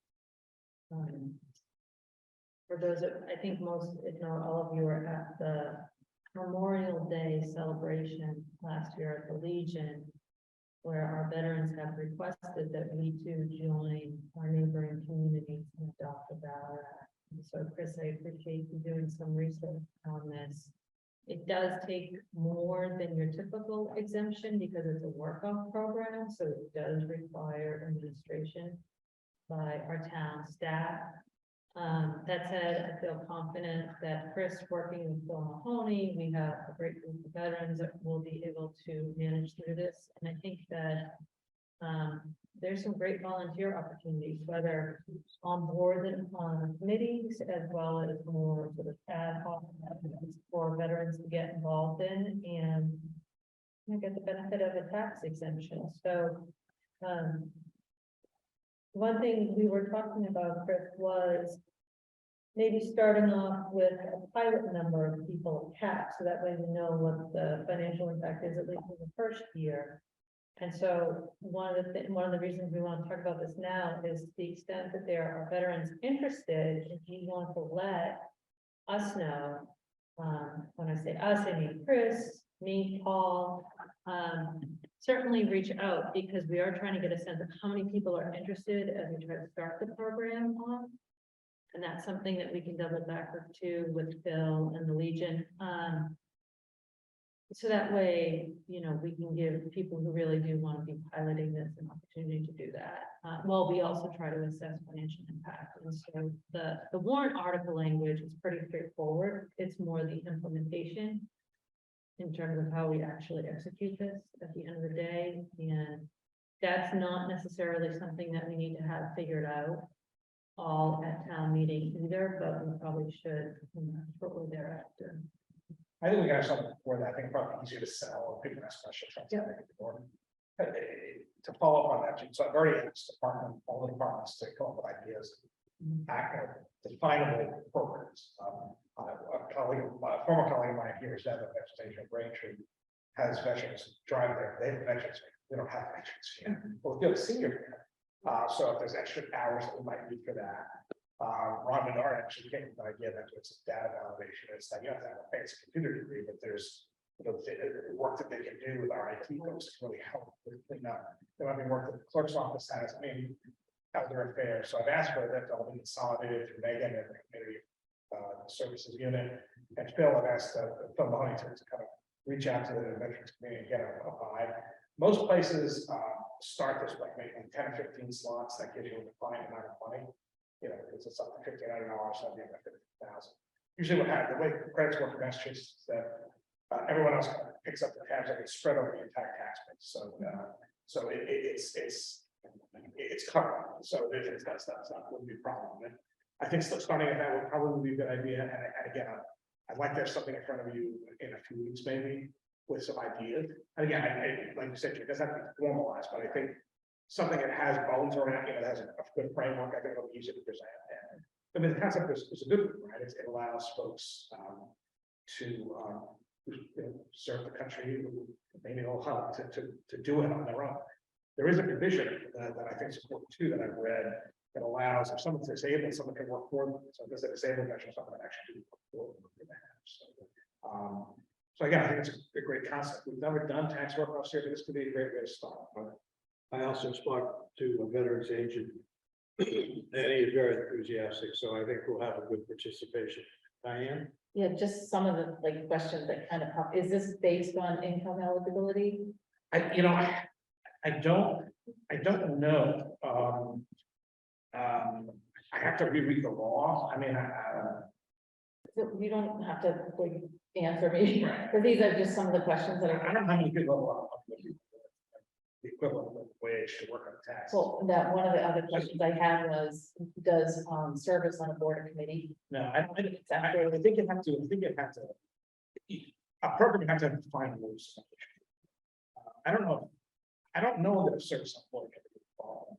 For those, I think most, if not all of you were at the Memorial Day celebration last year at the Legion, where our veterans have requested that we too join our neighboring communities and adopt the Ballarat. And so Chris, I appreciate you doing some research on this. It does take more than your typical exemption because it's a work-off program, so it does require administration by our town staff. That said, I feel confident that Chris, working with Bill Mahoney, we have a great group of veterans that will be able to manage through this. And I think that there's some great volunteer opportunities, whether on board and on committees, as well as more sort of ad hoc for veterans to get involved in and get the benefit of a tax exemption. So one thing we were talking about, Chris, was maybe starting off with a pilot number of people capped, so that way we know what the financial impact is, at least in the first year. And so one of the reasons we want to talk about this now is to the extent that there are veterans interested, if you want to let us know, when I say us, I mean Chris, me, Paul, certainly reach out, because we are trying to get a sense of how many people are interested as we try to start the program on. And that's something that we can double back with Phil and the Legion. So that way, you know, we can give people who really do want to be piloting this an opportunity to do that. Well, we also try to assess financial impact. And so the warrant article language is pretty straightforward. It's more the implementation in terms of how we actually execute this at the end of the day. And that's not necessarily something that we need to have figured out all at town meeting either, but we probably should, shortly thereafter.
I think we got something before that. I think probably easier to sell or people ask questions. To follow up on that, so I've already asked all the departments to come up with ideas, definable programs. A former colleague of mine here is that the vegetation of Braintree has veterans driving there. They have veterans. We don't have veterans here. Well, we have a senior here. So if there's extra hours that we might need for that. Ron Menard actually came with an idea that it's data validation. It's that you have to have a fancy computer degree, but there's the work that they can do with our IT folks to really help with clean up. There might be work that the clerk's office has, other affairs. So I've asked for that to all be consolidated through Megan and the community services unit. And Phil, I've asked Phil Mahoney to kind of reach out to the veterans community and get a vibe. Most places start this way, making 10 or 15 slots. That gives you a defined amount of money. You know, it's something $1,500, so you have 50,000. Usually what happens, the way credits work in Massachusetts is that everyone else kind of picks up the tabs and it's spread over the entire tax base. So it's covered. So that's not wouldn't be a problem. And I think starting at that would probably be a good idea. And again, I'd like to have something in front of you in a few weeks, maybe, with some ideas. And again, like you said, it doesn't have to be formalized, but I think something that has bones around it, that has a good framework, I think it'll be easy to present. And the concept is a good one, right? It allows folks to serve the country, maybe to do it on their own. There is a provision that I think is important too, that I've read, that allows if someone's disabled, someone can work for them. So if there's a disabled veteran, someone can actually do work for them. So again, I think it's a great concept. We've never done tax work-offs here, but this could be a great way to start.
I also spoke to a veterans agent, and he is very enthusiastic, so I think we'll have a good participation. Diane?
Yeah, just some of the questions that kind of come, is this based on income eligibility?
I don't know. I have to reread the law.
You don't have to answer me, because these are just some of the questions that
I don't know how many people. the equivalent of wage to work on taxes.
Well, that, one of the other questions I had was, does, service on a board or committee?
No, I think you have to, I think you have to. A program, you have to define rules. I don't know that a service on board can be involved.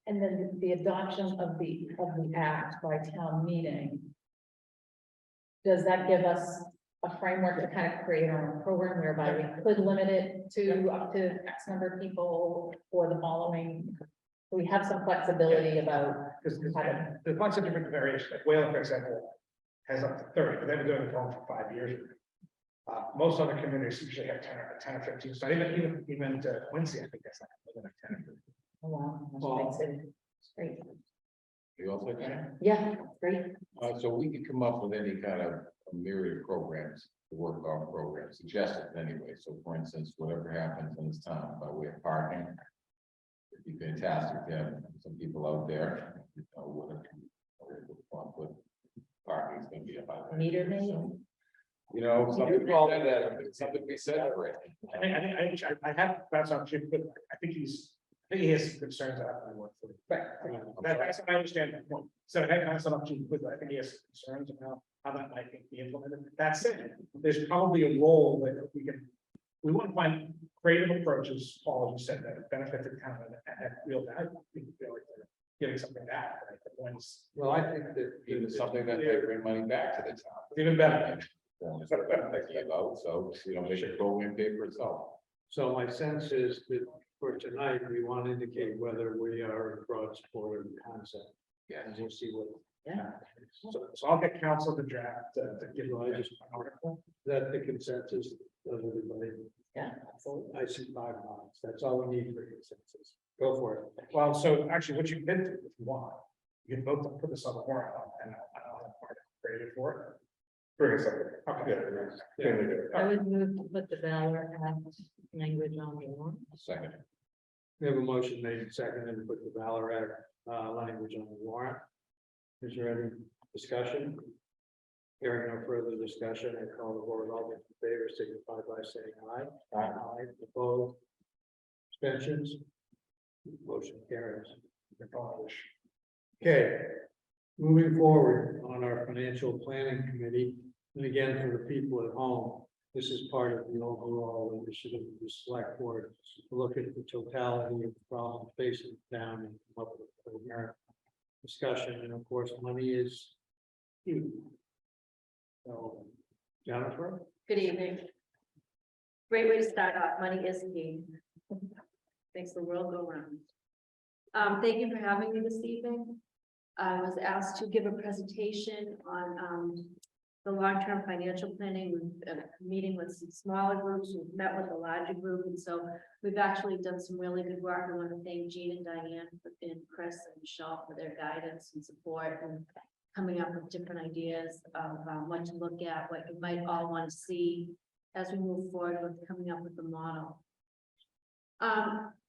And then the adoption of the act by town meeting. Does that give us a framework to kind of create our own program whereby we could limit it to up to X number of people for the following? We have some flexibility about.
Because the bunch of different variations, like Whalen, for example, has up to 30, but they've been doing it for 5 years. Most other communities usually have 10 or 15, so even Quincy, I think that's like 10 or 15.
Oh, wow.
Well-
That's big city. Great.
You also can?
Yeah, great.
So we can come up with any kind of a myriad of programs to work on programs, suggested anyway. So for instance, whatever happens in this town by way of parking. It'd be fantastic to have some people out there, you know, what parking is gonna be about.
Meter maid.
You know, something to be said that, something to be said for it.
I have that's on Jim, but I think he has some concerns that I work for. That's I understand that point. So I think that's not too quick. I think he has some concerns about how that might be implemented. That said, there's probably a role that we want to find creative approaches, Paul, as you said, that benefit the town and at real value. We feel like they're giving something back. Right?
Well, I think that even something that they bring money back to the town.
Even better.
Is what I'm thinking about, so, you know, make it go and pay for itself.
So my sense is that for tonight, we want to indicate whether we are in broad support of the concept.
Yeah.
And we'll see what.
Yeah.
So I'll get council to draft to give you just an article.
Is that the consensus of everybody?
Yeah, absolutely.
I see 5 lines. That's all we need for consensus. Go for it.
Well, so actually what you can do if you want, you can vote to put this on the warrant and I'll have part created for it. Bring us up. Okay.
I would move to put the Valor Act language on the warrant.
Second.
We have a motion made and seconded to put the Valor Act language on the warrant. Is there any discussion? Hearing no further discussion, I call the board. All those in favor signify by saying aye. Aye. Opposed? Abstentions? Motion carries. Okay, moving forward on our financial planning committee, and again, for the people at home, this is part of the overall initiative of the select board to look at the totality of the problems facing the town and come up with a coherent discussion, and of course, money is huge. So, Jennifer?
Good evening. Great way to start off. Money is key. Makes the world go round. Thank you for having me this evening. I was asked to give a presentation on the long-term financial planning, with meeting with some smaller groups. We've met with a larger group, and so we've actually done some really good work. I want to thank Jean and Diane and Chris and Michelle for their guidance and support and coming up with different ideas of what to look at, what you might all want to see as we move forward with coming up with the model.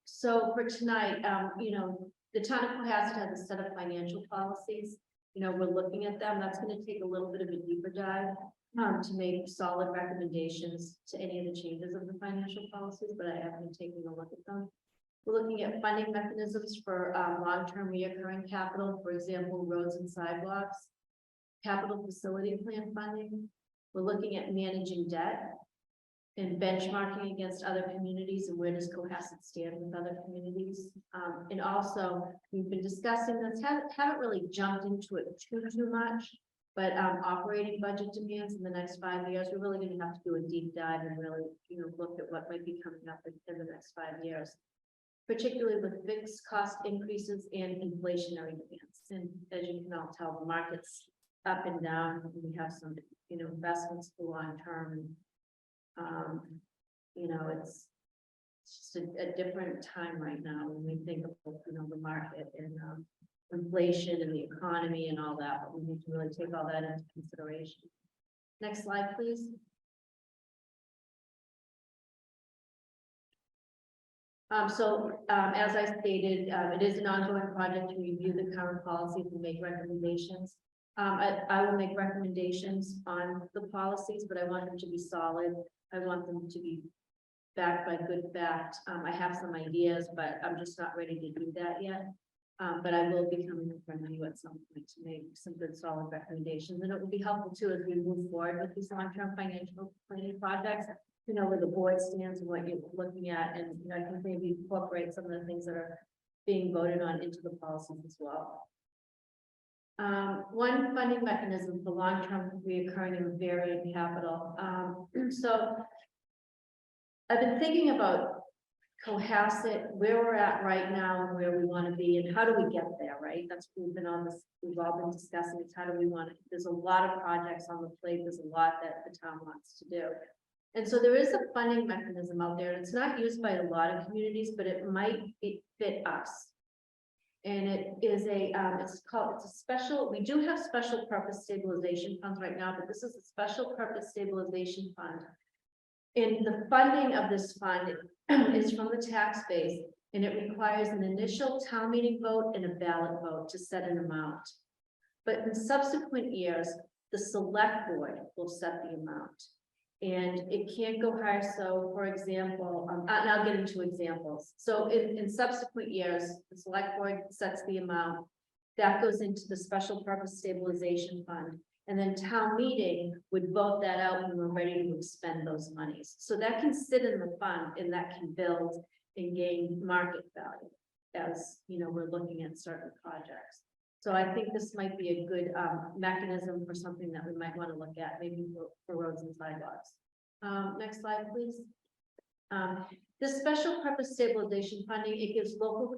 So for tonight, you know, the town of Cohasset has a set of financial policies. You know, we're looking at them. That's going to take a little bit of a deeper dive to make solid recommendations to any of the changes of the financial policies, but I have been taking a look at them. We're looking at funding mechanisms for long-term reoccurring capital, for example, roads and sidewalks, capital facility plan funding. We're looking at managing debt and benchmarking against other communities, and where does Cohasset stand with other communities. And also, we've been discussing this, haven't really jumped into it too much, but operating budget demands in the next 5 years, we're really going to have to do a deep dive and really, you know, look at what might be coming up in the next 5 years, particularly with fixed cost increases and inflationary demands. And as you can all tell, the market's up and down. We have some, you know, investments for long term. You know, it's just a different time right now when we think of, you know, the market and inflation and the economy and all that, but we need to really take all that into consideration. Next slide, please. As I stated, it is an ongoing project to review the current policies and make recommendations. I will make recommendations on the policies, but I want them to be solid. I want them to be backed by good fact. I have some ideas, but I'm just not ready to do that yet. But I will be coming in front of you at some point to make some good solid recommendations, and it will be helpful too as we move forward with these long-term financial planning projects. You know, where the board stands and what you're looking at, and you know, I can maybe incorporate some of the things that are being voted on into the policies as well. One funding mechanism for long-term reoccurring and varying capital. So I've been thinking about Cohasset, where we're at right now and where we want to be and how do we get there, right? That's what we've been on this, we've all been discussing. It's how do we want to, there's a lot of projects on the plate. There's a lot that the town wants to do. And so there is a funding mechanism out there. And it's not used by a lot of communities, but it might fit us. And it is it's a special, we do have special purpose stabilization funds right now, but this is a special purpose stabilization fund. And the funding of this fund is from the tax base, and it requires an initial town meeting vote and a ballot vote to set an amount. But in subsequent years, the select board will set the amount. And it can't go higher. So for example, and I'll get into examples. So in subsequent years, the select board sets the amount that goes into the special purpose stabilization fund. And then town meeting would vote that out when we're ready to expend those monies. So that can sit in the fund and that can build and gain market value as, you know, we're looking at certain projects. So I think this might be a good mechanism for something that we might want to look at, maybe for roads and sidewalks. Next slide, please. This special purpose stabilization funding, it gives local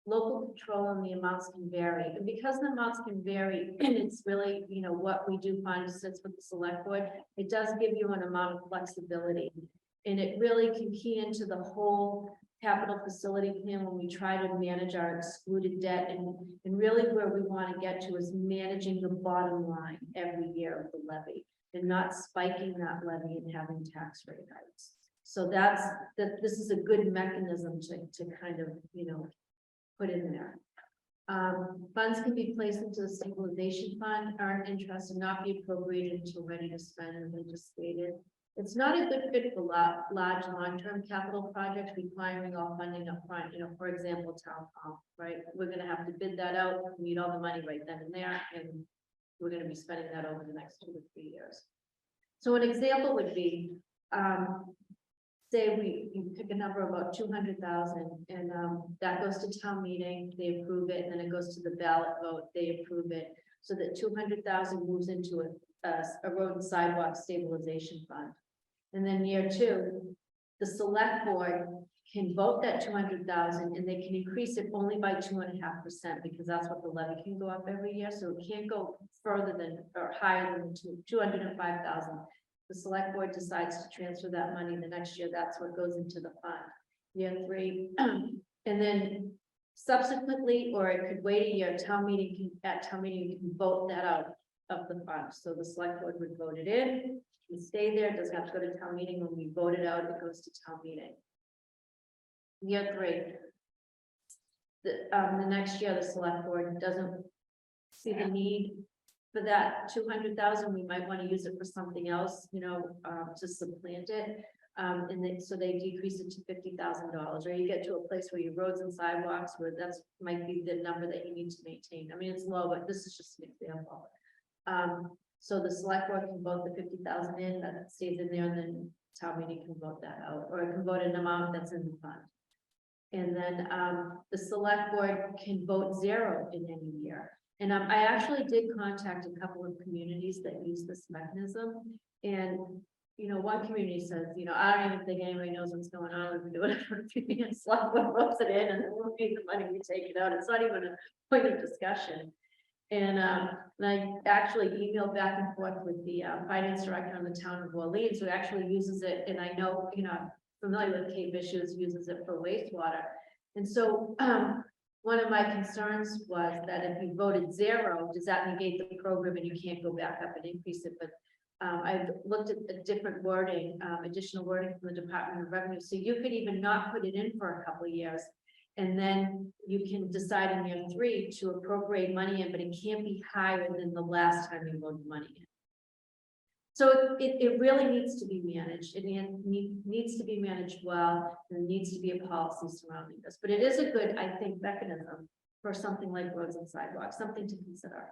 control, and the amounts can vary. And because the amounts can vary, and it's really, you know, what we do fund sits with the select board, it does give you an amount of flexibility. And it really can key into the whole capital facility plan when we try to manage our excluded debt, and really where we want to get to is managing the bottom line every year of the levy and not spiking that levy and having tax rate hikes. So this is a good mechanism to kind of, you know, put in there. Funds can be placed into the stabilization fund, earn interest, and not be appropriated until ready to spend, as I just stated. It's not a good fit for large long-term capital projects requiring all funding up front. You know, for example, town hall, right? We're going to have to bid that out, need all the money right then and there, and we're going to be spending that over the next 2 to 3 years. So an example would be, say you pick a number about 200,000, and that goes to town meeting, they approve it, and then it goes to the ballot vote, they approve it, so that 200,000 moves into a road and sidewalk stabilization fund. And then year 2, the select board can vote that 200,000, and they can increase it only by 2.5%, because that's what the levy can go up every year. So it can't go further than or higher than 205,000. The select board decides to transfer that money the next year. That's what goes into the fund. Year 3, and then subsequently, or it could wait a year. Town meeting you can vote that out of the fund. So the select board would vote it in. It stay there. It doesn't have to go to town meeting. When we vote it out, it goes to town meeting. Year 3. The next year, the select board doesn't see the need for that 200,000. We might want to use it for something else, you know, to supplant it. And then so they decrease it to $50,000, or you get to a place where your roads and sidewalks, where that's might be the number that you need to maintain. I mean, it's low, but this is just an example. So the select board can vote the 50,000 in, that stays in there, and then town meeting can vote that out, or it can vote an amount that's in the fund. And then the select board can vote 0 in any year. And I actually did contact a couple of communities that use this mechanism. And, you know, one community says, you know, I don't even think anybody knows what's going on. We've been doing it for 2 years. Select board votes it in, and then we'll pay the money, we take it out. It's not even a point of discussion. And I actually emailed back and forth with the finance director in the town of Orleans, who actually uses it. And I know, you know, familiar with Kate Bishop's uses it for wastewater. And so one of my concerns was that if you voted 0, does that negate the program and you can't go back up and increase it? But I've looked at the different wording, additional wording from the Department of Revenue. So you could even not put it in for a couple of years. And then you can decide in year 3 to appropriate money in, but it can't be higher than the last time you voted money in. So it really needs to be managed, needs to be managed well, and there needs to be a policy surrounding this, but it is a good, I think, mechanism for something like roads and sidewalks, something to consider.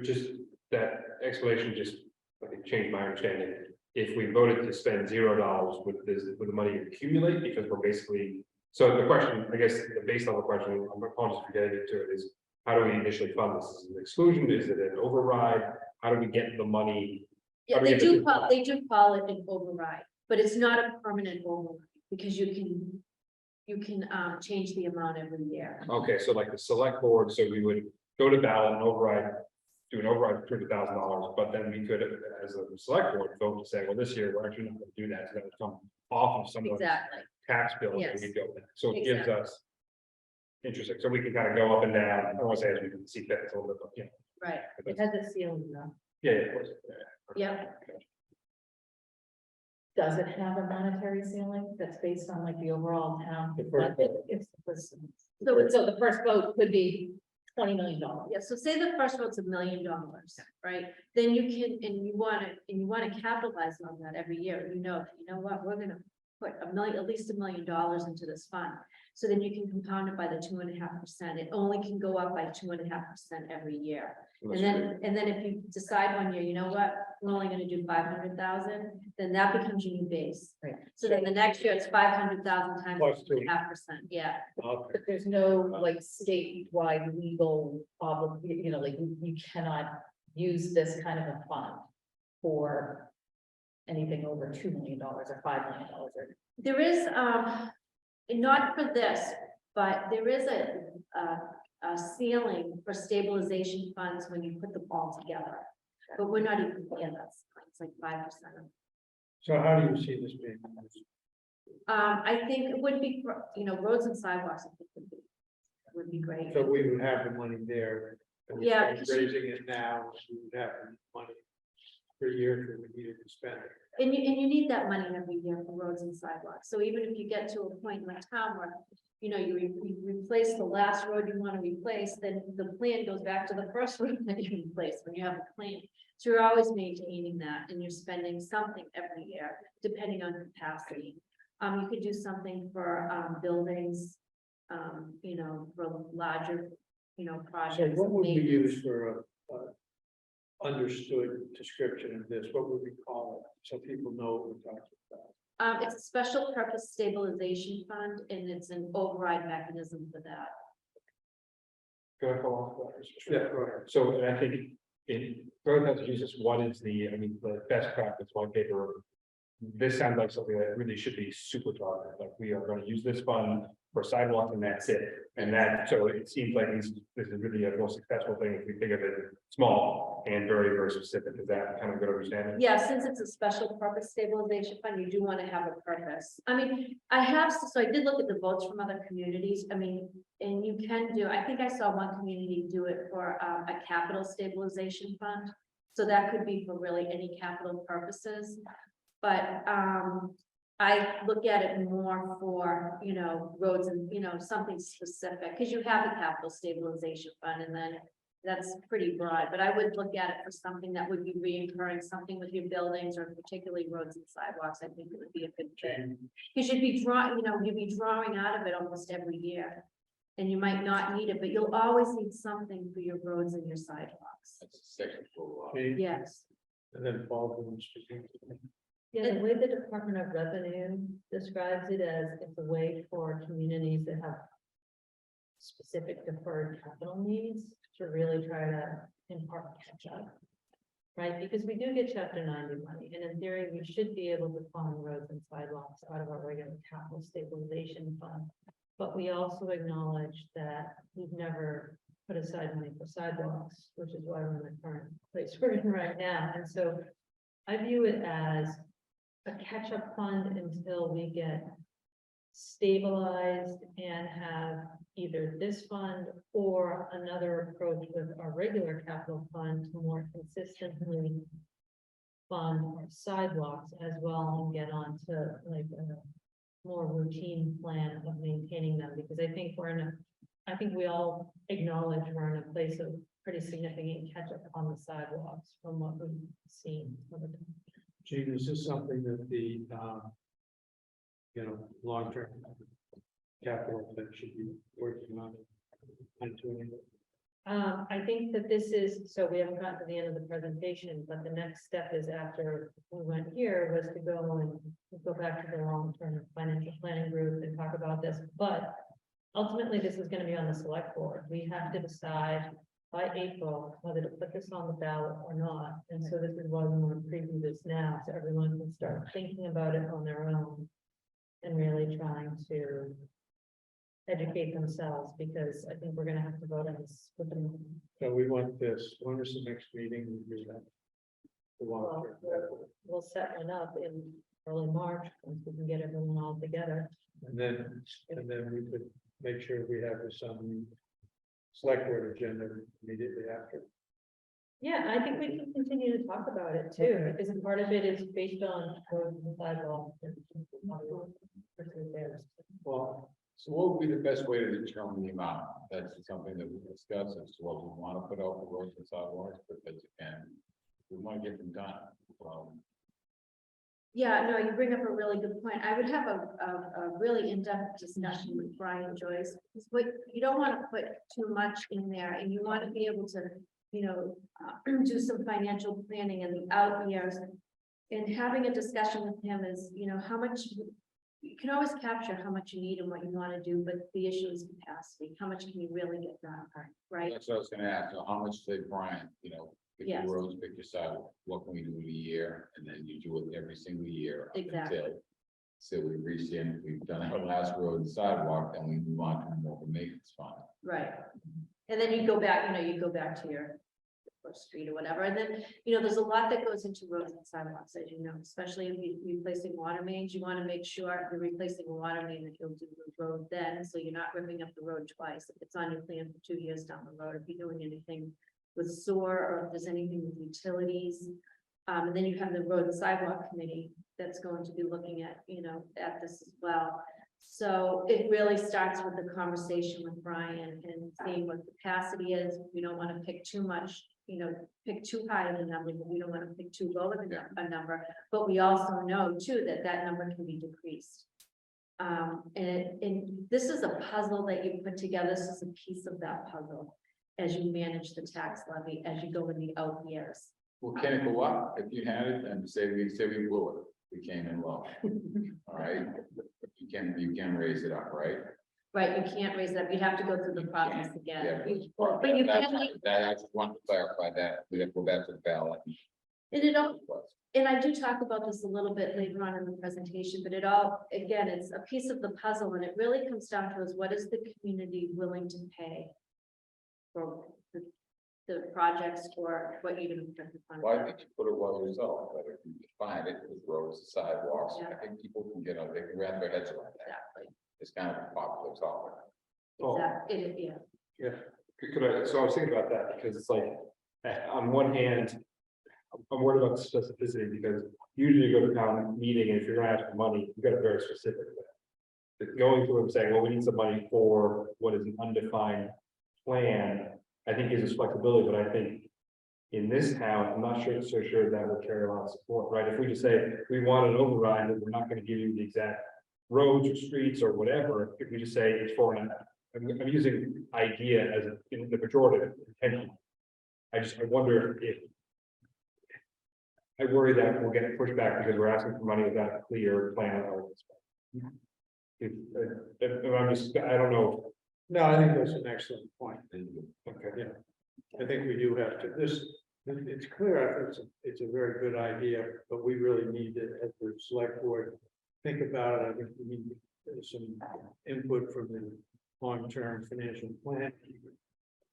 Just that explanation just, I think, changed my understanding. If we voted to spend $0, would the money accumulate? Because we're basically, so the question, I guess, the base level question, I'm apologies for getting into it, is how do we initially fund this? Is it an exclusion? Is it an override? How do we get the money?
Yeah,
How do we
they
get the-
do call it an override, but it's not a permanent override, because you can change the amount every year.
Okay, so like the select board, so we would go to ballot and override, do an override for $200,000, but then we could, as a select board, vote to say, well, this year, we're actually not gonna do that, so that would come off of some of the
Exactly,
tax bills that
Yes.
we go with. So it gives
Exactly.
us. Interesting, so we can kind of go up and down, I don't want to say as we can see fit, it's a little bit, but,
right,
It has a ceiling though.
yeah, of course.
yep.
Does it have a monetary ceiling that's based on like the overall town
The first
budget?
vote.
It's the first. So the first vote could be $20 million.
Yeah, so say the first vote's $1 million, right? Then you can, and you wanna capitalize on that every year, you know what, we're gonna put at least $1 million into this fund. So then you can compound it by the 2.5%. It only can go up by 2.5% every year. And then if you decide one year, you know what, we're only gonna do 500,000, then that becomes your new base.
Right.
So then the next year it's 500,000 times
Plus
2.5%, yeah.
Okay.
But there's no like statewide legal problem, like you cannot use this kind of a fund for anything over $2 million or $5 million or.
There is, not for this, but there is a ceiling for stabilization funds when you put them all together. But we're not even, yeah, it's like 5%.
So how do you see this being used?
I think it would be, for, roads and sidewalks, I think would be great.
So we would have the money there. and
Yeah.
instead of Raising it now, we would have the money per year if we needed to spend it.
And you need that money every year for roads and sidewalks. So even if you get to a point in the town where, you replace the last road you want to replace, then the plan goes back to the first road that you replaced when you have a plan. So you're always maintaining that and you're spending something every year, depending on capacity. You could do something for buildings, for larger,
So
projects.
what would we
maintenance.
use for a understood description of this? What would we call it? So people know what we're talking about.
It's a special purpose stabilization fund and it's an override mechanism for that.
Can I follow up?
Yeah, go ahead.
So, and I think in both Massachusetts, what is the best practice on paper? This sounds like something that really should be super targeted, like we are going to use this fund for sidewalks and that's it. And so it seems like this is really a more successful thing if we think of it small and very specific. Is that kind of good understanding?
Yeah, since it's a special purpose stabilization fund, you do want to have a purpose. So I did look at the votes from other communities. And you can do, I think I saw one community do it for a capital stabilization fund. So that could be for really any capital purposes. But I look at it more for, roads and, something specific, because you have a capital stabilization fund and then that's pretty broad, but I would look at it for something that would be reoccurring, something with your buildings or particularly roads and sidewalks. I think it would be a good fit. Because you'd be drawing out of it almost every year. And you might not need it, but you'll always need something for your roads and your sidewalks.
That's a section for,
Yes.
And then Paul will speak.
Yeah, the way the Department of Revenue describes it as it's a way for communities that have specific deferred capital needs to really try to in part catch up. Right, because we do get chapter 90 money, and in theory, we should be able to fund roads and sidewalks out of our regular capital stabilization fund. But we also acknowledge that we've never put aside money for sidewalks, which is why we're in the current place we're in right now. And so I view it as a catch-up fund until we get stabilized and have either this fund or another approach with our regular capital fund to more consistently fund our sidewalks as well and get on to like a more routine plan of maintaining them, because I think I think we all acknowledge we're in a place of pretty significant catch up on the sidewalks from what we've seen.
Gene, is this something that the, long-term capital that should be working on? And doing it?
I think that this is, so we haven't gotten to the end of the presentation, but the next step is after we went here was to go back to the long-term financial planning group and talk about this, but ultimately this is gonna be on the select board. We have to decide by April whether to put this on the ballot or not, and so this is why we want to preview this now, so everyone can start thinking about it on their own and really trying to educate themselves, because I think we're gonna have to vote on this with them.
So we want this, when is the next meeting? We do that. The long-term.
We'll set one up in early March, once we can get everyone all together.
And then we could make sure we have this on the select board agenda immediately after.
Yeah, I think we can continue to talk about it too, because part of it is based on the sidewalk.
Well,
So what would be the best way to determine the amount? That's something that we discuss as to what we want to put out for roads and sidewalks, because again, we want to get them done.
Yeah, no, you bring up a really good point. I would have a really in-depth discussion with Brian Joyce. Because what, you don't want to put too much in there, and you want to be able to, do some financial planning in the out years. And having a discussion with him is, how much, you can always capture how much you need and what you want to do, but the issue is capacity. How much can you really get done, right?
That's what I was gonna ask, so how much say Brian, pick
Yes.
your roads, pick your sidewalk, what can we do in a year, and then you do it every single year. up
Exactly.
until- So we reach the end, we've done our last road and sidewalk, and we move on to more of a maintenance fund.
Right. And then you go back, you go back to your first street or whatever. And then, there's a lot that goes into roads and sidewalks, as you know, especially if you're replacing water mains. You want to make sure if you're replacing a water main that you'll do the road then, so you're not ripping up the road twice. If it's on your plan for 2 years down the road, if you're doing anything with sewer, or if there's anything with utilities. And then you have the road and sidewalk committee that's going to be looking at, at this as well. So it really starts with the conversation with Brian and seeing what capacity is. We don't want to pick too much, pick too high of a number, but we don't want to pick too low of a number. But we also know too, that number can be decreased. And this is a puzzle that you put together. This is a piece of that puzzle as you manage the tax levy, as you go in the out years.
Well, can it go up if you had it and say we blew it, we came in low? All right, you can raise it up, right?
Right, you can't raise it up. You'd have to go through the process again.
Yeah.
But you
That's-
can make,
That, I just want to clarify that, we have to go back to the ballot.
and I do talk about this a little bit later on in the presentation, but again, it's a piece of the puzzle, and it really comes down to is what is the community willing to pay for the projects, or what you're gonna put in front of
Well, I
them.
think you put it well yourself, but if you define it with roads and sidewalks, I
Yeah.
think people can they can wrap their heads around that.
Exactly.
It's kind of a popular topic.
Exactly, yeah.
Yeah, so I was thinking about that, because it's like, on one hand, I'm worried about the specificity, because usually you go to town meeting, and if you're gonna ask for money, you got to be very specific. But going to them saying, well, we need some money for what is an undefined plan, I think gives us flexibility, but I think in this town, I'm not so sure that will carry a lot of support, right? If we just say, we want an override, but we're not gonna give you the exact roads or streets or whatever, if we just say it's for I'm using idea as in the pejorative intention. I wonder if I worry that we'll get pushed back because we're asking for money without a clear plan or if I don't know.
no, I think that's an excellent point.
Okay.
Yeah, I think we do have to, it's clear, I think it's a very good idea, but we really need to, as the select board, think about it. I think we need some input from the long-term financial plan.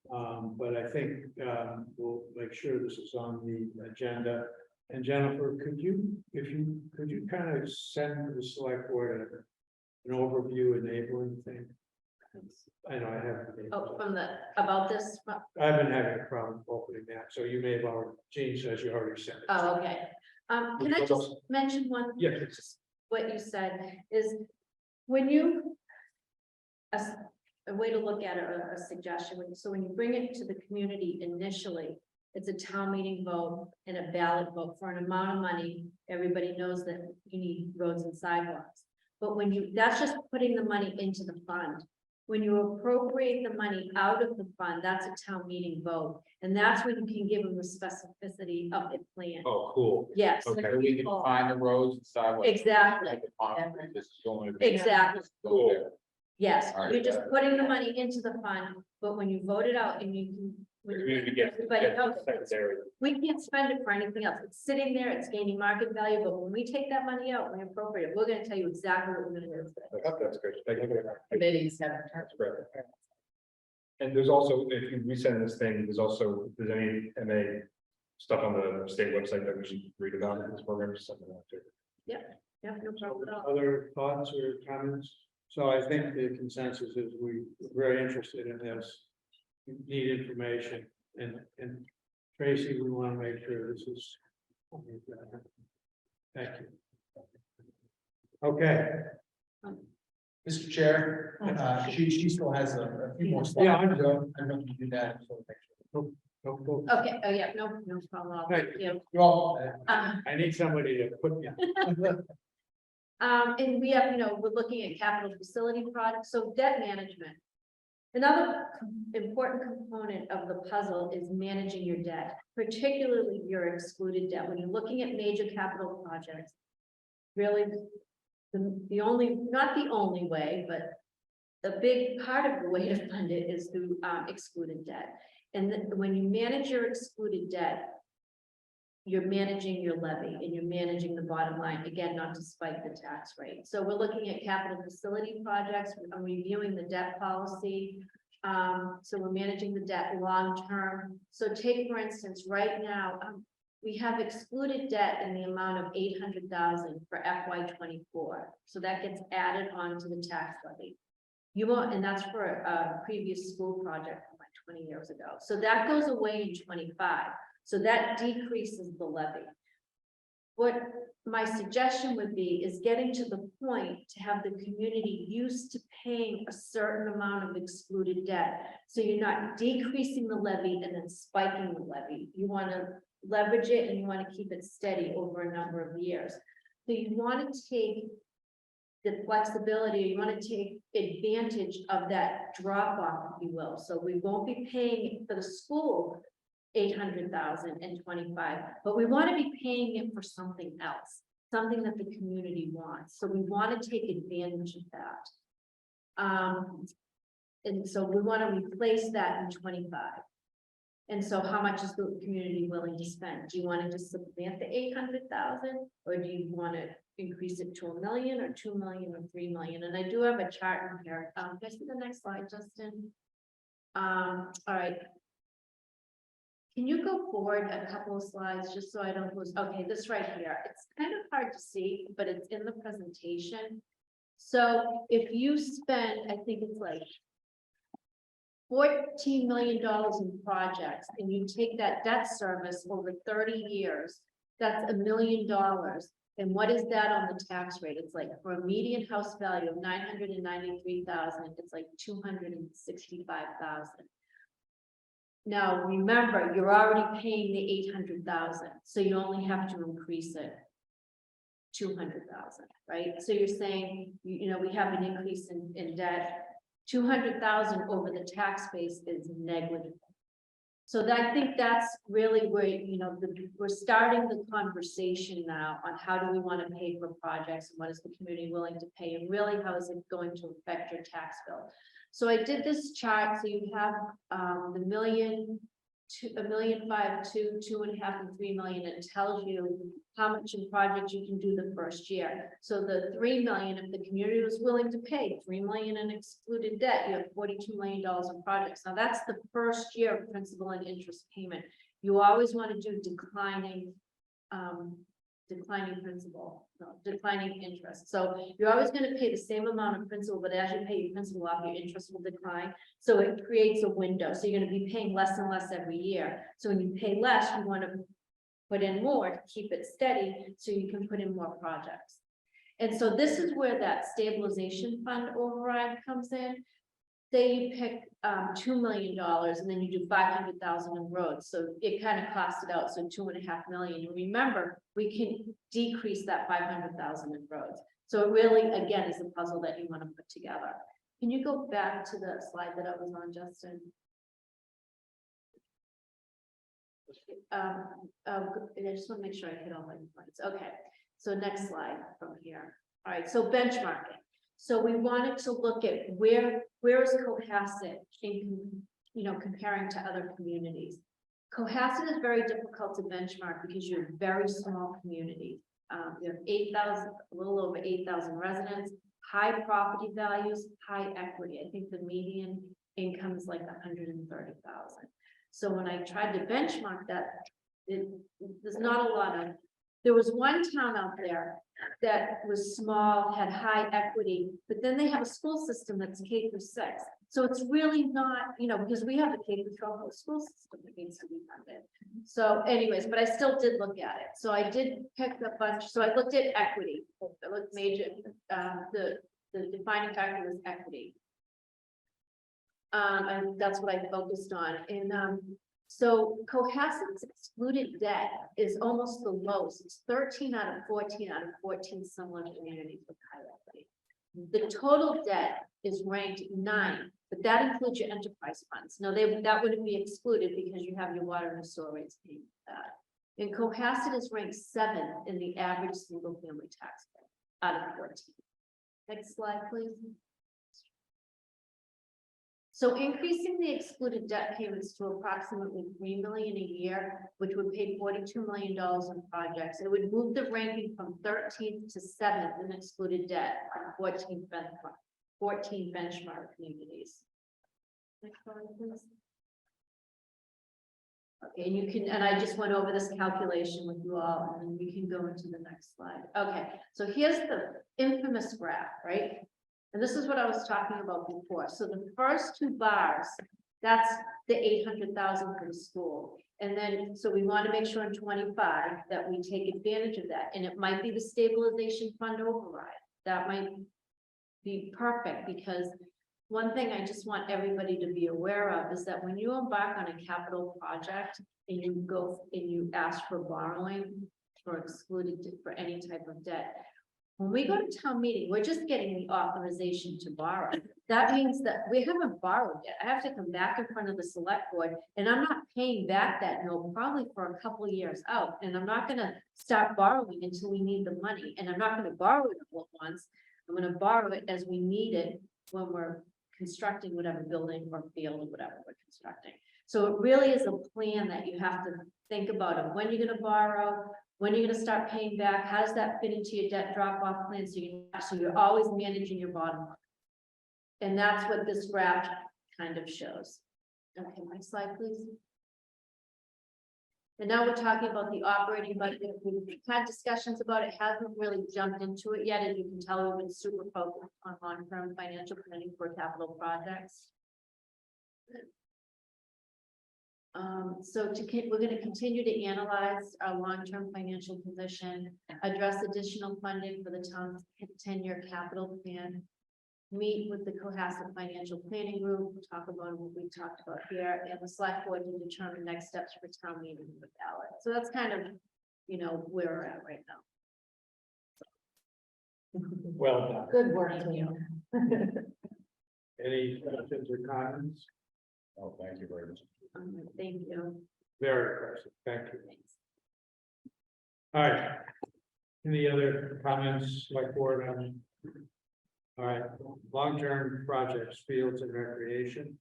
But I think, we'll make sure this is on the agenda. And Jennifer, could you kind of send the select board an overview enabling thing? I know I have.
Oh, about this,
I've been having a problem opening that, so you may have already, Jean says you already sent it.
oh, okay. Can I just mention one?
Yeah.
What you said is, when you a way to look at it, or a suggestion, so when you bring it to the community initially, it's a town meeting vote and a ballot vote for an amount of money. Everybody knows that you need roads and sidewalks. But when you, that's just putting the money into the fund. When you appropriate the money out of the fund, that's a town meeting vote. And that's when you can give them the specificity of the plan.
Oh, cool.
Yes.
So we can find the roads and sidewalks.
Exactly. Exactly.
Go there.
Yes,
All right,
you're just
got it.
putting the money into the fund, but when you vote it out and you can.
The
when
community gets
everybody knows it,
secondary.
we can't spend it for anything else. It's sitting there, it's gaining market value, but when we take that money out, we appropriate it, we're gonna tell you exactly what we're gonna do. with it.
That's good. Thank you.
Committees have.
That's great. And there's also, if you resend this thing, there's also, if there's any MA stuff on the state website that we should read about in this program, just something like that.
Yeah, no problem at all.
Other thoughts or comments? So I think the consensus is we're very interested in this. We need information, and Tracy, we want to make sure this is. Thank you. Okay.
Mr. Chair, she still has a few more slides.
Yeah, I'm
I don't know if you do that. So make sure.
Okay, oh yeah, no problem at all.
Right.
Thank you.
You're all.
I need somebody to put me.
And we have, we're looking at capital facility products, so debt management. Another important component of the puzzle is managing your debt, particularly your excluded debt. When you're looking at major capital projects, really, the only, not the only way, but a big part of the way to fund it is through excluded debt. And when you manage your excluded debt, you're managing your levy and you're managing the bottom line, again, not to spike the tax rate. So we're looking at capital facility projects, I'm reviewing the debt policy. So we're managing the debt long-term. So take, for instance, right now, we have excluded debt in the amount of 800,000 for FY24. So that gets added on to the tax levy. You want, and that's for a previous school project from like 20 years ago. So that goes away in 25. So that decreases the levy. What my suggestion would be is getting to the point to have the community used to paying a certain amount of excluded debt. So you're not decreasing the levy and then spiking the levy. You want to leverage it and you want to keep it steady over a number of years. So you want to take the flexibility, you want to take advantage of that drop off, if you will. So we won't be paying for the school 800,000 and 25, but we want to be paying it for something else, something that the community wants. So we want to take advantage of that. And so we want to replace that in 25. And so how much is the community willing to spend? Do you want to just supplant the 800,000, or do you want to increase it to $1 million or 2 million or 3 million? And I do have a chart in here. Can I see the next slide, Justin? All right. Can you go forward a couple of slides just so I don't lose? Okay, this right here. It's kind of hard to see, but it's in the presentation. So if you spend, I think it's like $14 million in projects, and you take that debt service over 30 years, that's $1 million. And what is that on the tax rate? It's like for a median house value of 993,000, it's like 265,000. Now, remember, you're already paying the 800,000, so you only have to increase it 200,000, right? So you're saying, we have an increase in debt, 200,000 over the tax base is negligible. So I think that's really where, we're starting the conversation now on how do we want to pay for projects and what is the community willing to pay, and really how is it going to affect your tax bill. So I did this chart, so you have the $1 million, $1.5 million, $2 million, 2.5 and 3 million. It tells you how much in project you can do the first year. So the 3 million, if the community was willing to pay 3 million in excluded debt, you have $42 million in projects. Now that's the first year of principal and interest payment. You always want to do declining principal, declining interest. So you're always going to pay the same amount of principal, but as you pay your principal off, your interest will decline. So it creates a window. So you're going to be paying less and less every year. So when you pay less, you want to put in more to keep it steady so you can put in more projects. And so this is where that stabilization fund override comes in. say you pick $2 million and then you do 500,000 in roads, so it kind of costs it out, so 2.5 million. And remember, we can decrease that 500,000 in roads. So it really, again, is a puzzle that you want to put together. Can you go back to the slide that I was on, Justin? I just want to make sure I hit all my points. Okay, so next slide from here. All right, so benchmarking. So we wanted to look at where is Cohasset in, comparing to other communities. Cohasset is very difficult to benchmark because you're a very small community. You have 8,000, a little over 8,000 residents, high property values, high equity. I think the median income is like 130,000. So when I tried to benchmark that, there's not a lot of. There was one town out there that was small, had high equity, but then they have a school system that's K through 6. So it's really not, because we have a K through 12 school system that needs to be funded. So anyways, but I still did look at it. So I did pick a bunch. So I looked at equity. I looked major, the defining factor was equity. And that's what I focused on. And so Cohasset's excluded debt is almost the lowest. It's 13 out of 14 out of 14 similar communities with high equity. The total debt is ranked 9, but that includes your enterprise funds. No, that wouldn't be excluded because you have your water and sewer rates paying for that. And Cohasset is ranked 7 in the average single family tax rate out of 14. Next slide, please. So increasing the excluded debt payments to approximately $3 million a year, which would pay $42 million in projects, it would move the ranking from 13th to 7th in excluded debt from 14 benchmark communities. Next slide, please. Okay, and you can, and I just went over this calculation with you all, and then we can go into the next slide. Okay, so here's the infamous graph, right? And this is what I was talking about before. So the first 2 bars, that's the 800,000 for the school. And then, so we want to make sure in 25 that we take advantage of that. And it might be the stabilization fund override. That might be perfect, because one thing I just want everybody to be aware of is that when you embark on a capital project and you go and you ask for borrowing for excluded for any type of debt, when we go to town meeting, we're just getting the authorization to borrow. That means that we haven't borrowed yet. I have to come back in front of the select board, and I'm not paying back that note probably for a couple of years out. And I'm not gonna start borrowing until we need the money. And I'm not gonna borrow it all at once. I'm gonna borrow it as we need it when we're constructing whatever building or field or whatever we're constructing. So it really is a plan that you have to think about of when you're gonna borrow, when you're gonna start paying back, how does that fit into your debt drop-off plan? So you're always managing your bottom line. And that's what this graph kind of shows. Okay, next slide, please. And now we're talking about the operating budget. We've had discussions about it, hasn't really jumped into it yet. As you can tell, we've been super focused on long-term financial planning for capital projects. So we're going to continue to analyze our long-term financial position, address additional funding for the town's 10-year capital plan, meet with the Cohasset Financial Planning Group, talk about what we talked about here, and the select board to determine next steps for town meeting with ballot. So that's kind of, where we're at right now.
Well done.
Good work, you.
Any questions or comments?
Oh, thank you very much.
Thank you.
Very impressive. Thank you. All right. Any other comments like board on? All right, long-term projects, fields and recreation.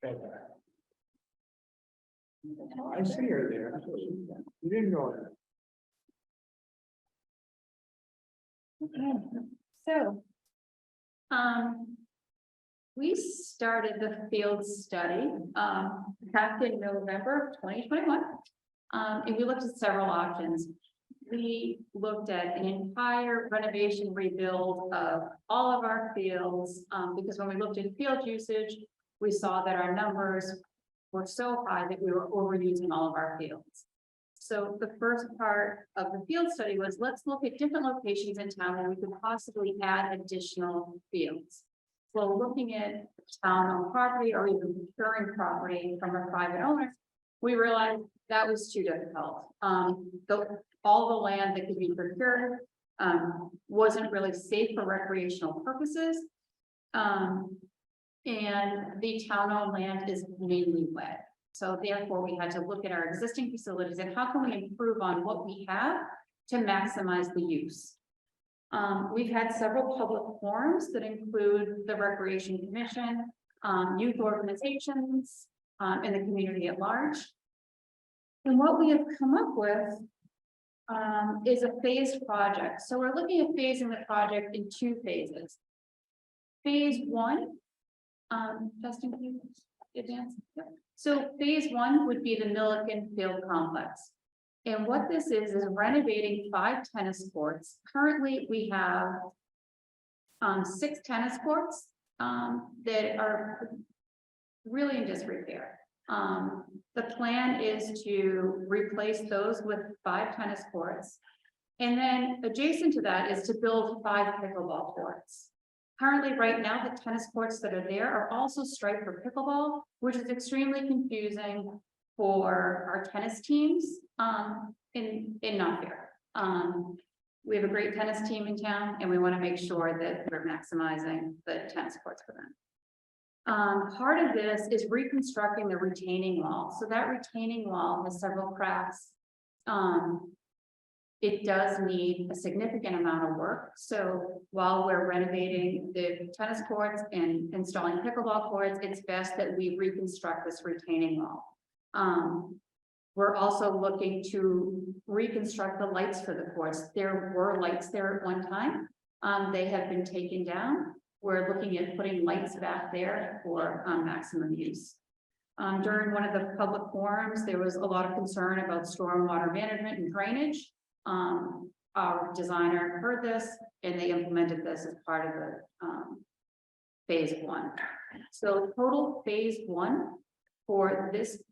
I see her there. You didn't go there.
Okay, so. We started the field study, back in November of 2021. And we looked at several options. We looked at an entire renovation rebuild of all of our fields, because when we looked at field usage, we saw that our numbers were so high that we were overusing all of our fields. So the first part of the field study was, let's look at different locations in town where we could possibly add additional fields. Well, looking at town-owned property or even procuring property from a private owner, we realized that was too difficult. All the land that could be procured wasn't really safe for recreational purposes. And the town-owned land is mainly wet. So therefore, we had to look at our existing facilities and how can we improve on what we have to maximize the use. We've had several public forums that include the Recreation Commission, youth organizations, and the community at large. And what we have come up with is a phased project. So we're looking at phasing the project in 2 phases. Phase 1, Justin, can you advance? Yep. So phase 1 would be the Milliken Field Complex. And what this is renovating 5 tennis courts. Currently, we have 6 tennis courts that are really in disrepair. The plan is to replace those with 5 tennis courts. And then adjacent to that is to build 5 pickleball courts. Currently, right now, the tennis courts that are there are also striped for pickleball, which is extremely confusing for our tennis teams in not fair. We have a great tennis team in town and we want to make sure that we're maximizing the tennis courts for them. Part of this is reconstructing the retaining wall. So that retaining wall has several cracks. It does need a significant amount of work. So while we're renovating the tennis courts and installing pickleball courts, it's best that we reconstruct this retaining wall. We're also looking to reconstruct the lights for the courts. There were lights there at one time. They have been taken down. We're looking at putting lights back there for maximum use. During one of the public forums, there was a lot of concern about stormwater management and drainage. Our designer heard this and they implemented this as part of the phase 1. So total phase 1 for this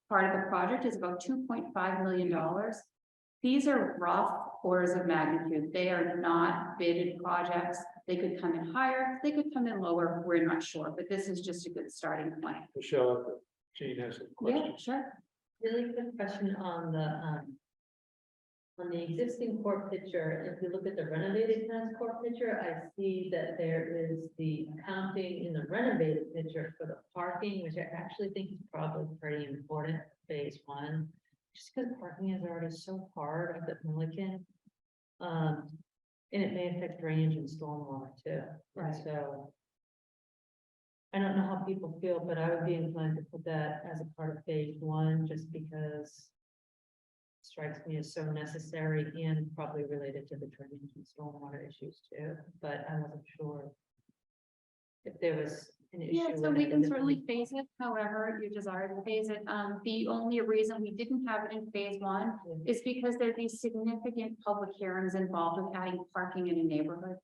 part of the project is about $2.5 million. These are rough orders of magnitude. They are not bidded projects. They could come in higher, they could come in lower. We're not sure, but this is just a good starting point.
Michelle, Jean has a question.
Yeah, sure.
Really good question on the existing court picture. If you look at the renovated tennis court picture, I see that there is the accounting in the renovated picture for the parking, which I actually think is probably pretty important for phase 1, just because parking is already so hard up at Milliken. And it may affect drainage and stormwater too.
Right.
So I don't know how people feel, but I would be inclined to put that as a part of phase 1, just because it strikes me as so necessary and probably related to the drainage and stormwater issues too. But I wasn't sure if there was an issue.
Yeah, so
with
we
it
can
that
certainly phase it however you desire to phase it. The only reason we didn't have it in phase 1 is because there'd be significant public hearings involved with adding parking in a neighborhood.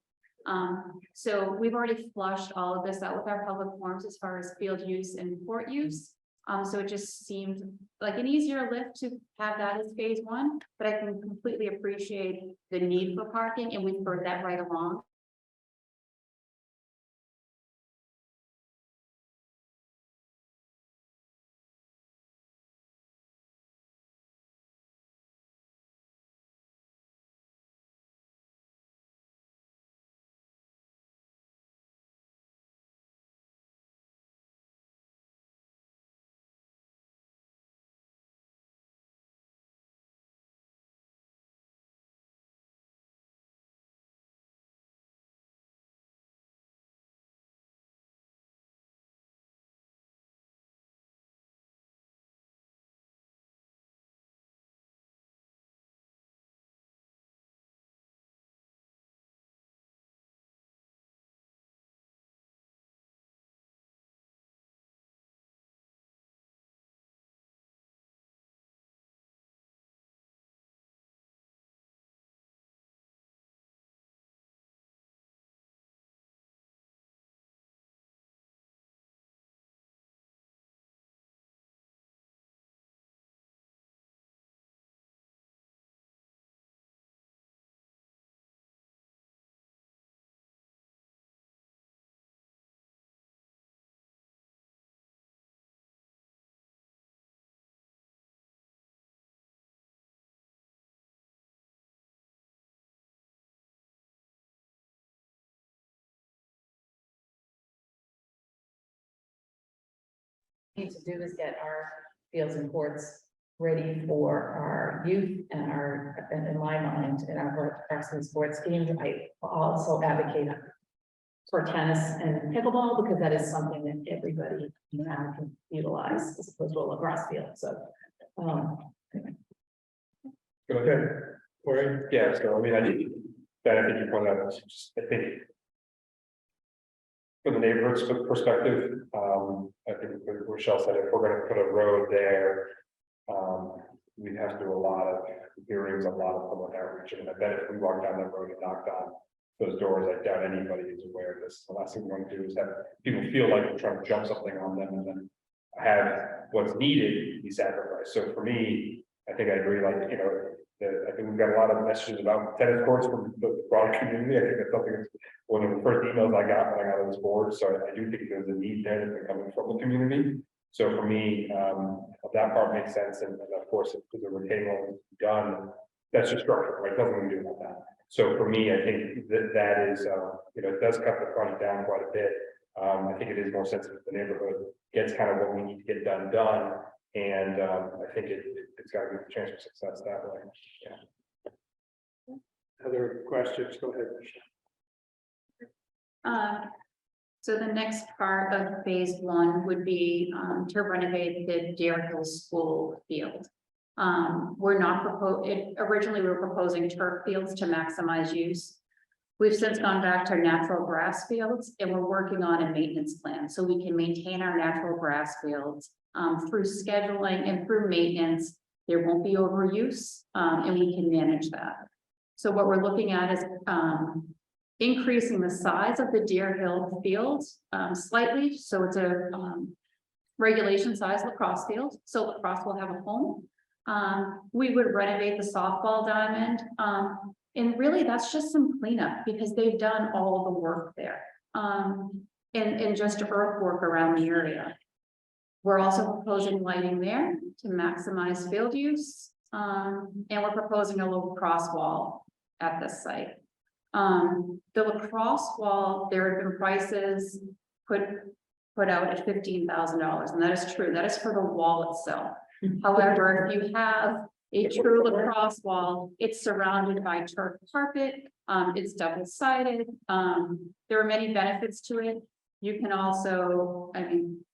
So we've already flushed all of this out with our public forums as far as field use and court use. So it just seemed like an easier lift to have that as phase 1, but I can completely appreciate the need for parking and we've heard that right along.
need to do is get our fields and courts ready for our youth and in my mind, in our varsity sports games. I also advocate for tennis and pickleball, because that is something that everybody now can utilize as opposed to a lacrosse field, so.
Okay, Corey?
Yeah, so I mean, I think you pointed out, I think. From the neighborhood's perspective, I think Rochelle said, if we're gonna put a road there. We'd have to do a lot of hearings, a lot of public outreach, and I bet if we walk down that road and knock on those doors, I doubt anybody is aware of this. The last thing we want to do is have people feel like we're trying to jump something on them and then have what's needed be sacrificed. So for me, I think I agree, like, you know, I think we've got a lot of messages about tennis courts from the broader community. I think that's something that's one of the first emails I got when I got on this board. So I do think there's a need there that's been coming from the community. So for me, that part makes sense. And of course, if the retaining wall is done, that's just structure, right? Nothing we can do about that. So for me, I think that is, you know, it does cut the front down quite a bit. I think it is more sensitive to the neighborhood, gets kind of what we need to get done. And I think it's got a good chance for success that way. Yeah.
Other questions? Go ahead, Michelle.
So the next part of phase one would be to renovate the Deer Hill School field. We're not originally we were proposing turf fields to maximize use. We've since gone back to natural grass fields, and we're working on a maintenance plan so we can maintain our natural grass fields through scheduling and through maintenance. There won't be overuse, and we can manage that. So what we're looking at is increasing the size of the Deer Hill field slightly. So it's a regulation size lacrosse field. So lacrosse will have a home. We would renovate the softball diamond. And really that's just some cleanup because they've done all the work there. And just earthwork around the area. We're also proposing lighting there to maximize field use. And we're proposing a little cross wall at this site. The lacrosse wall, there have been prices put out at $15,000, and that is true. That is for the wall itself. However, if you have a true lacrosse wall, it's surrounded by turf carpet. It's double-sided. There are many benefits to it. You can also,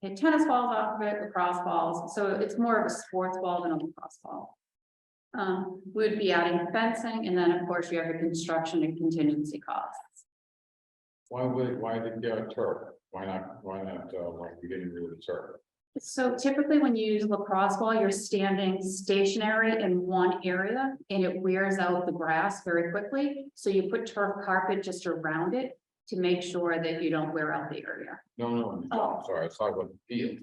hit tennis balls off of it, lacrosse balls. So it's more of a sports ball than a lacrosse ball. We'd be adding fencing, and then of course you have the construction and contingency costs.
Why the turf? Why not we getting rid of the turf?
So typically when you use lacrosse ball, you're standing stationary in one area and it wears out the grass very quickly. So you put turf carpet just around it to make sure that you don't wear out the area.
No, I'm sorry, I was talking about the field.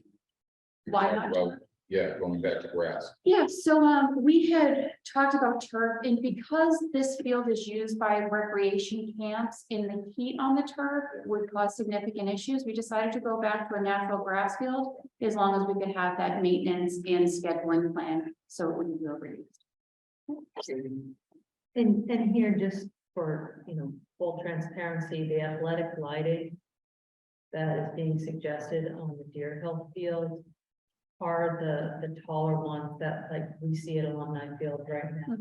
Why not?
Well, yeah, going back to grass.
Yeah, so we had talked about turf, and because this field is used by recreation camps in the heat on the turf would cause significant issues, we decided to go back to a natural grass field as long as we could have that maintenance and scheduling plan so it wouldn't be overused.
And here, just for, full transparency, the athletic lighting that is being suggested on the Deer Hill field are the taller ones that like we see at Alumni Field right now.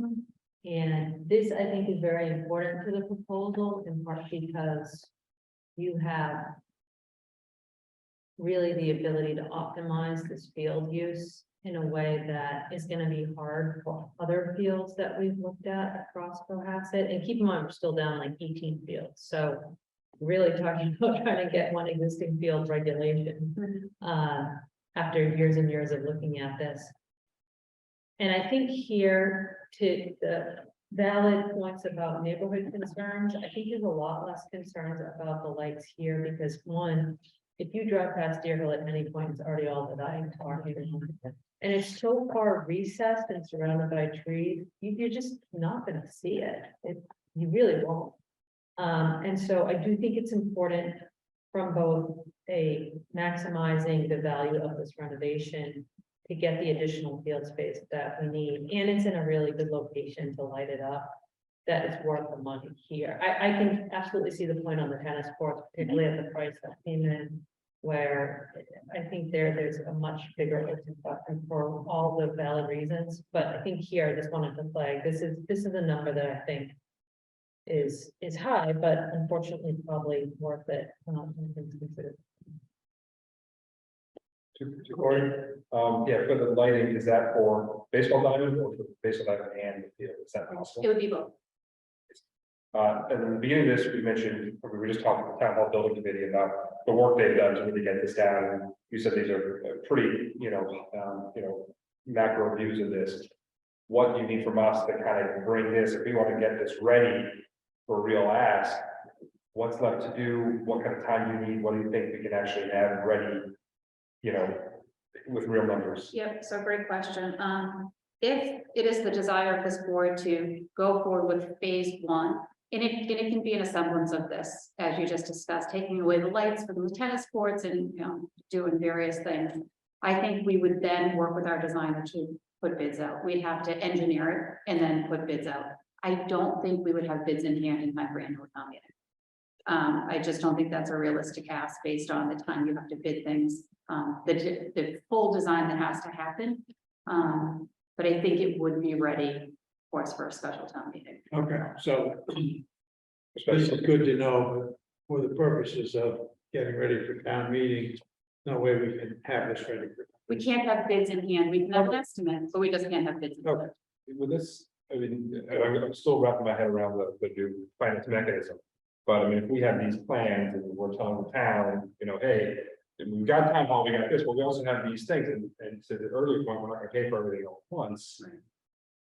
And this, I think, is very important to the proposal, in part because you have really the ability to optimize this field use in a way that is going to be hard for other fields that we've looked at across Cohasset. And keep in mind, we're still down like 18 fields. So really talking about trying to get one existing field regulation after years and years of looking at this. And I think here, to the valid points about neighborhood concerns, I think there's a lot less concerns about the lights here, because one, if you drive past Deer Hill at any point, it's already all that I'm talking about. And it's so far recessed and surrounded by trees, you're just not going to see it. You really won't. And so I do think it's important from both maximizing the value of this renovation to get the additional field space that we need. And it's in a really good location to light it up. That is worth the money here. I can absolutely see the point on the tennis courts, particularly at the price that came in. where I think there's a much bigger open button for all the valid reasons, but I think here I just wanted to flag, this is a number that I think is high, but unfortunately probably worth it. Things considered.
Yeah, for the lighting, is that for baseball diamond or for baseball diamond and the field? Is that possible?
It would be both.
And in the beginning of this, we mentioned, we were just talking to the town hall building committee about the work they've done to really get this down. And you said these are pretty, macro views of this. What do you need from us to kind of bring this, if we want to get this ready for a real ask? What's left to do? What kind of time do you need? What do you think we can actually have ready, with real numbers?
Yep, so great question. If it is the desire of this board to go forward with phase one, and it can be an semblance of this, as you just discussed, taking away the lights for the tennis courts and, doing various things. I think we would then work with our designer to put bids out. We'd have to engineer it and then put bids out. I don't think we would have bids in hand in time for annual town meeting. I just don't think that's a realistic ask based on the time you have to bid things, the full design that has to happen. But I think it would be ready for us for a special town meeting.
Okay, so this is good to know, but for the purposes of getting ready for town meeting, no way we can have this ready for.
We can't have bids in hand. We can have an estimate, but we just can't have bids. In hand.
With this, I'm still wrapping my head around the new finance mechanism. But if we have these plans and we're telling the town, hey, we've got town hall, we got this, but we also have these things, and to the earlier point, we're not gonna pay for everything all at once.
Right.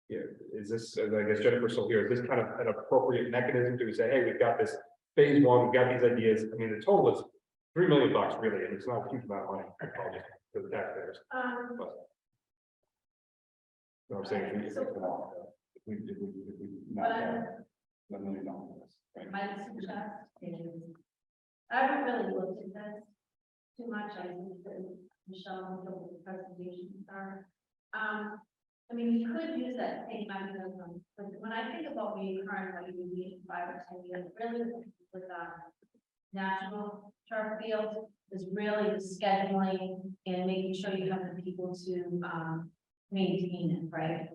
Yeah, is this, I guess Jennifer's still here, is this kind of an appropriate mechanism to say, hey, we've got this phase one, we've got these ideas, the total is $3 million really, and it's not a huge amount of money for the taxpayers. But, you know what I'm saying, if we not $1 million. Right.
My suggest is, I haven't really looked at this too much. I think that Michelle, the presentations are. You could use that same mechanism, but when I think about recurring, what you need in 5 or 10 years, really with national turf field is really the scheduling and making sure you have the people to maintain it, right?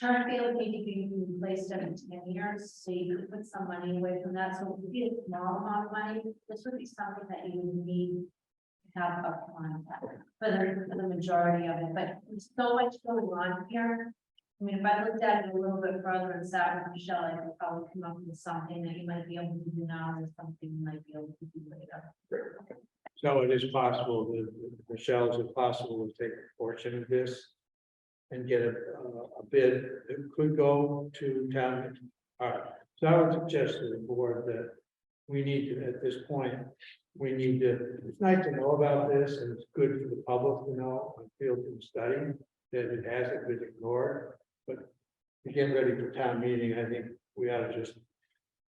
Turf field need to be replaced every 10 years, so you could put some money away from that. So it would be a small amount of money. This would be something that you would need to have up on for the majority of it. But there's so much going on here. If I looked at it a little bit further and sat with Michelle, I could probably come up with something that you might be able to do now or something you might be able to do later.
So it is possible that Michelle, is it possible to take a portion of this and get a bid that could go to town? All right, so I would suggest to the board that we need to, at this point, it's nice to know about this, and it's good for the public to know, and field and study, that it hasn't been ignored. But to get ready for town meeting, I think we ought to just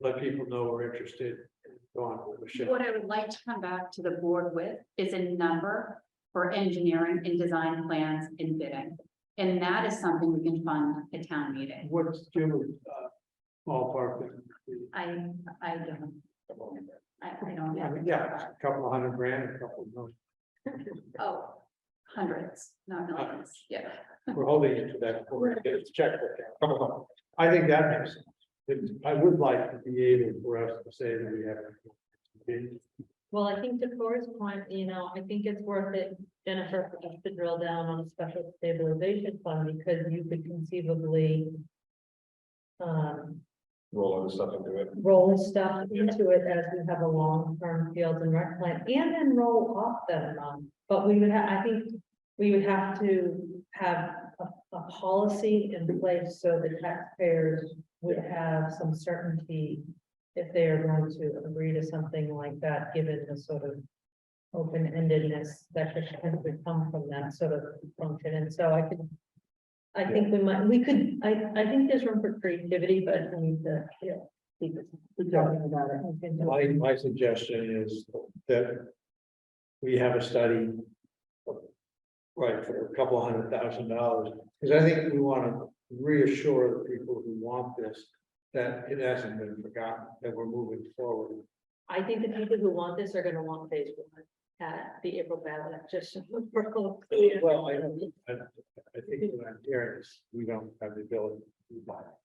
let people know we're interested in going with Michelle.
What I would like to come back to the board with is a number for engineering and design plans and bidding. And that is something we can fund at town meeting.
What's Jim's ballpark?
I don't. I don't have. it.
Yeah, a couple of $100,000, a couple of million.
Oh, hundreds, not millions. Yeah.
We're holding you to that. It's checkbook. I think that makes sense. I would like to be able for us to say that we have.
Well, I think to Cora's point, I think it's worth it, Jennifer, for us to drill down on a special stabilization fund, because you could conceivably
Roll other stuff into it.
roll stuff into it as we have a long-term fields and rec plan, and then roll off that amount. But we would I think we would have to have a policy in place so the taxpayers would have some certainty if they are going to agree to something like that, given the sort of open-endedness that could potentially come from that sort of function. And so I think we could, I think there's room for creativity, but we need to, keep talking about it.
My suggestion is that we have a study. Right, for a couple $100,000, because I think we want to reassure the people who want this that it hasn't been forgotten, that we're moving forward.
I think the people who want this are gonna want phase one. at the April ballot, just.
Well, I think what I'm hearing is we don't have the ability to do that.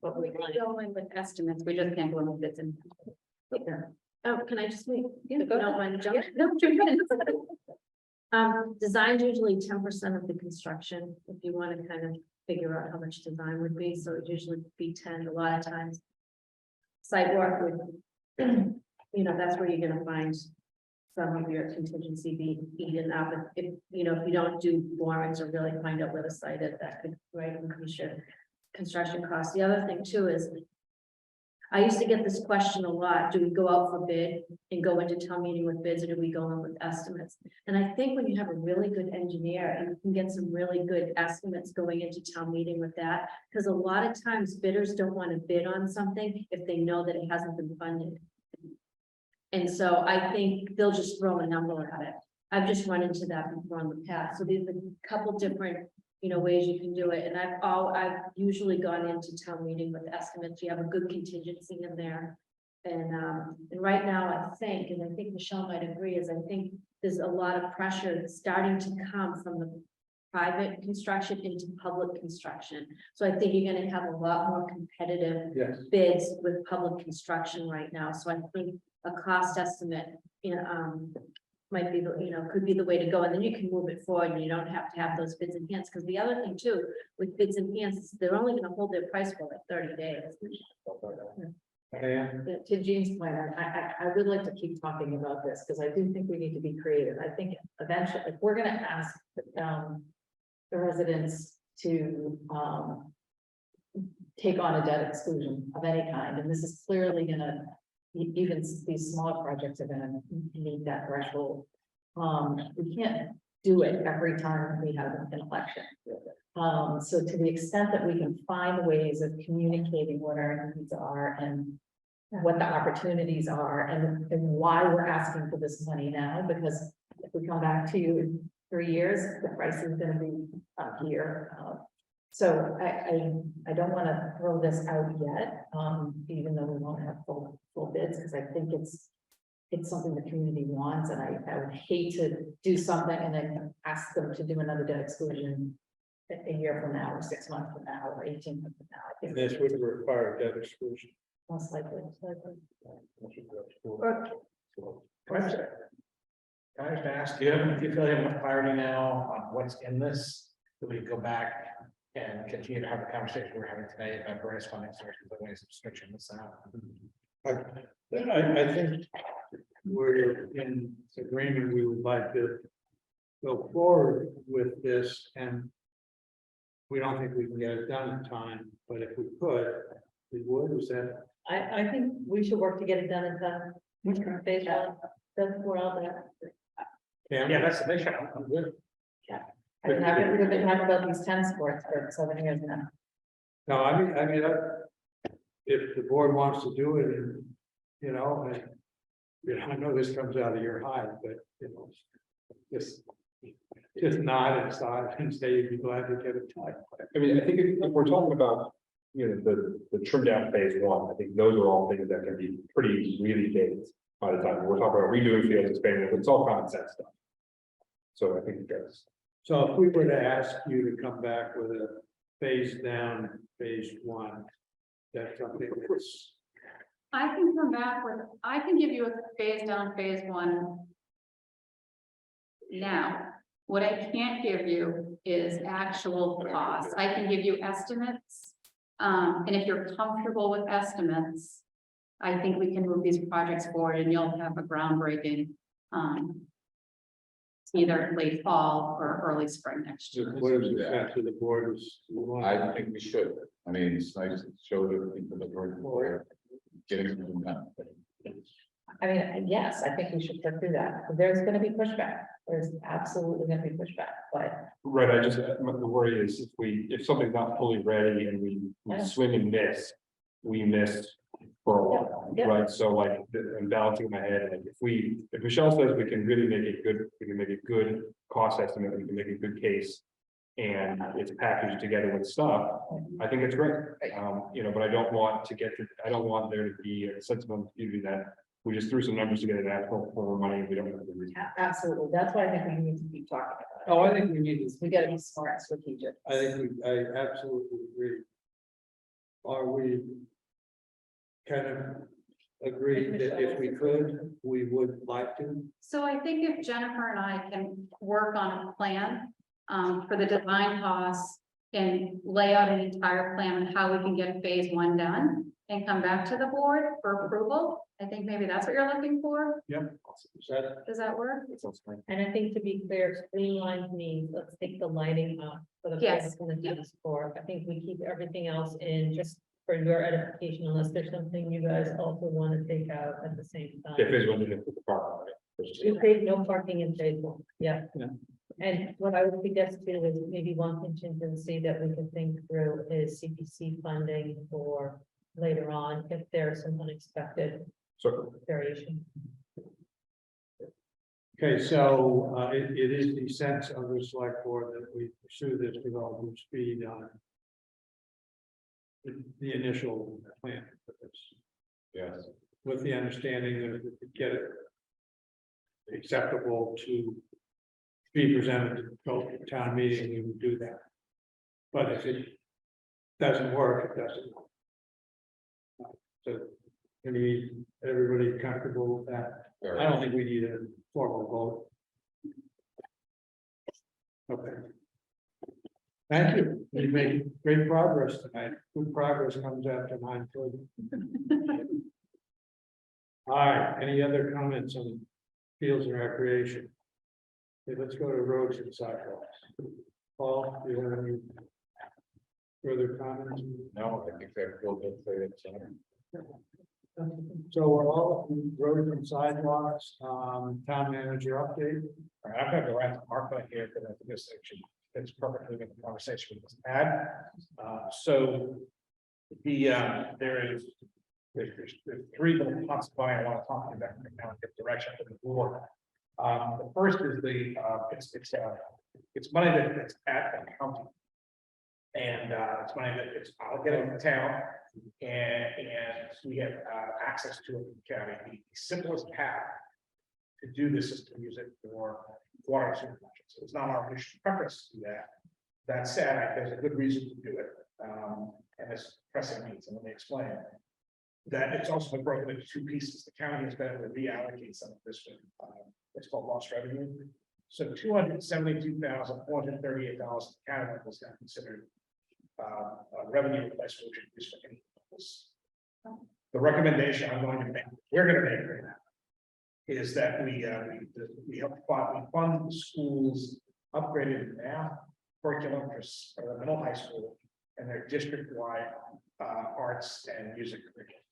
But
We can go in with estimates, we just can't go in with bits and.
Oh, can I just make,
Yeah,
if you
go
don't
ahead.
mind jumping?
No, jump in.
Design's usually 10% of the construction, if you want to kind of figure out how much design would be, so it usually be 10, a lot of times. Site work would, that's where you're gonna find some of your contingency being eaten up. If you don't do borings or really find out where the site is, that could increase your construction costs. The other thing too is, I used to get this question a lot, do we go out for bid and go into town meeting with bids, or do we go in with estimates? And I think when you have a really good engineer, and you can get some really good estimates going into town meeting with that, because a lot of times bidders don't want to bid on something if they know that it hasn't been funded. And so I think they'll just throw a number at it. I've just run into that before in the past, so there's a couple different ways you can do it, and I've usually gone into town meeting with estimates. You have a good contingency in there. And right now, I think Michelle might agree, is I think there's a lot of pressure starting to come from the private construction into public construction. So I think you're gonna have a lot more competitive
Yes.
bids with public construction right now. So I think a cost estimate, might be could be the way to go, and then you can move it forward, and you don't have to have those bids in hands, because the other thing too, with bids in hands, they're only gonna hold their price for like 30 days.
To Jean's point, I would like to keep talking about this, because I do think we need to be creative. I think eventually, if we're gonna ask, the residents to, take on a debt exclusion of any kind, and this is clearly gonna, even these smaller projects are gonna meet that threshold. We can't do it every time we have an election. So to the extent that we can find ways of communicating what our needs are and what the opportunities are, and why we're asking for this money now, because if we come back to you in 3 years, the price is gonna be up here. So I don't want to throw this out yet, even though we won't have full bids, because I think it's something the community wants, and I would hate to do something and then ask them to do another debt exclusion a year from now, or 6 months from now, or 18 months from now. I think
This would require debt exclusion.
most likely.
Can I just ask, do you feel you have enough clarity now on what's in this? That we can go back and continue to have the conversation we're having today about various funding sources, the ways of stretching this out?
I think we're in agreement, we would like to go forward with this, and we don't think we can get it done in time, but if we could, we would. Is that?
I think we should work to get it done in time. Phase one, that's where all that.
Yeah, that's the big show. I'm good.
We've been talking about these 10 sports for 7 years now.
No, I mean, if the board wants to do it, and, I know this comes out of your hide, but, just nod and start and say you'd be glad to get it done.
I mean, I think if we're talking about, the trim down phase one, I think those are all things that can be pretty really big by the time we're talking about redoing fields, expanding, it's all common sense stuff. So I think that's.
So if we were to ask you to come back with a phase down, phase one, that's something that's.
I can come back with, I can give you a phase down, phase one. Now, what I can't give you is actual costs. I can give you estimates. And if you're comfortable with estimates, I think we can move these projects forward and you'll have a groundbreaking, either late fall or early spring next year.
What is the fact of the board is?
I think we should. I mean, it's nice to show the people that we're getting them done.
I mean, yes, I think we should pursue that. There's gonna be pushback. There's absolutely gonna be pushback, but
Right, the worry is if something's not fully ready and we swing and miss, we miss for a while,
Yeah, yeah.
right? So like, I'm balancing in my head, like if Michelle says we can really make it good, we can make a good cost estimate, we can make a good case. And it's packaged together with stuff, I think it's great. But I don't want there to be a sense of ambiguity that We just threw some numbers together to ask for money, we don't have the reason.
Absolutely, that's why I think we need to keep talking about it.
Oh, I think we need to.
We gotta be smart and strategic.
I absolutely agree. Are we kind of agreed that if we could, we would like to?
So I think if Jennifer and I can work on a plan for the design costs and lay out an entire plan on how we can get phase one done and come back to the board for approval, I think maybe that's what you're looking for.
Yep.
Does that work?
And I think to be clear, streamlined means, let's take the lighting out for the.
Yes.
purpose of the tennis court. I think we keep everything else in just for your edification, unless there's something you guys also want to take out at the same time.
Yeah, phase one didn't put the park on it.
You create no parking in phase one, yeah.
Yeah.
And what I would suggest too is maybe one contingency that we can think through is CPC funding for later on, if there's some unexpected
So,
variation.
Okay, so it is the sense of the select board that we pursue this with all due speed on the initial plan for this,
Yes.
with the understanding that if we could get it acceptable to be presented to the town meeting, we would do that. But if it doesn't work, it doesn't. So, everybody comfortable with that? I don't think we need a formal vote. Okay. Thank you. We made great progress tonight. Good progress comes after 9:30. All right, any other comments on fields and recreation? Okay, let's go to roads and sidewalks. Paul, do you have any further comments?
No, I think they're real good for it.
So we're all roads and sidewalks, town manager update.
All right, I'm gonna go right to Martha here, because I think this actually fits perfectly with the conversation we just had. So there's three little pots of money I want to talk to you about right now, get direction from the board. The first is it's money that's at the county. And it's money that it's allocated in the town, and we have access to it in the county. The simplest path to do this is to use it for water and sewer projects. So it's not our initial preference to do that. That said, there's a good reason to do it, and it's pressing needs, and let me explain. That it's also been broken into two pieces. The county has been able to reallocate some of this with what's called lost revenue. So $272,438 the county levels got considered revenue replacement, which is for any levels. The recommendation I'm going to make, we're going to make right now, is that we fund the schools upgraded math curriculum for the middle high school and their district-wide arts and music curriculum.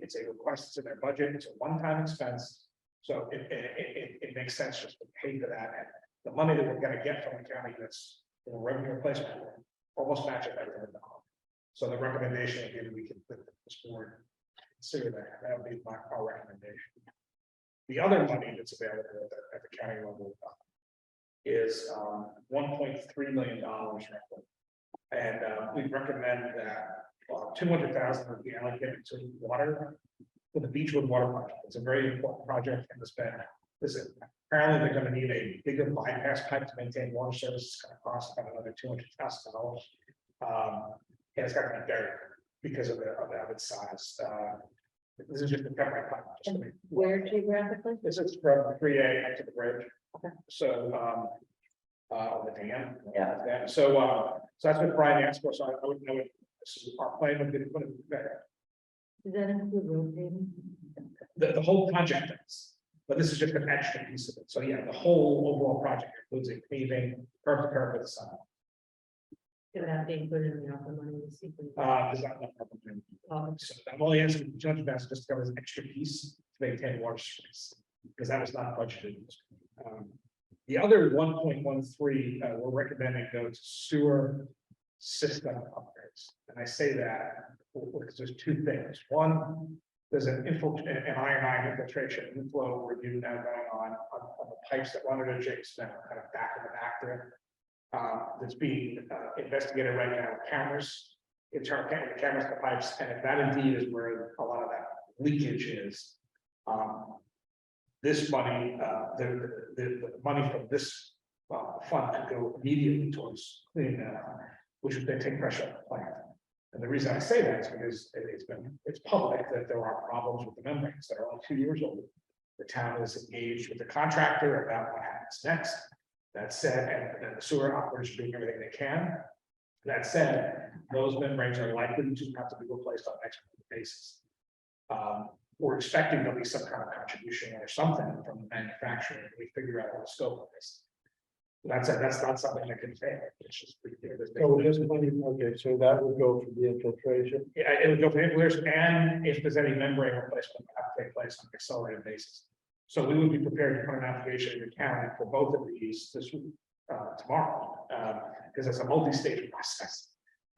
It's a request, it's in their budget, it's a one-time expense, so it makes sense just to pay for that. And the money that we're gonna get from the county that's revenue replacement will almost match it everything in the home. So the recommendation, again, we can put this board consider that would be our recommendation. The other money that's available at the county level is $1.3 million roughly. And we recommend that 200,000 would be allocated to water, for the Beechwood Water Project. It's a very important project and it's been, apparently they're gonna need a bigger bypass pipe to maintain water service. It's gonna cost about another $200,000. And it's got to be buried because of its size. This is just a temporary pipe.
Where geographically?
This is from 3A to the bridge. Okay. So, the dam.
Yeah.
So that's what Brian asked for, so I wouldn't know it. This is our plan would be to put it there.
Does that include road paving?
The whole project does, but this is just an extra piece of it. So yeah, the whole overall project includes a paving, curb to curb with the sun.
Could that be included in the ARPA money?
Is that not problem? So I'm only asking the judge that's just covers an extra piece to maintain water space, because that was not budgeted. The other 1.13, we're recommending go to sewer system upgrades. And I say that because there's two things. One, there's an iron infiltration inflow review now going on the pipes that run under Jake's now, kind of back in the back there. That's being investigated right now with cameras, internal cameras, the pipes, and if that indeed is where a lot of that leakage is, This money, the money from this fund could go immediately towards cleaning that up, which would then take pressure off the plant. And the reason I say that is because it's public that there are problems with the membranes that are only 2 years old. The town is engaged with the contractor about what happens next. That said, and the sewer operators are doing everything they can. That said, those membranes are likely to have to be replaced on an expected basis. We're expecting there'll be some kind of contribution or something from the manufacturer, and we figure out what the scope of this. That's not something that can fail. It's just pretty clear.
So this money, okay, so that would go for the infiltration.
Yeah, it would go for infiltration, and if there's any membrane replacement that have to take place on an accelerated basis. So we would be prepared to put an application in the county for both of these this week, tomorrow, because it's a multi-stage process.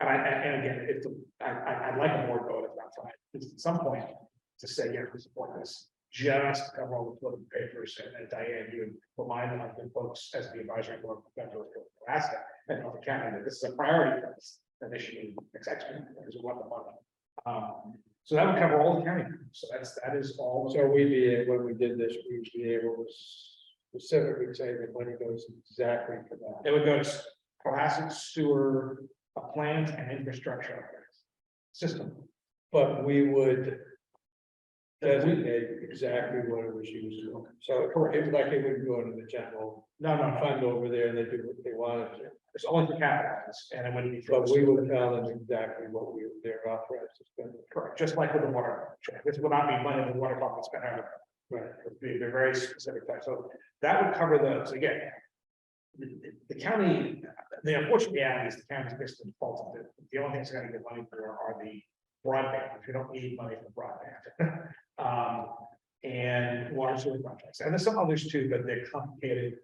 And again, I'd like a board vote about time, because at some point to say, yeah, we support this, just to cover all the political papers, and Diane, you would remind the folks as the advisory board member of Alaska and Norfolk County that this is a priority for us, that they should be accepted because we want the money. So that would cover all the county, so that is all.
So we'd be, when we did this, we'd be able to specifically say that money goes exactly for that.
It would go to Cohasset sewer, a plant and infrastructure system.
But we would designate exactly what it was used for. So it's like it would go into the general
No,
fund over there, and they do what they wanted to.
it's only for capital, and it wouldn't be.
But we would tell them exactly what they're authorized to spend.
Correct, just like with the water, this will not be money the water department spent on.
Right.
They're very specific types, so that would cover those, again. The county, the unfortunate reality is the county's basically defaulted, the only things they're gonna get money for are the broadband, if you don't need money for broadband. And water sewer projects, and there's some others too, but they're complicated.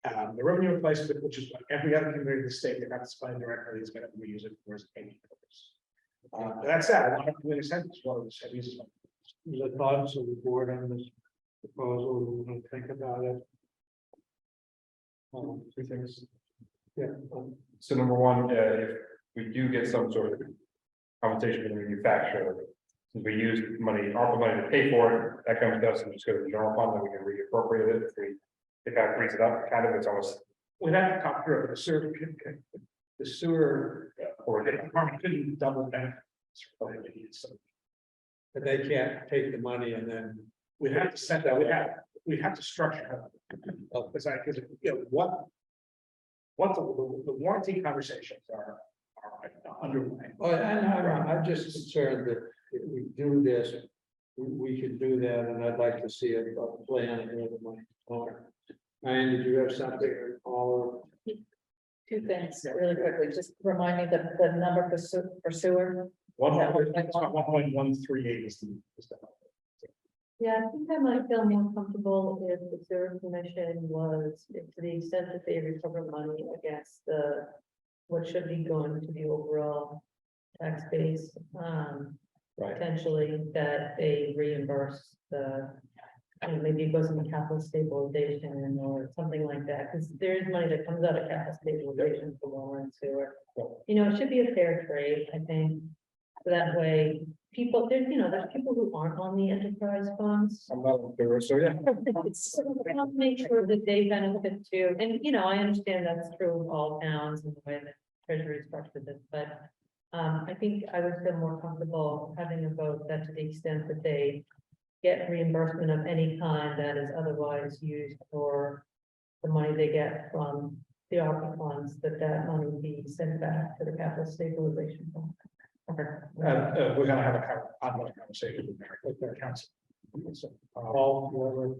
The revenue replacement, which is what every other community in the state that got to spend directly, is gonna reuse it for any purpose. That said, a lot of community centers, one of the cities.
The thoughts of the board on this proposal, we want to think about it.
Two things.
Yeah.
So number one, if we do get some sort of compensation from the manufacturer, since we use money, ARPA money to pay for it, that comes to us and just go to the general fund, then we can reappropriate it. If that frees it up, kind of, it's almost.
We'd have to talk through it, but the sewer, or the department couldn't double benefits.
But they can't take the money and then.
We'd have to set that, we'd have to structure it. Because you know, what the warranty conversations are underway.
Oh, and I'm just concerned that if we do this, we could do that, and I'd like to see a plan and where the money. Ryan, did you have something all?
Two things really quickly, just remind me the number for sewer.
1.138 is the.
Yeah, I think I might feel more comfortable if the sewer commission was, to the extent that they recover money against what should be going to the overall tax base. Potentially that they reimburse maybe it goes into capital stabilization or something like that, because there is money that comes out of capital stabilization for water and sewer. It should be a fair trade, I think. So that way, there's people who aren't on the enterprise funds.
I'm not there, so yeah.
Make sure that they benefit too, and I understand that's true of all towns and the way that treasury structured this, but. I think I would feel more comfortable having a vote that to the extent that they get reimbursement of any kind that is otherwise used for the money they get from the ARPA funds, that money be sent back to the capital stabilization fund.
Okay. We're gonna have a ongoing conversation with their council. So,
Paul,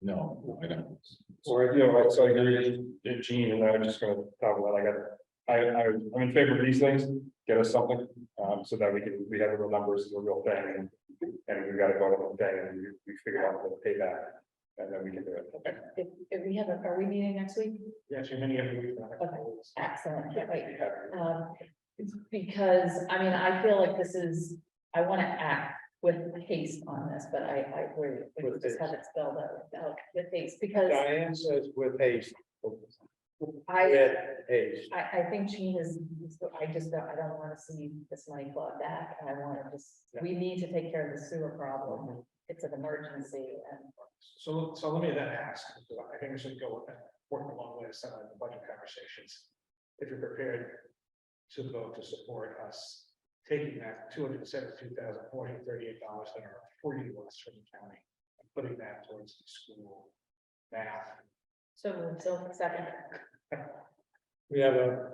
No, I don't.
Or, so I agree with Gene, and I'm just gonna talk about, I'm in favor of these things, get us something, so that we have the real numbers, the real thing, and we've got to go to the thing, and we figure out the payback, and then we can do it. Okay.
If we have are we meeting next week?
yes, you're many of you.
Excellent, wait. Because, I feel like I want to act with haste on this, but I agree, we just have it spelled out with haste, because.
Diane says with haste. Hayes.
I think Gene is, I don't wanna see this money clawed back, and I wanna we need to take care of the sewer problem. It's an emergency, and
So let me then ask, I think we should go with that, working along with some of the budget conversations. If you're prepared to vote to support us taking that $272,438 that are free to us from the county and putting that towards the school math.
so second.
We have a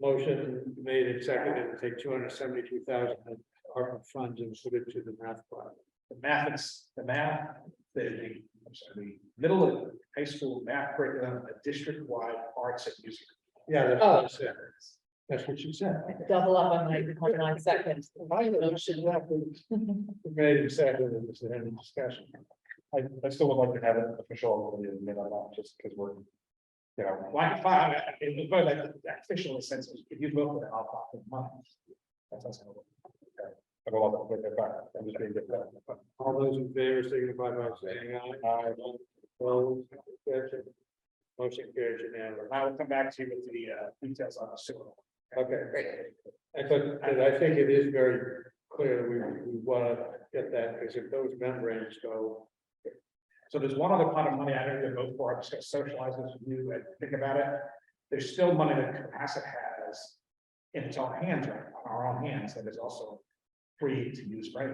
motion made and seconded to take 272,000 ARPA funds and put it to the math plan.
The middle of high school math curriculum, a district-wide arts and music.
Yeah, that's what I said. That's what you said.
Double up on my second.
Made and seconded, is there any discussion?
I still would like to have an official, just because we're, you know,
Like, fine, but like officially sense, if you vote for it, I'll pop the money. That's how it's gonna work.
I don't want to put that back. I'm just being different.
All those in favor signify by saying aye. Aye. Opposed, abstentions? Motion carries unanimously.
I will come back to you with the details on the sewer.
Okay, great. I think it is very clear that we want to get that, because if those membranes go.
So there's one other pot of money I don't even vote for. I'm just gonna socialize this with you and think about it. There's still money that Cohasset has in its own hands, right, on our own hands, that is also free to use right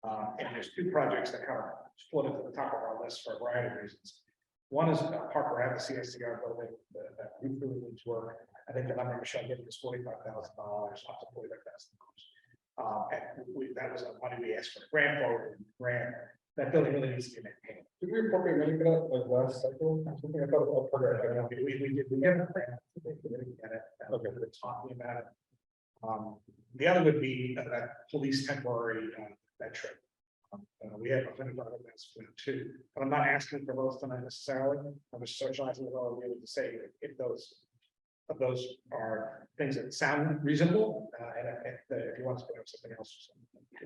now. And there's two projects that kind of floated to the top of our list for a variety of reasons. One is Parker Ave, the CSCR building, that roof really needs work. I think the number Michelle gave us $45,000, up to $45,000. And that was the money we asked for, grant for, grant. That building really needs to be maintained.
Did we appropriate money for that like last cycle? Something I thought about.
We have a grant. We didn't get it. Okay, we're talking about it. The other would be that police temporary that trip. We have $100 that's for it too, but I'm not asking for those tonight necessarily. I'm just socializing with all of you to say if those are things that sound reasonable, and if you want to put up something else.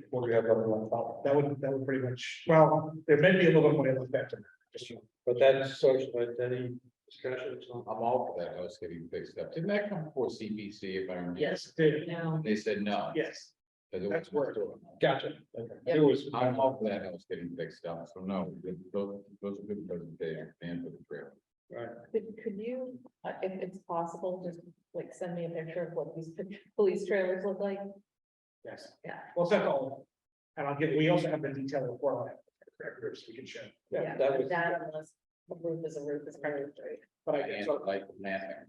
What do we have on top?
That would pretty much, well, there may be a little bit more left after that, just you know.
But that's socialized, any discussions on?
I'm all for that house getting fixed up. Didn't that come before CPC if I remember?
Yes, it did.
No.
They said no.
Yes,
That's
word.
Gotcha.
Yep.
It was,
I'm all for that house getting fixed up, so no, those are good presentations and for the trail.
Right.
Could you, if it's possible, just like send me a picture of what these police trailers look like?
Yes.
Yeah.
Well, that's all. And we also have the detailed report on it. Groups we can show.
Yeah, that was.
Unless the roof is a roof, is a roof, right?
But I
And
so
like nothing.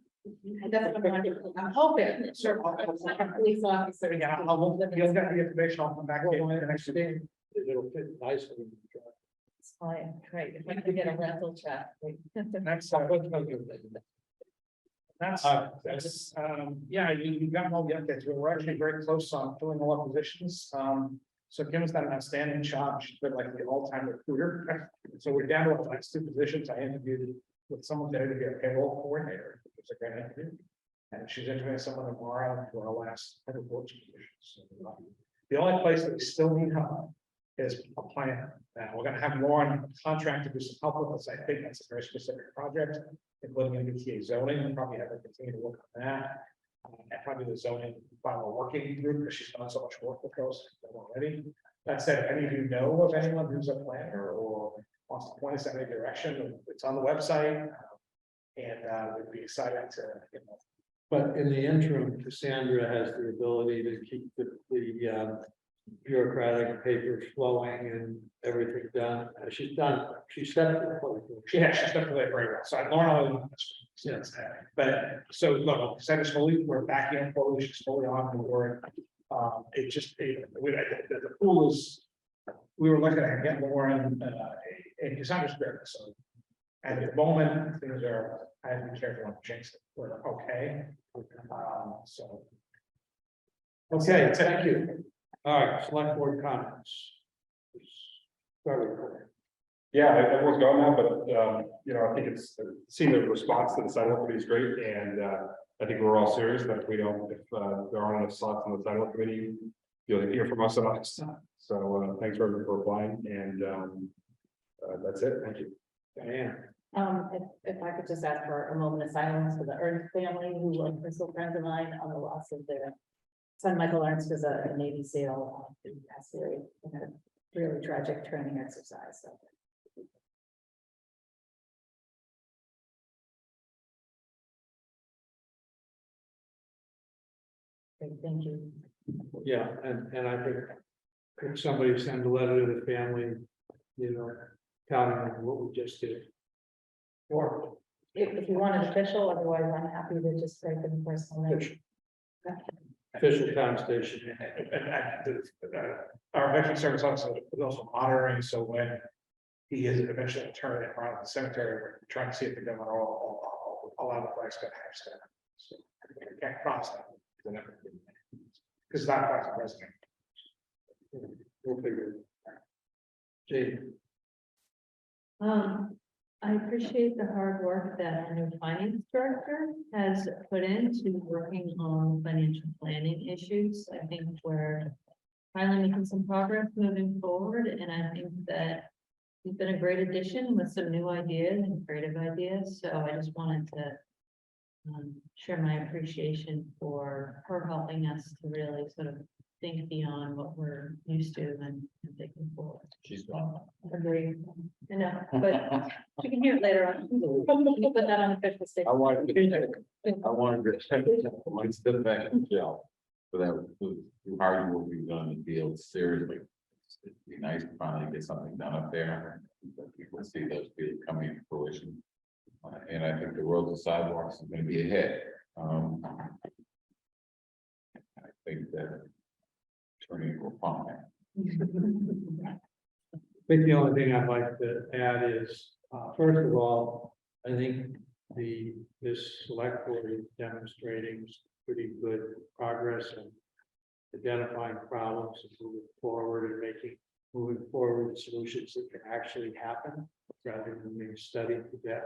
That's what I'm hoping.
Sure.
Police officer.
Yeah, you'll get the information. I'll come back to you the next day.
It'll fit nicely in the drive.
It's fine, right, if I could get a rental check.
That's, yeah, you got all the updates. We're actually very close on filling all our positions. So Kim has done an outstanding job. She's been like the all-time recruiter. So we're down to the last two positions. I interviewed with someone there to be a payroll coordinator. It was a great interview. And she's interviewing someone tomorrow for our last head of board position. So, the only place that we still need help is a plan. And we're gonna have more on contract to do some help with us. I think that's a very specific project, including MBTA zoning. We'll probably have to continue to work on that. And probably the zoning final working group, because she's done so much work with those already. That said, if any of you know of anyone who's a planner or wants to point us in any direction, it's on the website. And we'd be excited to, you know.
But in the interim, Cassandra has the ability to keep the bureaucratic papers flowing and everything done. She's stepped to the plate.
She's stepped away very well. So I learned all since that. But so look, Casandra's fully, we're back in fully, she's fully on board. It just, the pool is, we were looking at getting more in Cassandra's spirit, so. At the moment, things are, I have to be careful on jinx it, we're okay. So.
Okay, thank you. All right, select board comments. Very cool.
yeah, everyone's gone now, but, you know, I think it's, seeing the response to the sidewalk committee is great, and, I think we're all serious that if we don't, if, there aren't enough slots on the sidewalk committee, you'll hear from us on next time. So, thanks for applying, and, that's it, thank you.
Diane.
If I could just ask for a moment of silence for the Ernst family, who were personal friends of mine on the loss of their son. Michael Ernst was a Navy SEAL in past series, and had a really tragic training exercise, so. Great, thank you.
Yeah, and I think could somebody send a letter to the family, telling them what we just did? Or
If you want it official, otherwise I'm happy to just write them personally.
official town station.
Our veteran service officer was also monitoring, so when he is eventually turned around the cemetery, we're trying to see if the governor will allow the flags to have stand. So I can't promise that. Because it's not a president.
We'll figure it out. Jane,
I appreciate the hard work that our new finance director has put into working on financial planning issues. I think we're finally making some progress moving forward, and I think that he's been a great addition with some new ideas and creative ideas, so I just wanted to share my appreciation for her helping us to really sort of think beyond what we're used to and thinking forward.
She's gone.
Agree. I know, but we can hear it later on. You put that on the official
I
statement.
wanted to, one step back in jail. For that, who hard what we've done in the field seriously. It'd be nice to finally get something done up there, that people see those fields coming to fruition. And I think the roads and sidewalks is gonna be ahead. I think that turning will fine.
I think the only thing I'd like to add is, first of all, I think this select board is demonstrating pretty good progress in identifying problems and moving forward with solutions that can actually happen rather than being studied to death.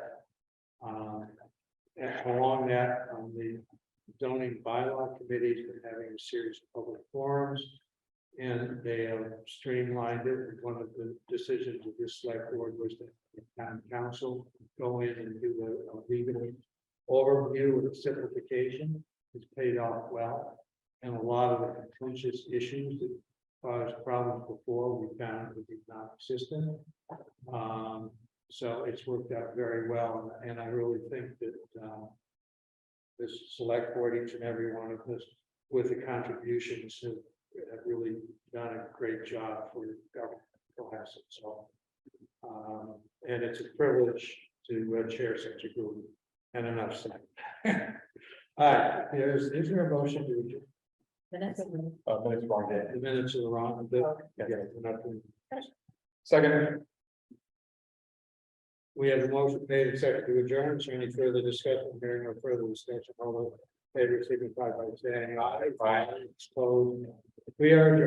And along that, the zoning bylaw committee has been having a series of public forums, and they have streamlined it. One of the decisions of this select board was that the town council go in and do a legal overview of simplification. It's paid off well, and a lot of the contentious issues that caused problems before we found to be non-existent. So it's worked out very well, and I really think that this select board, each and every one of us, with the contributions, have really done a great job for government Cohasset. So, and it's a privilege to chair such a group. And enough said. All right, is there a motion to adjourn?
Minutes.
Minutes wrong day.
The minutes are wrong. Yeah, we're not doing-
Second.
We have a motion made and seconded to adjourn. Is there any further discussion? Hearing no further discussion, all those in favor signify by saying aye. Aye. It's closed. We are adjourned.